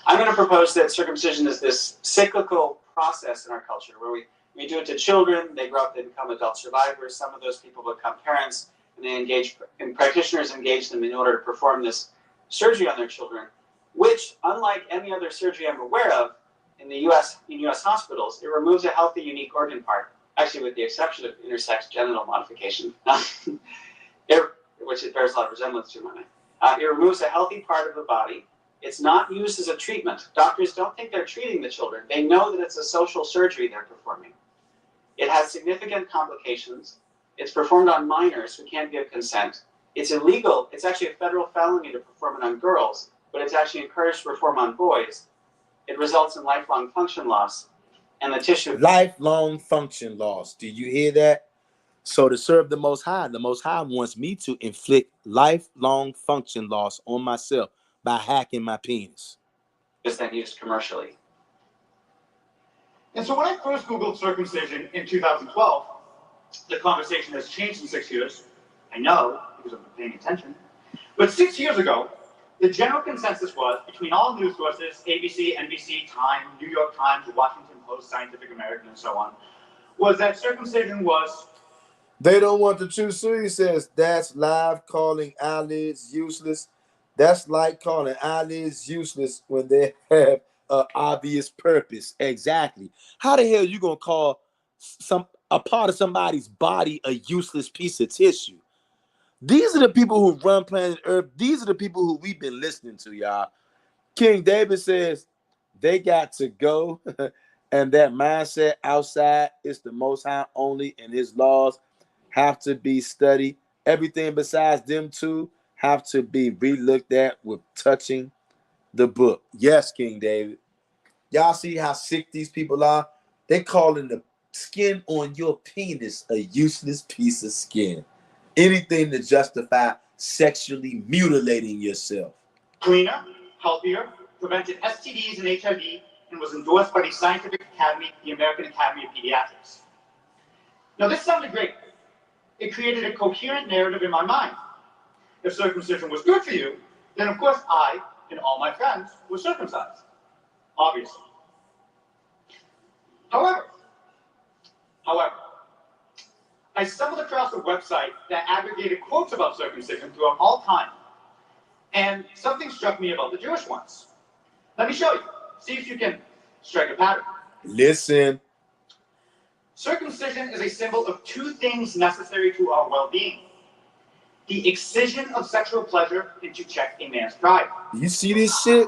[SPEAKER 5] I'm going to propose that circumcision is this cyclical process in our culture where we do it to children, they grow up, they become adult survivors, some of those people become parents, and practitioners engage them in order to perform this surgery on their children, which, unlike any other surgery I'm aware of in US hospitals, it removes a healthy, unique organ part, actually with the exception of intersex genital modification, which it bears a lot of resemblance to mine. It removes a healthy part of the body. It's not used as a treatment. Doctors don't think they're treating the children. They know that it's a social surgery they're performing. It has significant complications. It's performed on minors who can't give consent. It's illegal. It's actually a federal felony to perform it on girls, but it's actually encouraged to perform on boys. It results in lifelong function loss, and the tissue...
[SPEAKER 1] Lifelong function loss. Do you hear that? So to serve the Most High wants me to inflict lifelong function loss on myself by hacking my penis.
[SPEAKER 5] is then used commercially.
[SPEAKER 7] And so when I first Googled circumcision in 2012, the conversation has changed in 6 years. I know, because I've been paying attention. But 6 years ago, the general consensus was, between all news sources, ABC, NBC, Time, New York Times, Washington Post, Scientific American, and so on, was that circumcision was...
[SPEAKER 1] They don't want the truth. So he says, that's live calling eyelids useless. That's like calling eyelids useless when they have an obvious purpose. Exactly. How the hell are you going to call a part of somebody's body a useless piece of tissue? These are the people who run planet Earth. These are the people who we've been listening to, y'all. King David says they got to go, and that mindset outside is the Most High only, and his laws have to be studied. Everything besides them two have to be re-looked at with touching the book. Yes, King David. Y'all see how sick these people are? They calling the skin on your penis a useless piece of skin. Anything to justify sexually mutilating yourself.
[SPEAKER 7] Cleaner, healthier, prevented STDs and HIV, and was endorsed by the Scientific Academy, the American Academy of Pediatrics. Now this sounded great. It created a coherent narrative in my mind. If circumcision was good for you, then of course I and all my friends were circumcised. Obviously. However, I stumbled across a website that aggregated quotes about circumcision throughout all time. And something struck me about the Jewish ones. Let me show you. See if you can strike a pattern.
[SPEAKER 1] Listen.
[SPEAKER 7] Circumcision is a symbol of two things necessary to our well-being: the excision of sexual pleasure and to check a man's pride.
[SPEAKER 1] You see this shit?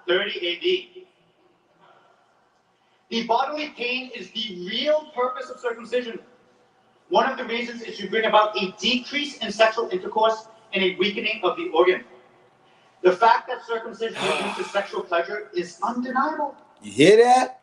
[SPEAKER 7] 30 AD. The bodily pain is the real purpose of circumcision. One of the reasons is to bring about a decrease in sexual intercourse and a weakening of the organ. The fact that circumcision leads to sexual pleasure is undeniable.
[SPEAKER 1] You hear that?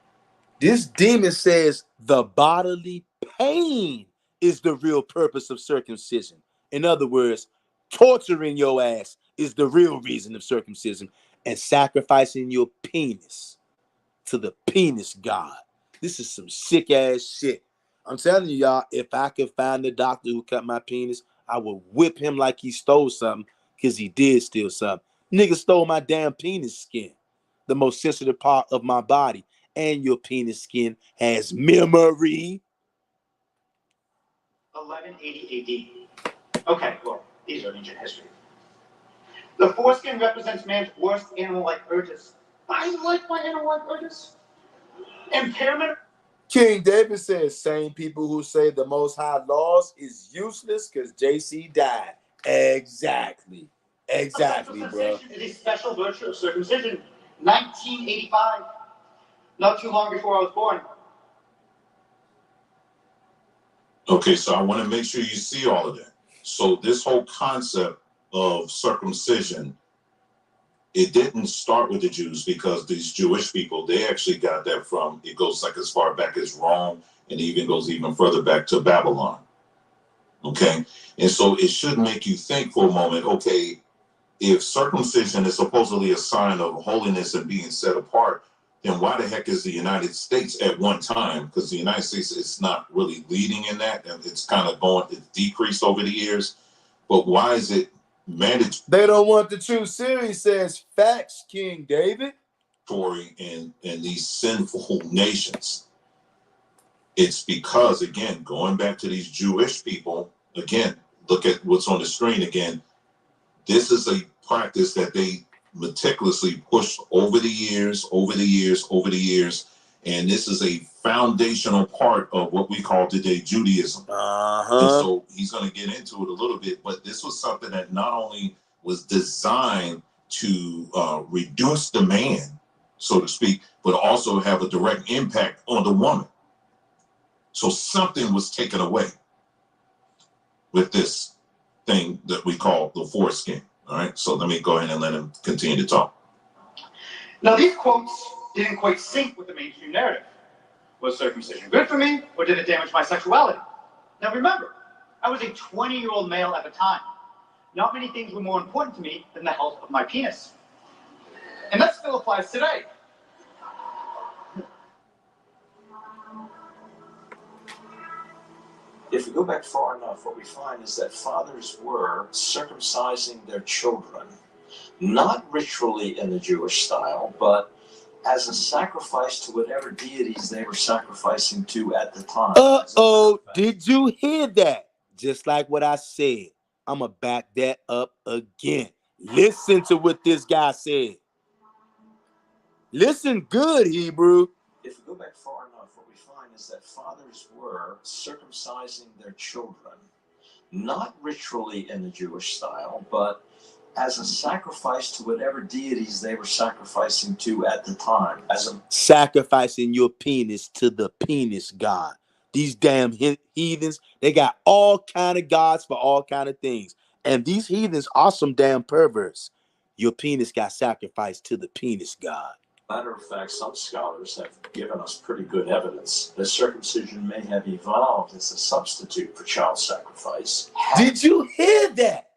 [SPEAKER 1] This demon says the bodily pain is the real purpose of circumcision. In other words, torturing your ass is the real reason of circumcision, and sacrificing your penis to the penis god. This is some sick ass shit. I'm telling you, y'all, if I could find the doctor who cut my penis, I would whip him like he stole something, because he did steal something. Nigga stole my damn penis skin, the most sensitive part of my body. And your penis skin has memory.
[SPEAKER 7] 1180 AD. Okay, well, these are ancient history. The foreskin represents man's worst animal-like urges. I like my animal-like urges. Impairment.
[SPEAKER 1] King David says, same people who say the Most High laws is useless because JC died. Exactly. Exactly, bro.
[SPEAKER 7] Is a special virtue of circumcision. 1985. Not too long before I was born.
[SPEAKER 2] Okay, so I want to make sure you see all of that. So this whole concept of circumcision, it didn't start with the Jews, because these Jewish people, they actually got that from, it goes like as far back as Rome, and even goes even further back to Babylon. Okay, and so it should make you think for a moment, okay, if circumcision is supposedly a sign of holiness and being set apart, then why the heck is the United States at one time, because the United States is not really leading in that, and it's kind of it's decreased over the years, but why is it mandatory?
[SPEAKER 1] They don't want the true series, says facts, King David.
[SPEAKER 2] In these sinful nations? It's because, again, going back to these Jewish people, again, look at what's on the screen again. This is a practice that they meticulously pushed over the years, and this is a foundational part of what we call today Judaism. And so he's going to get into it a little bit, but this was something that not only was designed to reduce the man, so to speak, but also have a direct impact on the woman. So something was taken away with this thing that we call the foreskin. All right, so let me go ahead and let him continue to talk.
[SPEAKER 7] Now, these quotes didn't quite sync with the mainstream narrative. Was circumcision good for me, or did it damage my sexuality? Now, remember, I was a 20-year-old male at the time. Not many things were more important to me than the health of my penis. And that still applies today.
[SPEAKER 8] If we go back far enough, what we find is that fathers were circumcising their children, not ritually in the Jewish style, but as a sacrifice to whatever deities they were sacrificing to at the time.
[SPEAKER 1] Did you hear that? Just like what I said, I'm going to back that up again. Listen to what this guy said. Listen good, Hebrew.
[SPEAKER 8] If we go back far enough, what we find is that fathers were circumcising their children, not ritually in the Jewish style, but as a sacrifice to whatever deities they were sacrificing to at the time.
[SPEAKER 1] Sacrificing your penis to the penis god. These damn heathens, they got all kind of gods for all kind of things. And these heathens are some damn perverts. Your penis got sacrificed to the penis god.
[SPEAKER 8] Matter of fact, some scholars have given us pretty good evidence that circumcision may have evolved as a substitute for child sacrifice.
[SPEAKER 1] Did you hear that?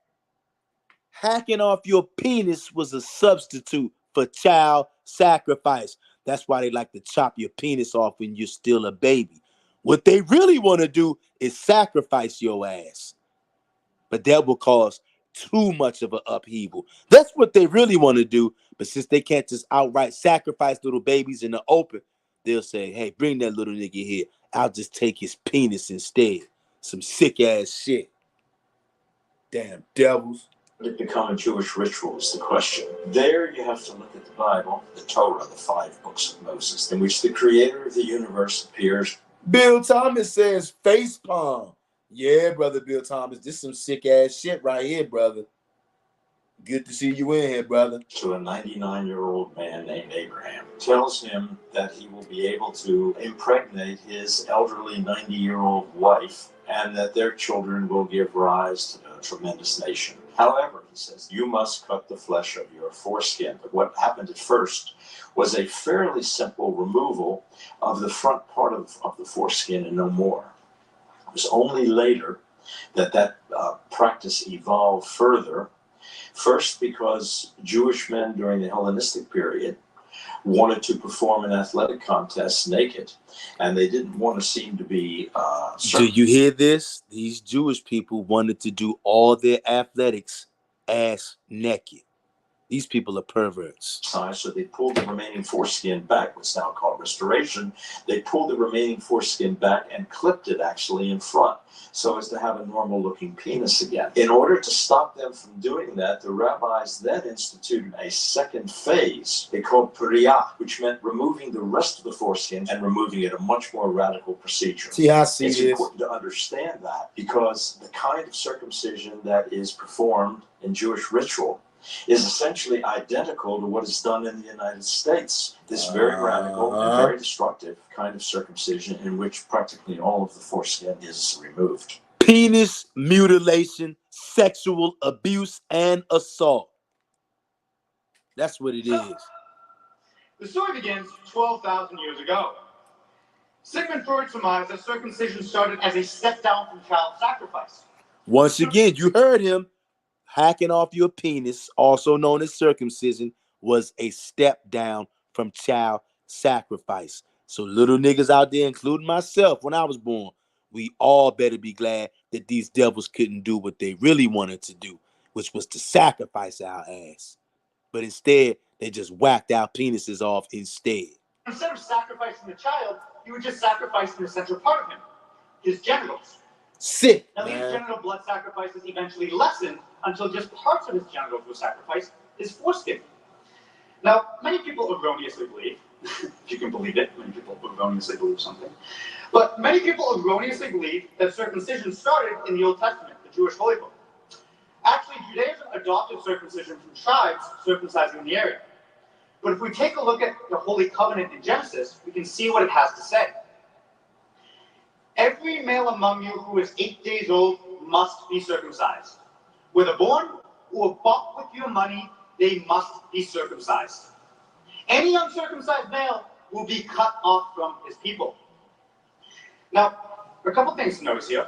[SPEAKER 1] Hacking off your penis was a substitute for child sacrifice. That's why they like to chop your penis off when you're still a baby. What they really want to do is sacrifice your ass. But that will cause too much of an upheaval. That's what they really want to do. But since they can't just outright sacrifice little babies in the open, they'll say, hey, bring that little nigga here. I'll just take his penis instead. Some sick ass shit. Damn devils.
[SPEAKER 8] it become a Jewish ritual is the question. There you have to look at the Bible, the Torah, the 5 books of Moses, in which the creator of the universe appears.
[SPEAKER 1] Bill Thomas says face palm. Yeah, brother Bill Thomas, this some sick ass shit right here, brother. Good to see you in here, brother.
[SPEAKER 8] To a 99-year-old man named Abraham. Tells him that he will be able to impregnate his elderly 90-year-old wife and that their children will give rise to a tremendous nation. However, he says, you must cut the flesh of your foreskin. But what happened at first was a fairly simple removal of the front part of the foreskin and no more. It was only later that practice evolved further. First, because Jewish men during the Hellenistic period wanted to perform in athletic contests naked, and they didn't want to seem to be...
[SPEAKER 1] Do you hear this? These Jewish people wanted to do all their athletics ass naked. These people are perverts.
[SPEAKER 8] So they pulled the remaining foreskin back, what's now called restoration. They pulled the remaining foreskin back and clipped it actually in front, so as to have a normal looking penis again. In order to stop them from doing that, the rabbis then instituted a second phase they called Puriyah, which meant removing the rest of the foreskin and removing it, a much more radical procedure.
[SPEAKER 1] See, I see
[SPEAKER 8] it's
[SPEAKER 1] this.
[SPEAKER 8] important to understand that, because the kind of circumcision that is performed in Jewish ritual is essentially identical to what is done in the United States. This very radical and very destructive kind of circumcision in which practically all of the foreskin is removed.
[SPEAKER 1] Penis mutilation, sexual abuse, and assault. That's what it is.
[SPEAKER 7] The story begins 12,000 years ago. Sigmund Freud surmised that circumcision started as a step down from child sacrifice.
[SPEAKER 1] Once again, you heard him. Hacking off your penis, also known as circumcision, was a step down from child sacrifice. So little niggas out there, including myself, when I was born, we all better be glad that these devils couldn't do what they really wanted to do, which was to sacrifice our ass. But instead, they just whacked our penises off instead.
[SPEAKER 7] Instead of sacrificing the child, you would just sacrifice an essential part of him, his genitals.
[SPEAKER 1] Sick,
[SPEAKER 7] now,
[SPEAKER 1] man.
[SPEAKER 7] These genital blood sacrifices eventually lessened until just parts of his genitals were sacrificed, his foreskin. Now, many people erroneously believe, if you can believe it, many people erroneously believe something, but many people erroneously believe that circumcision started in the Old Testament, the Jewish Holy Book. Actually, Judaism adopted circumcision from tribes circumcising in the area. But if we take a look at the Holy Covenant in Genesis, we can see what it has to say. Every male among you who is 8 days old must be circumcised. Whether born or bought with your money, they must be circumcised. Any uncircumcised male will be cut off from his people. Now, a couple things to notice here.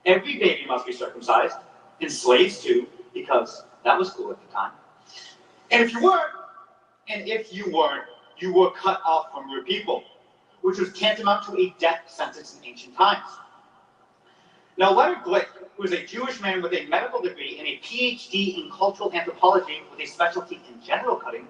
[SPEAKER 7] Every baby must be circumcised, and slaves too, because that was cool at the time. And if you weren't, you were cut off from your people, which was tantamount to a death sentence in ancient times. Now, Leonard Glick, who is a Jewish man with a medical degree and a PhD in cultural anthropology with a specialty in genital cutting,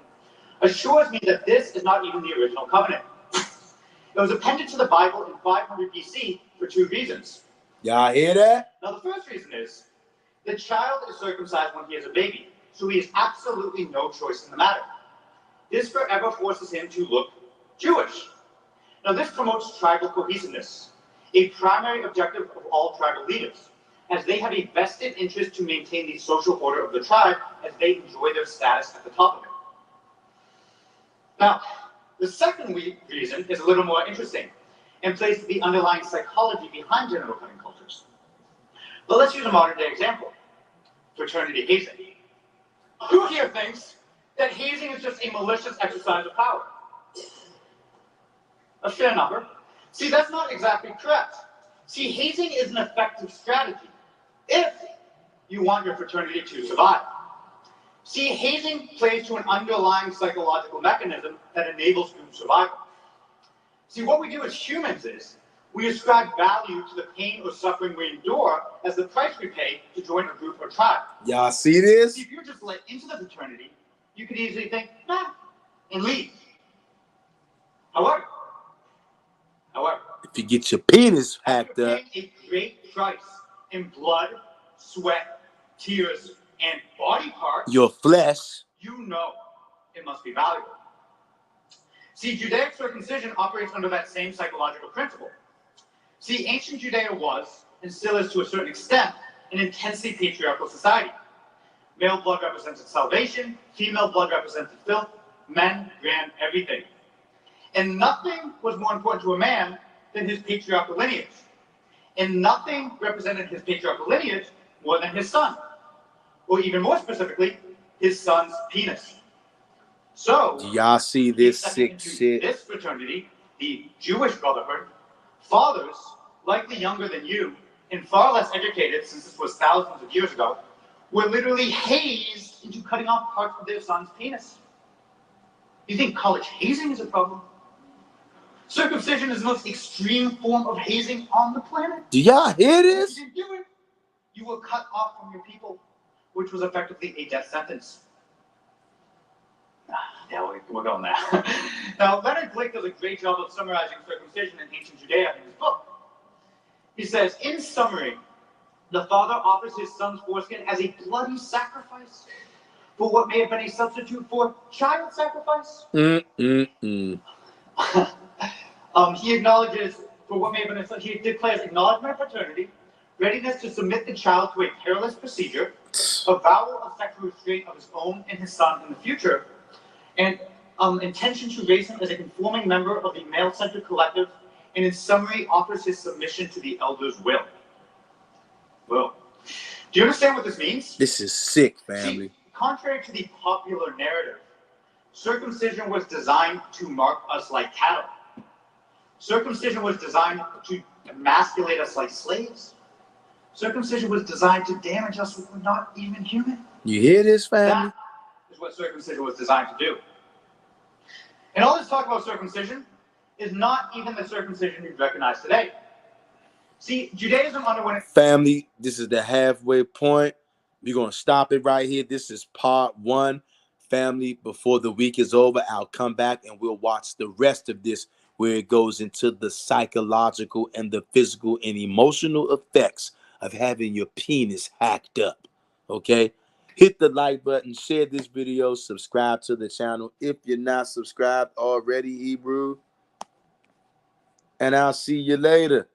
[SPEAKER 7] assures me that this is not even the original covenant. It was appended to the Bible in 500 BC for 2 reasons.
[SPEAKER 1] Y'all hear that?
[SPEAKER 7] Now, the first reason is the child is circumcised when he is a baby, so he has absolutely no choice in the matter. This forever forces him to look Jewish. Now, this promotes tribal cohesiveness, a primary objective of all tribal leaders, as they have a vested interest to maintain the social order of the tribe as they enjoy their status at the top of it. Now, the second reason is a little more interesting and plays to the underlying psychology behind genital cutting cultures. But let's use a modern day example, fraternity hazing. Who here thinks that hazing is just a malicious exercise of power? A fair number. See, that's not exactly correct. See, hazing is an effective strategy if you want your fraternity to survive. See, hazing plays to an underlying psychological mechanism that enables group survival. See, what we do as humans is we ascribe value to the pain or suffering we endure as the price we pay to join a group or tribe.
[SPEAKER 1] Y'all see this?
[SPEAKER 7] See, if you're just let into the fraternity, you could easily think, nah, and leave. However,
[SPEAKER 1] if you get your penis hacked up,
[SPEAKER 7] a great price in blood, sweat, tears, and parts,
[SPEAKER 1] your flesh,
[SPEAKER 7] you know it must be valuable. See, Judaic circumcision operates under that same psychological principle. See, ancient Judea was, and still is to a certain extent, an intensely patriarchal society. Male blood represented salvation, female blood represented filth, men ran everything. And nothing was more important to a man than his patriarchal lineage. And nothing represented his patriarchal lineage more than his son. Or even more specifically, his son's penis. So,
[SPEAKER 1] do y'all see this
[SPEAKER 7] stepping
[SPEAKER 1] sick
[SPEAKER 7] into
[SPEAKER 1] shit?
[SPEAKER 7] this fraternity, the Jewish Brotherhood, fathers, likely younger than you, and far less educated, since this was thousands of years ago, were literally hazed into cutting off parts of their son's penis. You think college hazing is a problem? Circumcision is the most extreme form of hazing on the planet.
[SPEAKER 1] Do y'all hear
[SPEAKER 7] If
[SPEAKER 1] this?
[SPEAKER 7] you didn't do it, you were cut off from your people, which was effectively a death sentence. Yeah, we're going there. Now, Leonard Blake does a great job of summarizing circumcision in ancient Judea in his book. He says, in summary, the father offers his son's foreskin as a bloody sacrifice for what may have been a substitute for child sacrifice. He acknowledges, for what may have been he declares acknowledgement of paternity, readiness to submit the child to a perilous procedure, avowal of sexual restraint of his own and his son in the future, and intention to raise him as a conforming member of the male-centered collective, and in summary, offers his submission to the elder's will. Well, do you understand what this means?
[SPEAKER 1] This is sick, family.
[SPEAKER 7] See, contrary to the popular narrative, circumcision was designed to mark us like cattle. Circumcision was designed to emasculate us like slaves. Circumcision was designed to damage us when we're not even human.
[SPEAKER 1] You hear this, family?
[SPEAKER 7] That is what circumcision was designed to do. And all this talk about circumcision is not even the circumcision you'd recognize today. See, Judaism underwent...
[SPEAKER 1] Family, this is the halfway point. We're going to stop it right here. This is part 1. Family, before the week is over, I'll come back and we'll watch the rest of this, where it goes into the psychological and the physical and emotional effects of having your penis hacked up. Okay? Hit the like button, share this video, subscribe to the channel if you're not subscribed already, Hebrew. And I'll see you later.